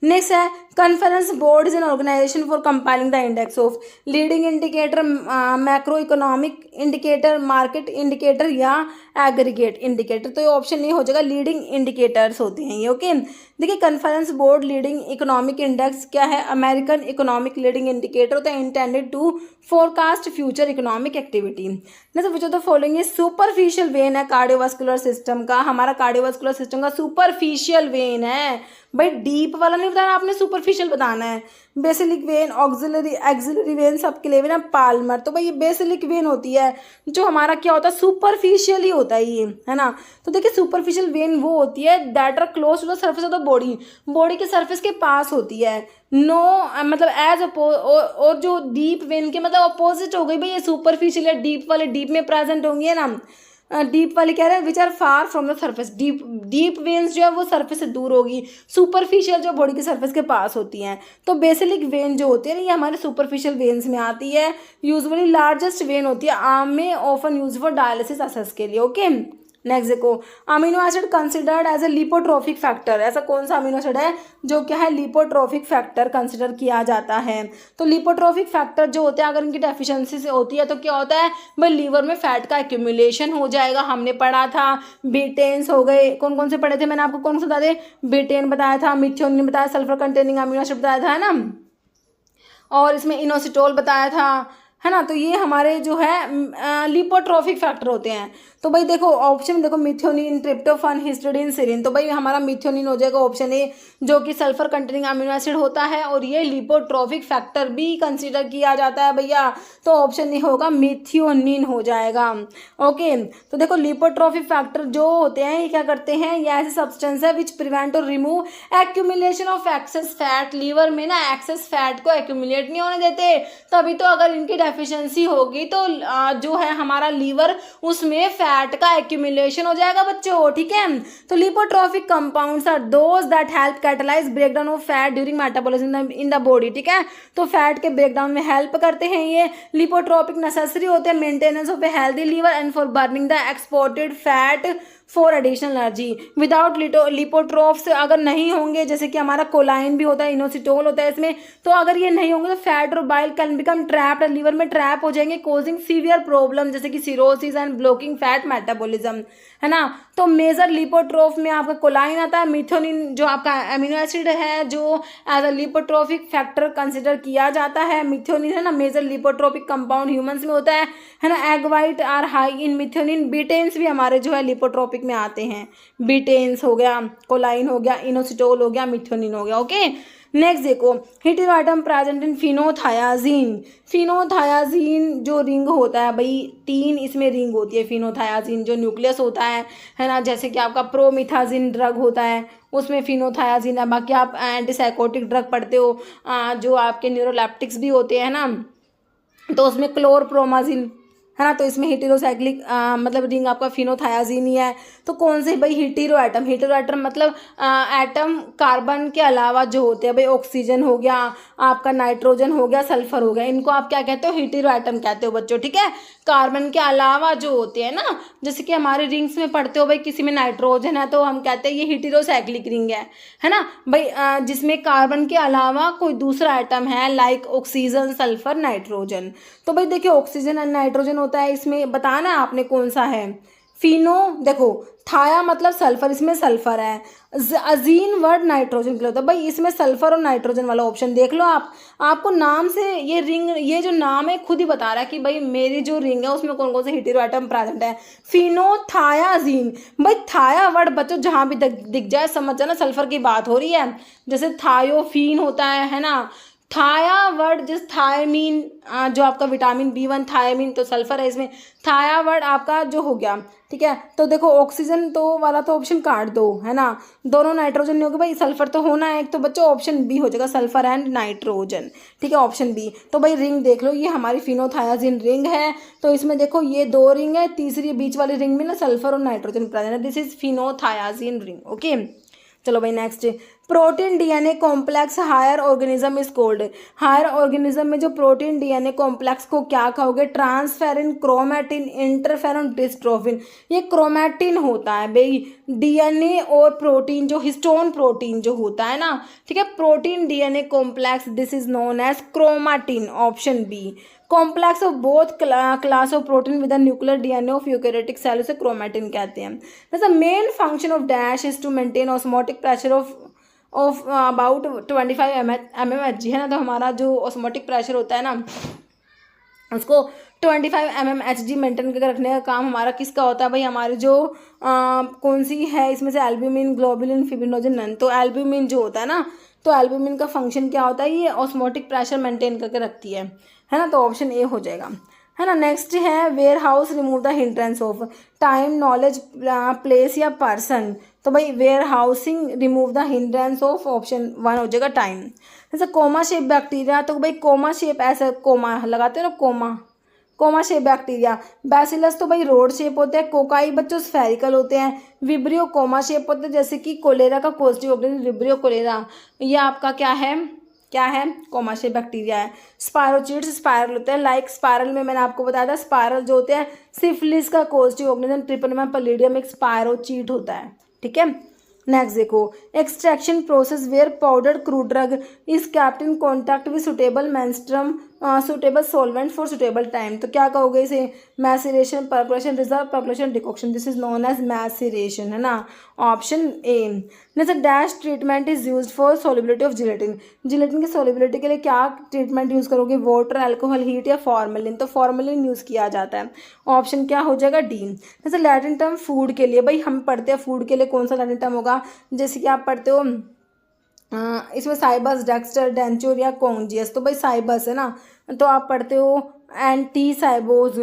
नेक्स्ट है conference board is an organisation for compiling the index of leading indicator, macro economic indicator, market indicator या एग्रीगेट इंडिकेटर। तो ये ऑप्शन ए हो जाएगा, लीडिंग इंडिकेटर्स होते हैं ये। ओके, देखिए conference board leading economic index क्या है, अमेरिकन इकोनॉमिक लीडिंग इंडिकेटर होता है, intended to forecast future economic activity. जैसे which of the following is superficial vein है कार्डियोवास्कुलर सिस्टम का, हमारा कार्डियोवास्कुलर सिस्टम का सुपरफिशियल वेन है भाई, डीप वाला नहीं बताना आपने, सुपरफिशियल बताना है। Basilic vein, auxiliary, axillary vein सबके लिए ना पाल्मर। तो भाई ये बेसिलिक वेन होती है जो हमारा क्या होता है, सुपरफिशियल ही होता है ये, है ना। तो देखिए सुपरफिशियल वेन वो होती है that are close to the surface of the body, body के सर्फेस के पास होती है। नो मतलब एज और जो डीप वेन के मतलब अपोजिट हो गई भाई, ये सुपरफिशियल या डीप वाले डीप में प्रेजेंट होंगे ना, डीप वाली कह रहे हैं which are far from the surface, deep veins जो है वो सर्फेस से दूर होगी, सुपरफिशियल जो बॉडी के सर्फेस के पास होती हैं। तो बेसिलिक वेन जो होती है ना ये हमारे सुपरफिशियल वेन्स में आती है। यूजुअली लार्जेस्ट वेन होती है, आर्म में often use for dialysis access के लिए। ओके, नेक्स्ट देखो, amino acid considered as a lipotrophic factor, ऐसा कौन सा अमीनो एसिड है जो क्या है लिपोट्रोफिक फैक्टर कंसिडर किया जाता है। तो लिपोट्रोफिक फैक्टर जो होते हैं अगर इनकी डेफिशिएंसी से होती है तो क्या होता है भाई, लीवर में फैट का एक्यूमुलेशन हो जाएगा। हमने पढ़ा था बीटेन्स हो गए, कौन कौन से पढ़े थे मैंने आपको, कौन सा बता दे, बीटेन बताया था, मिथ्योनिन बताया, सल्फर कंटेनिंग अमीनो एसिड बताया था, है ना, और इसमें इनोसिटोल बताया था, है ना। तो ये हमारे जो है लिपोट्रोफिक फैक्टर होते हैं। तो भाई देखो ऑप्शन में देखो, मिथ्योनिन, ट्रिप्टोफान, हिस्टिडीन, सेरीन। तो भाई हमारा मिथ्योनिन हो जाएगा ऑप्शन ए, जो कि सल्फर कंटेनिंग अमीनो एसिड होता है और ये लिपोट्रोफिक फैक्टर भी कंसीडर किया जाता है भैया। तो ऑप्शन ए होगा, मिथ्योनिन हो जाएगा। ओके, तो देखो लिपोट्रोफिक फैक्टर जो होते हैं ये क्या करते हैं, ये ऐसे सब्सटेंस है विच प्रिवेंट और remove accumulation of excess fat. Liver में ना एक्सेस फैट को एक्यूमुलेट नहीं होने देते, तभी तो अगर इनकी डेफिशिएंसी होगी तो जो है हमारा लीवर उसमें फैट का एक्यूमुलेशन हो जाएगा बच्चों, ठीक है। तो lipotrophic compounds are those that help catalyse breakdown of fat during metabolism in the body, ठीक है। तो फैट के ब्रेकडाउन में हेल्प करते हैं ये। लिपोट्रोपिक नेसेसरी होते हैं maintenance of a healthy liver and for burning the exported fat for additional energy. Without lipotrophs अगर नहीं होंगे, जैसे कि हमारा कोलाइन भी होता है, इनोसिटोल होता है इसमें, तो अगर ये नहीं होंगे तो फैट और bile can become trapped, liver में ट्रैप हो जाएंगे, कोजिंग सीवियर प्रॉब्लम जैसे कि cirrhosis and blocking fat metabolism, है ना। तो मेजर लिपोट्रोफ में आपका कोलाइन आता है, मिथ्योनिन जो आपका अमीनो एसिड है जो एज अ लिपोट्रोफिक फैक्टर कंसिडर किया जाता है। मिथ्योनिन है ना मेजर लिपोट्रोपिक कंपाउंड ह्यूमंस में होता है ना। Egg white are high in methionine. Betaines भी हमारे जो है लिपोट्रोपिक में आते हैं, बीटेन्स हो गया, कोलाइन हो गया, इनोसिटोल हो गया, मिथ्योनिन हो गया। ओके, नेक्स्ट देखो, हेटेरोएटम प्रेजेंट इन फिनोथायाजीन। फिनोथायाजीन जो रिंग होता है भाई, 3 इसमें रिंग होती है। फिनोथायाजीन जो न्यूक्लियस होता है ना, जैसे कि आपका प्रोमिथाजीन ड्रग होता है उसमें फिनोथायाजीन है। बाकी आप एंटीसाइकोटिक ड्रग पढ़ते हो जो आपके न्यूरोलेप्टिक्स भी होते हैं ना, तो उसमें क्लोरप्रोमाजीन है ना, तो इसमें हेटेरोसाइक्लिक मतलब रिंग आपका फिनोथायाजीन ही है। तो कौन से भाई, हेटेरो एटम। हेटेरो एटम मतलब एटम कार्बन के अलावा जो होते हैं भाई, ऑक्सीजन हो गया, आपका नाइट्रोजन हो गया, सल्फर हो गया, इनको आप क्या कहते हो, हेटेरो एटम कहते हो बच्चों, ठीक है। कार्बन के अलावा जो होते हैं ना, जैसे कि हमारे रिंग्स में पढ़ते हो भाई, किसी में नाइट्रोजन है तो हम कहते हैं ये हेटेरोसाइक्लिक रिंग है ना भाई, जिसमें कार्बन के अलावा कोई दूसरा एटम है लाइक ऑक्सीजन, सल्फर, नाइट्रोजन। तो भाई देखिए ऑक्सीजन एंड नाइट्रोजन होता है इसमें, बताना आपने कौन सा है। फिनो देखो, थाया मतलब सल्फर, इसमें सल्फर है। अजीन वर्ड नाइट्रोजन के लिए होता है भाई, इसमें सल्फर और नाइट्रोजन वाला ऑप्शन देख लो आप। आपको नाम से ये रिंग, ये जो नाम है खुद ही बता रहा है कि भाई मेरी जो रिंग है उसमें कौन कौन से हेटेरो एटम प्रेजेंट है। फिनोथायाजीन भाई, थाया वर्ड बच्चों जहाँ भी दिख जाए समझ जाना सल्फर की बात हो रही है। जैसे थायोफीन होता है ना, थाया वर्ड जिस थायमीन जो आपका विटामिन B1 थायमीन, तो सल्फर है इसमें। थाया वर्ड आपका जो हो गया, ठीक है। तो देखो ऑक्सीजन तो वाला तो ऑप्शन काट दो, है ना, दोनों नाइट्रोजन नहीं होगा भाई, सल्फर तो होना है एक, तो बच्चों ऑप्शन बी हो जाएगा, सल्फर एंड नाइट्रोजन, ठीक है, ऑप्शन बी। तो भाई रिंग देख लो, ये हमारी फिनोथायाजीन रिंग है। तो इसमें देखो ये 2 रिंग है, तीसरी बीच वाली रिंग में ना सल्फर और नाइट्रोजन प्रेजेंट है, this is phenothiazine ring. Okay, चलो भाई next, protein DNA complex higher organism is called. Higher organism में जो प्रोटीन डीएनए कॉम्प्लेक्स को क्या कहोगे, ट्रांसफेरिन, क्रोमैटिन, इंटरफेरॉन, डिस्ट्रोफिन। ये क्रोमैटिन होता है भाई, डीएनए और प्रोटीन जो हिस्टोन प्रोटीन जो होता है ना, ठीक है, protein DNA complex this is known as chromatin, option B. Complex of both class of protein with nuclear DNA of eukaryotic cell उसे क्रोमैटिन कहते हैं। The main function of dash is to maintain osmotic pressure of about 25 mmHg है ना। तो हमारा जो osmotic pressure होता है ना उसको 25 mmHg मेंटेन करके रखने का काम हमारा किसका होता है भाई, हमारे जो कौन सी है इसमें से, एल्ब्यूमिन, ग्लोबुलिन, फिब्रिनोजन, नन। तो एल्ब्यूमिन जो होता है ना, तो एल्ब्यूमिन का फंक्शन क्या होता है, ये ऑस्मोटिक प्रेशर मेंटेन करके रखती है ना। तो ऑप्शन ए हो जाएगा, है ना। नेक्स्ट है warehouse remove the hindrance of time, knowledge, place या पर्सन। तो भाई warehousing remove the hindrance of, option 1 हो जाएगा टाइम। जैसे कोमा शेप बैक्टीरिया, तो भाई कोमा शेप ऐसा कोमा लगाते हो ना, कोमा शेप बैक्टीरिया। बैसिलस तो भाई रोड शेप होते हैं। कोकाई बच्चों स्फेरिकल होते हैं। विब्रियो कोमा शेप होते हैं, जैसे कि कोलेरा का पॉजिटिव ऑर्गेनिज्म विब्रियो कोलेरा, ये आपका क्या है कोमा शेप बैक्टीरिया है। स्पायरोचीट्स स्पायरल होते हैं, लाइक स्पायरल में मैंने आपको बताया था, स्पायरल जो होते हैं सिफिलिस का पॉजिटिव ऑर्गेनिज्म ट्रिपनोमा पैलिडियम एक स्पायरोचीट होता है, ठीक है। नेक्स्ट देखो, extraction process where powder crude drug is kept in contact with suitable menstruum suitable solvent for suitable time. तो क्या कहोगे इसे, maceration, percolation, reserve, percolation, decoction. This is known as maceration, है ना, ऑप्शन ए। जैसे dash treatment is used for solubility of gelatin. Gelatin की solubility के लिए क्या ट्रीटमेंट यूज़ करोगे, वाटर, अल्कोहल, हीट या फॉर्मेलिन। तो फॉर्मेलिन यूज़ किया जाता है, ऑप्शन क्या हो जाएगा, डी। जैसे लैटिन टर्म फूड के लिए, भाई हम पढ़ते हैं फूड के लिए कौन सा लैटिन टर्म होगा, जैसे कि आप पढ़ते हो इसमें साइबस, डेक्स्टर, डेंचोर या कॉन्जियस। तो भाई साइबस है ना, तो आप पढ़ते हो एंटी साइबोज,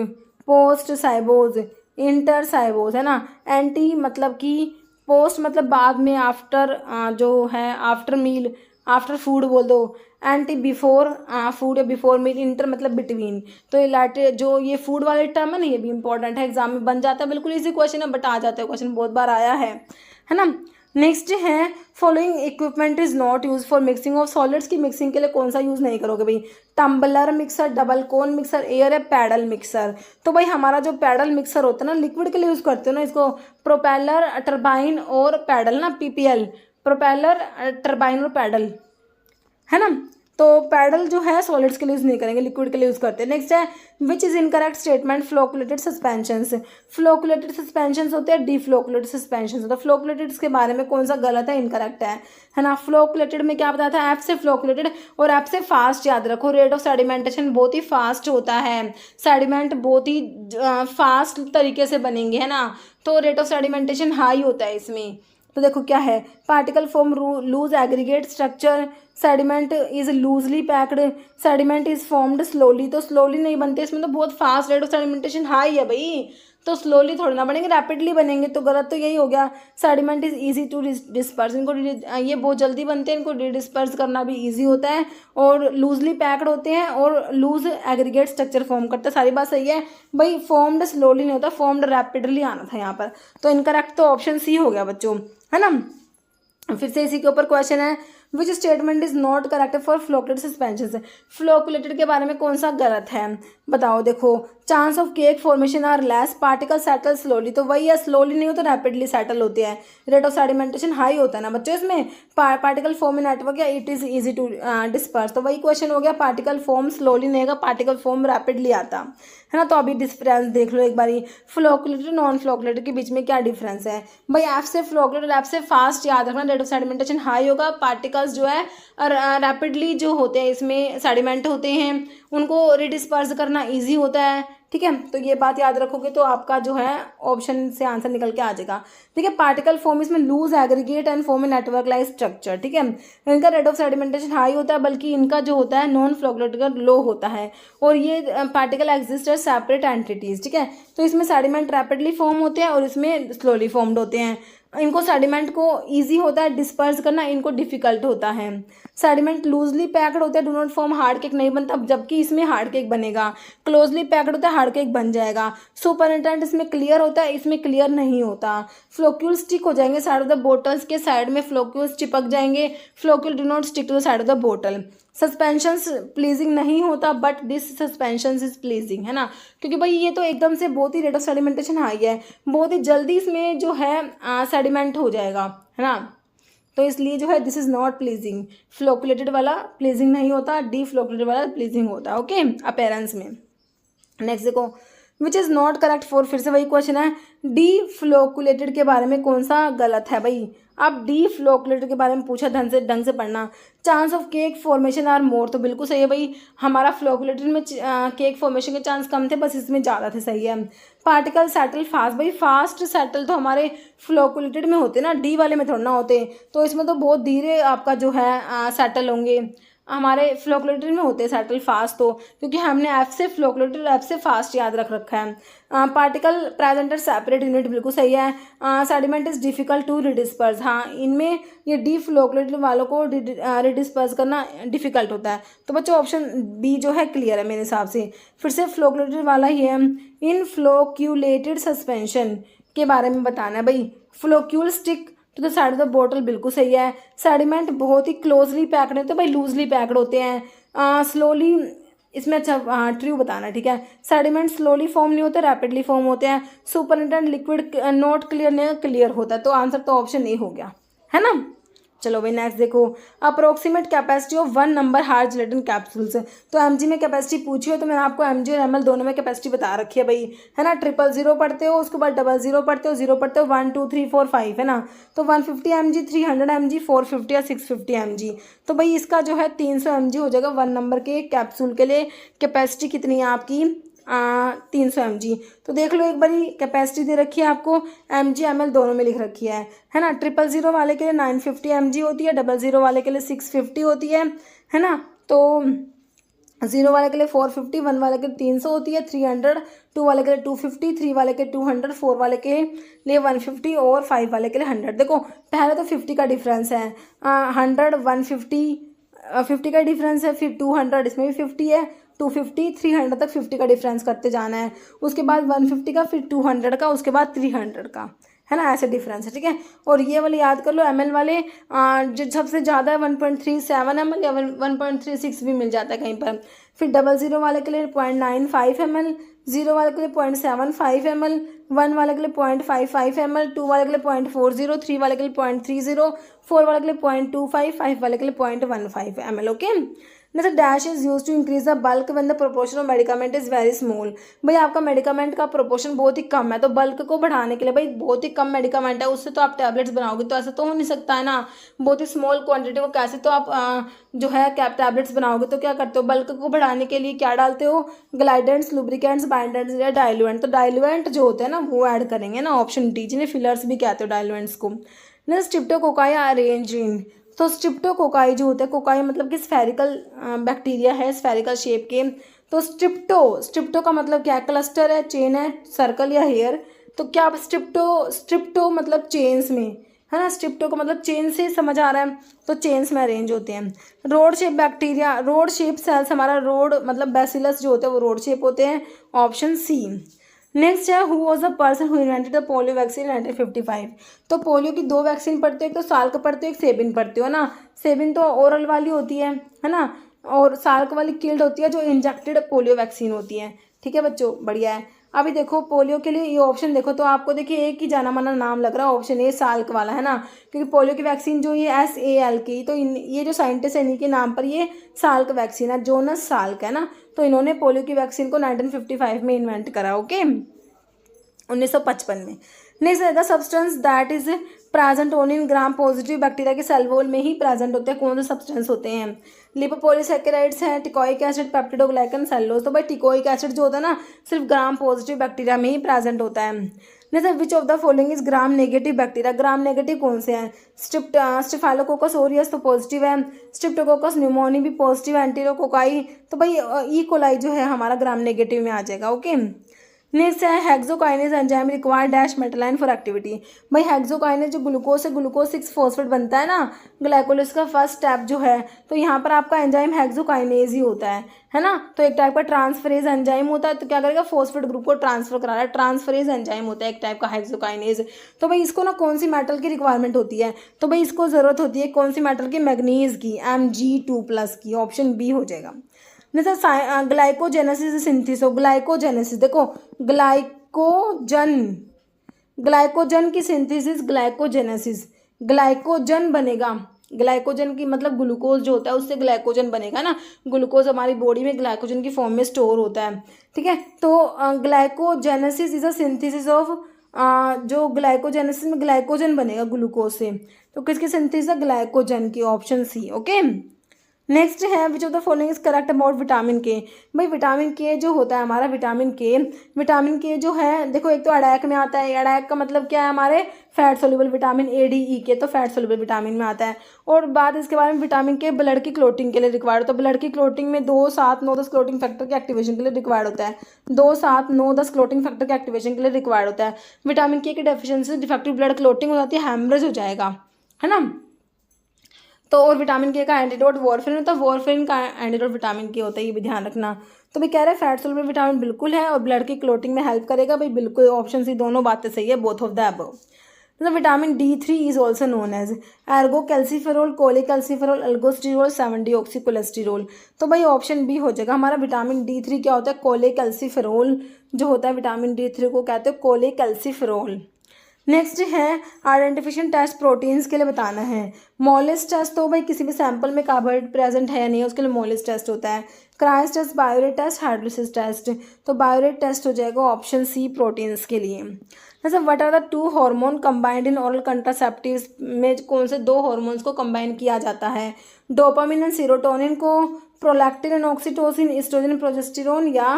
पोस्ट साइबोज, इंटर साइबोज, है ना। एंटी मतलब कि, पोस्ट मतलब बाद में, आफ्टर जो है आफ्टर मील, आफ्टर फूड बोल दो। एंटी बिफोर फूड या बिफोर मील। इंटर मतलब बिटवीन। तो ये लाटे जो ये फूड वाले टर्म है ना, ये भी इंपॉर्टेंट है, एग्जाम में बन जाता है, बिल्कुल इजी क्वेश्चन है बट आ जाता है क्वेश्चन, बहुत बार आया है ना। नेक्स्ट है following equipment is not use for mixing of solids की मिक्सिंग के लिए कौन सा यूज़ नहीं करोगे भाई, टम्बलर मिक्सर, डबल कोन मिक्सर, एयर है, पैडल मिक्सर। तो भाई हमारा जो पैडल मिक्सर होता है ना, लिक्विड के लिए यूज़ करते हो ना इसको, प्रोपेलर, टरबाइन और पैडल ना, पीपीएल, प्रोपेलर, टरबाइन और पैडल, है ना। तो पैडल जो है सॉलिड्स के लिए यूज़ नहीं करेंगे, लिक्विड के लिए यूज़ करते हैं। नेक्स्ट है which is incorrect statement, flocculated suspensions. Flocculated suspensions होते हैं, डिफ्लोकुलेटेड सस्पेंशंस होता है। फ्लोकुलेटेड के बारे में कौन सा गलत है, इनकरेक्ट है ना। फ्लोकुलेटेड में क्या बताया था, एफ से फ्लोकुलेटेड और एफ से फास्ट, याद रखो। रेट ऑफ सेडिमेंटेशन बहुत ही फास्ट होता है, सेडिमेंट बहुत ही फास्ट तरीके से बनेंगे, है ना। तो रेट ऑफ सेडिमेंटेशन हाई होता है इसमें। तो देखो क्या है, particle form loose aggregate structure, sediment is loosely packed, sediment is formed slowly. तो स्लोली नहीं बनते इसमें, तो बहुत fast, rate of sedimentation high है भाई, तो स्लोली थोड़ी ना बनेंगे, रैपिडली बनेंगे। तो गलत तो यही हो गया। Sediment is easy to disperse, इनको ये बहुत जल्दी बनते हैं, इनको डिस्पर्स करना भी ईजी होता है, और लूजली पैक्ड होते हैं और लूज एग्रीगेट स्ट्रक्चर फॉर्म करते हैं। सारी बात सही है भाई, फॉर्म्ड स्लोली नहीं होता, फॉर्म्ड रैपिडली आना था यहाँ पर। तो इनकरेक्ट तो ऑप्शन सी हो गया बच्चों, है ना। फिर से इसी के ऊपर क्वेश्चन है, which statement is not correct for flocculated suspension. Flocculated के बारे में कौन सा गलत है बताओ। देखो, chance of cake formation are less, particle settle slowly. तो वही है, स्लोली नहीं होता, रैपिडली सेटल होते हैं। रेट ऑफ सेडिमेंटेशन हाई होता है ना बच्चों इसमें। पार्टिकल फॉर्म इन नेटवर्क या it is easy to disperse. तो वही क्वेश्चन हो गया, पार्टिकल फॉर्म स्लोली नहीं होगा, पार्टिकल फॉर्म रैपिडली आता है ना। तो अभी डिफरेंस देख लो एक बारी, फ्लोकुलेटेड नॉन फ्लोकुलेटेड के बीच में क्या डिफरेंस है भाई। एफ से फ्लोकुलेटेड, एफ से फास्ट, याद रखना। रेट ऑफ सेडिमेंटेशन हाई होगा, पार्टिकल्स जो है रैपिडली जो होते हैं इसमें सेडिमेंट होते हैं, उनको रिडिस्पर्स करना ईजी होता है, ठीक है। तो ये बात याद रखोगे तो आपका जो है ऑप्शन से आंसर निकल के आ जाएगा, ठीक है। पार्टिकल फॉर्म इसमें loose aggregate and form in network like structure, ठीक है। इनका रेट ऑफ सेडिमेंटेशन हाई होता है, बल्कि इनका जो होता है नॉन फ्लोकुलेटेड लो होता है, और ये particle exist as separate entities, ठीक है। तो इसमें सेडिमेंट रैपिडली फॉर्म होते हैं और इसमें स्लोली फॉर्म्ड होते हैं। इनको सेडिमेंट को ईजी होता है डिस्पर्स करना, इनको डिफिकल्ट होता है। सेडिमेंट लूजली पैक्ड होता है, do not form hard cake, नहीं बनता, जबकि इसमें हार्ड केक बनेगा। क्लोजली पैक्ड होता है, हार्ड केक बन जाएगा। सुपरिटेंडेंट इसमें क्लियर होता है, इसमें क्लियर नहीं होता। फ्लोक्यूल स्टिक हो जाएंगे साइड ऑफ द बोटल्स के साइड में, फ्लोक्यूल्स चिपक जाएंगे। Floccule do not stick to the side of the bottle. Suspensions pleasing नहीं होता, but this suspensions is pleasing, है ना, क्योंकि भाई ये तो एकदम से बहुत ही रेट ऑफ सेडिमेंटेशन हाई है, बहुत ही जल्दी इसमें जो है सेडिमेंट हो जाएगा, है ना, तो इसलिए जो है this is not pleasing. Flocculated वाला प्लीजिंग नहीं होता, डी फ्लोकुलेटेड वाला प्लीजिंग होता है। ओके, अपीयरेंस में। नेक्स्ट देखो, which is not correct for, फिर से वही क्वेश्चन है, डी फ्लोकुलेटेड के बारे में कौन सा गलत है भाई। अब डी फ्लोकुलेटेड के बारे में पूछा, ढंग से पढ़ना। Chance of cake formation are more, तो बिल्कुल सही है भाई, हमारा फ्लोकुलेटेड में केक फॉर्मेशन के चांस कम थे, बस इसमें ज़्यादा थे, सही है। पार्टिकल सेटल फास्ट, भाई फास्ट सेटल तो हमारे फ्लोकुलेटेड में होते ना, डी वाले में थोड़ा ना होते, तो इसमें तो बहुत धीरे आपका जो है सेटल होंगे, हमारे फ्लोकुलेटेड में होते हैं सेटल फास्ट, तो क्योंकि हमने एफ से फ्लोकुलेटेड, एफ से फास्ट याद रख रखा है। पार्टिकल प्रेजेंटर सेपरेट यूनिट, बिल्कुल सही है। सेडिमेंट इज डिफिकल्ट टू रिडिस्पर्स, हाँ इनमें ये डी फ्लोकुलेटेड वालों को रिडिस्पर्स करना डिफिकल्ट होता है, तो बच्चों ऑप्शन बी जो है क्लियर है मेरे हिसाब से। फिर से फ्लोकुलेटेड वाला ही है। इन फ्लोक्यूलेटेड सस्पेंशन के बारे में बताना है भाई। Floccule stick to the side of the बोतल, बिल्कुल सही है। सेडिमेंट बहुत ही क्लोजली पैक्ड होते हैं भाई, लूजली पैक्ड होते हैं। स्लोली, इसमें अच्छा ट्रू बताना, ठीक है। सेडिमेंट स्लोली फॉर्म नहीं होते, रैपिडली फॉर्म होते हैं। सुपरिटेंडेंट लिक्विड नॉट क्लियर, नहीं क्लियर होता है, तो आंसर तो ऑप्शन ए हो गया, है ना। चलो भाई नेक्स्ट देखो, approximate capacity of 1 number hard gelatin capsules, तो एमजी में कैपेसिटी पूछी हो तो मैंने आपको एमजी और एमएल दोनों में कैपेसिटी बता रखी है भाई, है ना। 000 पढ़ते हो, उसके बाद 00 पढ़ते हो, 0 पढ़ते हो, 1 2 3 4 5, है ना, तो 150 mg, 300 mg, 450 या 650 mg, तो भाई इसका जो है 300 mg हो जाएगा 1 नंबर के कैप्सूल के लिए। कैपेसिटी कितनी है आपकी, 300 mg, तो देख लो एक बारी कैपेसिटी दे रखी है आपको, mg ml दोनों में लिख रखी है ना। 000 वाले के लिए 950 mg होती है, 00 वाले के लिए 650 होती है ना, तो 0 वाले के लिए 450, 1 वाले के लिए 300 होती है, 300, 2 वाले के लिए 250, 3 वाले के 200, 4 वाले के लिए 150 और 5 वाले के लिए 100। देखो पहले तो 50 का डिफरेंस है, 100 150 50 का डिफरेंस है, फिर 200 इसमें भी 50 है, 250 300 तक 50 का डिफरेंस करते जाना है, उसके बाद 150 का, फिर 200 का, उसके बाद 300 का, है ना, ऐसे डिफरेंस है, ठीक है। और ये वाले याद कर लो, ml वाले जो सबसे ज़्यादा है 1.37 ml या 1.36 भी मिल जाता है कहीं पर। फिर 00 वाले के लिए 0.95 ml, 0 वाले के लिए 0.75 ml, 1 वाले के लिए 0.55 ml, 2 वाले के लिए 0.40, 3 वाले के लिए 0.30, 4 वाले के लिए 0.25, 5 वाले के लिए 0.15 ml। ओके, जैसे dash is use to increase the bulk when the proportion of medicament is very small, भाई आपका मेडिकामेंट का प्रोपोर्शन बहुत ही कम है, तो बल्क को बढ़ाने के लिए, भाई बहुत ही कम मेडिकामेंट है, उससे तो आप टैबलेट्स बनाओगे, तो ऐसा तो हो नहीं सकता है ना, बहुत ही स्मॉल क्वांटिटी को कैसे तो आप जो है कैप टैबलेट्स बनाओगे, तो क्या करते हो, बल्क को बढ़ाने के लिए क्या डालते हो, ग्लाइडेंट्स, लुब्रिकेंट्स, बाइंडर्स या डाइल्यूएंट, तो डाइल्यूएंट जो होते हैं ना वो ऐड करेंगे ना, ऑप्शन डी, जिन्हें फिलर्स भी कहते हो डाइल्यूएंट्स को। नेक्स्ट स्ट्रिप्टोकोकाई अरेंजिन, तो स्ट्रिप्टोकोकाई जो होता है, कोकाई मतलब कि स्फेरिकल बैक्टीरिया है, स्फेरिकल शेप के, तो स्ट्रिप्टो का मतलब क्या है, क्लस्टर है, चेन है, सर्कल या हेयर, तो क्या स्ट्रिप्टो मतलब चेन्स में, है ना, स्ट्रिप्टो का मतलब चेन से समझ आ रहा है, तो चेन्स में अरेंज होते हैं। Rod shape bacteria, rod shape cells, हमारा रोड मतलब बैसिलस जो होते हैं वो रोड शेप होते हैं, ऑप्शन सी। नेक्स्ट है, who was the person who invented the polio vaccine 1955, तो पोलियो की 2 वैक्सीन पढ़ते हो, एक तो साल्क पढ़ते हो, एक सेबिन पढ़ते हो ना, सेबिन तो ओरल वाली होती है ना, और साल्क वाली किल्ड होती है जो इंजेक्टेड पोलियो वैक्सीन होती है, ठीक है बच्चों, बढ़िया है। अभी देखो पोलियो के लिए ये ऑप्शन देखो तो आपको देखिए एक ही जाना माना नाम लग रहा है, ऑप्शन ए साल्क वाला, है ना, क्योंकि पोलियो की वैक्सीन जो ये SAL की, तो ये जो साइंटिस्ट है इन्हीं के नाम पर ये साल्क वैक्सीन है, जोनस साल्क, है ना, तो इन्होंने पोलियो की वैक्सीन को 1955 में इन्वेंट करा, ओके, 1955 में। नेक्स्ट है the substance that is present only in gram positive bacteria के सेल वॉल में ही प्रेजेंट होते हैं, कौन से सब्सटेंस होते हैं, लिपोपॉलीसैकेराइड्स हैं, टिकोइक एसिड, पेप्टिडोग्लाइकन, सेलुलोज, तो भाई टिकोइक एसिड जो होता है ना सिर्फ ग्राम पॉजिटिव बैक्टीरिया में ही प्रेजेंट होता है। Next which of the following is gram negative bacteria, gram negative कौन से हैं, स्टेफाइलोकोकस ओरियस तो पॉजिटिव है, स्ट्रिप्टोकोकस न्यूमोनी भी पॉजिटिव है, एंटीरोकोकाई, तो भाई ई कोलाई जो है हमारा ग्राम नेगेटिव में आ जाएगा, ओके। नेक्स्ट है hexokinase enzyme require dash metal ion for activity. भाई हेक्सोकाइनेज जो ग्लूकोज से ग्लूकोज 6 फॉस्फेट बनता है ना ग्लाइकोलिसिस का फर्स्ट स्टेप जो है, तो यहाँ पर आपका एंजाइम हेक्सोकाइनेज ही होता है ना। तो एक टाइप का ट्रांसफरेज एंजाइम होता है, तो क्या करेगा फॉस्फेट ग्रुप को ट्रांसफर करा रहा है, ट्रांसफरेज एंजाइम होता है एक टाइप का हेक्सोकाइनेज। तो भाई इसको ना कौन सी मेटल की रिक्वायरमेंट होती है, तो भाई इसको ज़रूरत होती है कौन सी मेटल की, मैग्नीज की, Mg2+ की, ऑप्शन बी हो जाएगा। जैसे ग्लाइकोजेनेसिस सिंथेसिस हो, ग्लाइकोजेनेसिस देखो ग्लाइकोजन की सिंथेसिस ग्लाइकोजेनेसिस, ग्लाइकोजन बनेगा, ग्लाइकोजन की मतलब ग्लूकोज जो होता है उससे ग्लाइकोजन बनेगा ना, ग्लूकोज हमारी बॉडी में ग्लाइकोजन की फॉर्म में स्टोर होता है, ठीक है। तो glycogenesis is a synthesis of जो ग्लाइकोजेनेसिस में ग्लाइकोजन बनेगा ग्लूकोज से, तो किसकी सिंथेसिस है, ग्लाइकोजन की, ऑप्शन सी। ओके, नेक्स्ट है which of the following is correct about vitamin के। भाई विटामिन के जो होता है हमारा, विटामिन के जो है देखो एक तो अड़ैक में आता है, अड़ैक का मतलब क्या है हमारे फैट सोल्यूबल विटामिन ADE के, तो फैट सोल्यूबल विटामिन में आता है। और बात इसके बारे में विटामिन के ब्लड की क्लोटिंग के लिए रिक्वायर्ड, तो ब्लड की क्लोटिंग में 2, 7, 9, 10 क्लोटिंग फैक्टर के एक्टिवेशन के लिए रिक्वायर्ड होता है, 2, 7, 9, 10 क्लोटिंग फैक्टर के एक्टिवेशन के लिए रिक्वायर्ड होता है। विटामिन के की डेफिशिएंसी से डिफेक्टिव ब्लड क्लोटिंग हो जाती है, हैमरेज हो जाएगा, है ना। तो और विटामिन के का एंटीडोट वॉरफेरिन होता है, वॉरफेरिन का एंटीडोट विटामिन के होता है, ये भी ध्यान रखना। तो भाई कह रहे हैं फैट सोल्यूबल विटामिन बिल्कुल है और ब्लड की क्लोटिंग में हेल्प करेगा, भाई बिल्कुल ऑप्शन सी, दोनों बातें सही है, बोथ ऑफ द अबव। मतलब vitamin D3 is also known as ergocalciferol, cholecalciferol, ergosterol, 7-डीऑक्सी कोलेस्टिरोल। तो भाई ऑप्शन बी हो जाएगा हमारा। विटामिन D3 क्या होता है, कोलेकैल्सीफेरोल जो होता है, विटामिन D3 को कहते हैं कोलेकैल्सीफेरोल। नेक्स्ट है आइडेंटिफिकेशन टेस्ट प्रोटीन्स के लिए बताना है। मॉलिस टेस्ट, तो भाई किसी भी सैंपल में कार्बोहाइड्रेट प्रेजेंट है या नहीं उसके लिए मॉलिस टेस्ट होता है। Kreis test, biuret test, hydrolysis test, तो बायोरेट टेस्ट हो जाएगा ऑप्शन सी प्रोटीन्स के लिए। जैसे what are the 2 hormone combined in oral contraceptives में कौन से 2 हार्मोन्स को कंबाइन किया जाता है, डोपामिन एंड सीरोटोनिन को, prolactin and oxytocin, oestrogen progesterone या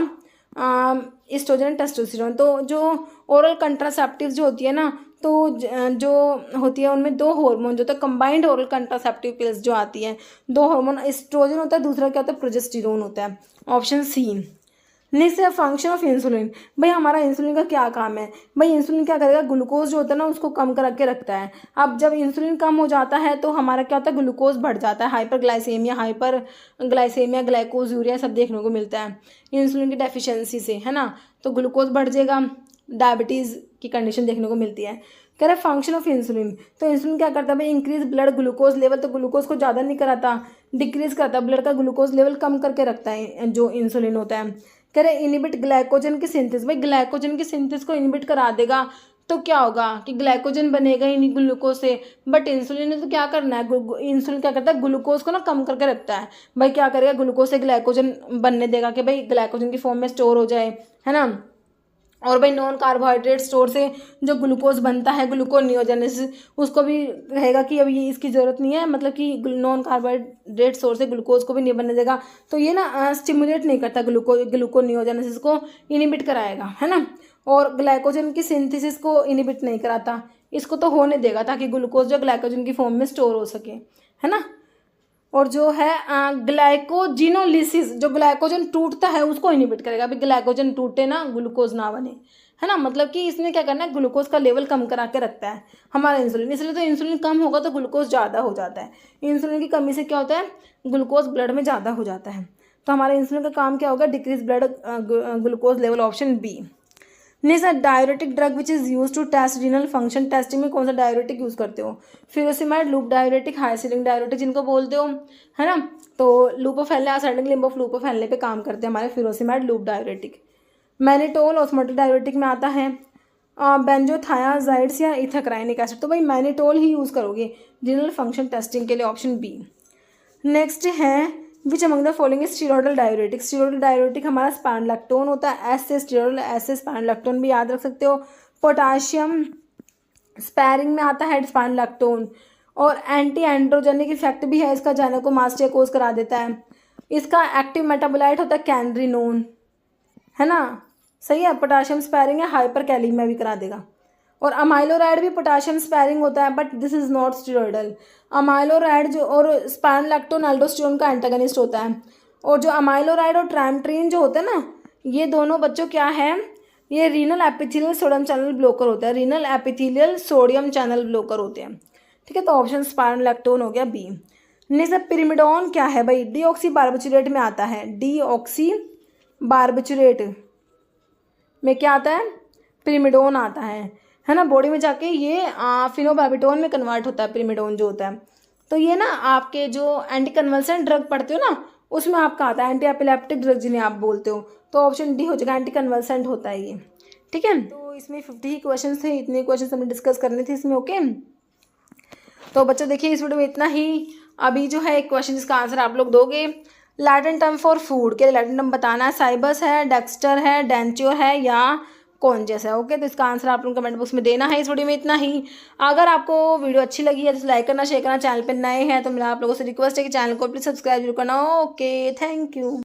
एस्ट्रोजन टेस्टोस्टेरोन। तो जो ओरल कंट्रासेप्टिव जो होती है ना, तो जो होती है उनमें 2 हार्मोन जो होता है कंबाइंड ओरल कंट्रासेप्टिव पिल्स जो आती है, 2 हार्मोन, एस्ट्रोजन होता है, दूसरा क्या होता है, प्रोजेस्टेरोन होता है, ऑप्शन सी। नेक्स्ट है फंक्शन ऑफ इंसुलिन। भाई हमारा इंसुलिन का क्या काम है, भाई इंसुलिन क्या करेगा, ग्लूकोज जो होता है ना उसको कम करके रखता है। अब जब इंसुलिन कम हो जाता है तो हमारा क्या होता है, ग्लूकोज बढ़ जाता है, हाइपरग्लाइसेमिया, ग्लाइकोज यूरिया सब देखने को मिलता है इंसुलिन की डेफिशिएंसी से, है ना। तो ग्लूकोज बढ़ जाएगा, डायबिटीज़ की कंडीशन देखने को मिलती है। कह रहा है फंक्शन ऑफ इंसुलिन, तो इंसुलिन क्या करता है भाई, इंक्रीज ब्लड ग्लूकोज लेवल, तो ग्लूकोज को ज़्यादा नहीं कराता, डिक्रीज करता है, ब्लड का ग्लूकोज लेवल कम करके रखता है जो इंसुलिन होता है। कह रहे इनिबिट ग्लाइकोजन की सिंथेसिस, भाई ग्लाइकोजन की सिंथेसिस को इनिबिट करा देगा तो क्या होगा कि ग्लाइकोजन बनेगा ही नहीं ग्लूकोज से, बट इंसुलिन ने तो क्या करना है, इंसुलिन क्या करता है, ग्लूकोज को ना कम करके रखता है। भाई क्या करेगा, ग्लूकोज से ग्लाइकोजन बनने देगा कि भाई ग्लाइकोजन की फॉर्म में स्टोर हो जाए, है ना। और भाई नॉन कार्बोहाइड्रेट स्टोर से जो ग्लूकोज बनता है, ग्लूकोनियोजेनेसिस, उसको भी रहेगा कि अब ये इसकी ज़रूरत नहीं है, मतलब कि नॉन कार्बोहाइड्रेट स्टोर से ग्लूकोज को भी नहीं बनने देगा, तो ये ना स्टिमुलेट नहीं करता ग्लूकोनियोजेनेसिस को, इनिबिट कराएगा, है ना। और ग्लाइकोजन की सिंथेसिस को इनिबिट नहीं कराता, इसको तो होने देगा ताकि ग्लूकोज जो ग्लाइकोजन की फॉर्म में स्टोर हो सके, है ना। और जो है ग्लाइकोजिनोलिसिस, जो ग्लाइकोजन टूटता है उसको इनिबिट करेगा, अभी ग्लाइकोजन टूटे ना ग्लूकोज ना बने, है ना। मतलब कि इसने क्या करना है, ग्लूकोज का लेवल कम करा के रखता है हमारा इंसुलिन, इसलिए तो इंसुलिन कम होगा तो ग्लूकोज ज़्यादा हो जाता है। इंसुलिन की कमी से क्या होता है, ग्लूकोज ब्लड में ज़्यादा हो जाता है, तो हमारे इंसुलिन का काम क्या होगा, decrease blood glucose level, option B. Next है diuretic drug which is use to test renal function, testing में कौन सा डायरेटिक यूज़ करते हो, furosemide, loop diuretic, high ceiling diuretic जिनको बोलते हो, है ना। तो loop of Henle, ascending limb of loop of Henle पे काम करते हैं हमारे furosemide, loop diuretic. Mannitol osmotic diuretic में आता है, बेंजोथायाजाइड्स या इथाक्राइनिक एसिड, तो भाई मैनिटोल ही यूज़ करोगे रीनल फंक्शन टेस्टिंग के लिए, ऑप्शन बी। नेक्स्ट है which among the following is steroidal diuretic. Steroidal diuretic हमारा स्पैनलैक्टोन होता है, एस से स्टीरोडल, एस से स्पैनलैक्टोन भी याद रख सकते हो। पोटाशियम स्पैरिंग में आता है स्पैनलैक्टोन, और एंटी एंड्रोजेनिक इफेक्ट भी है इसका, जाइनेकोमास्टियाकोज करा देता है। इसका एक्टिव मेटाबोलाइट होता है कैनड्रिनोन, है ना, सही है। पोटाशियम स्पैरिंग है, हाइपर कैलीमिया भी करा देगा। और अमाइलोराइड भी पोटाशियम स्पैरिंग होता है, but this is not steroidal. अमाइलोराइड जो और स्पैनलैक्टोन एल्डोस्टेरोन का एंटागनिस्ट होता है, और जो अमाइलोराइड और ट्राइमेट्रिन जो होता है ना, ये दोनों बच्चों क्या है, ये renal epithelial sodium channel blocker होता है, renal epithelial sodium channel blocker होते हैं। ठीक है, तो ऑप्शन स्पाइरोलैक्टोन हो गया बी। नेक्स्ट पिरिमिडोन क्या है भाई, डीऑक्सी बारबिचुरेट में आता है, डीऑक्सी बारबिचुरेट में क्या आता है, पिरिमिडोन आता है ना, बॉडी में जाके ये फिनोबार्बिटोन में कन्वर्ट होता है पिरिमिडोन जो होता है। तो ये ना आपके जो एंटी कन्वल्सेंट ड्रग पढ़ते हो ना उसमें आपका आता है, एंटी एपिलेप्टिक ड्रग जिन्हें आप बोलते हो, तो ऑप्शन डी हो जाएगा, एंटी कन्वल्सेंट होता है ये। ठीक है, तो इसमें 50 ही क्वेश्चन थे, इतने क्वेश्चन हमें डिस्कस करने थे इसमें। ओके, तो बच्चों देखिए इस वीडियो में इतना ही। अभी जो है एक क्वेश्चन जिसका आंसर आप लोग दोगे, लैटिन टर्म फॉर फूड के लैटिन टर्म बताना है, साइबस है, डेक्स्टर है, डेंच्योर है या कॉन्जस है। ओके, तो इसका आंसर आप लोग कमेंट बॉक्स में देना है। इस वीडियो में इतना ही। अगर आपको वीडियो अच्छी लगी है तो लाइक करना, शेयर करना, चैनल पर नए हैं तो मेरा आप लोगों से रिक्वेस्ट है कि चैनल को प्लीज सब्सक्राइब जरूर करना। Okay, thank you.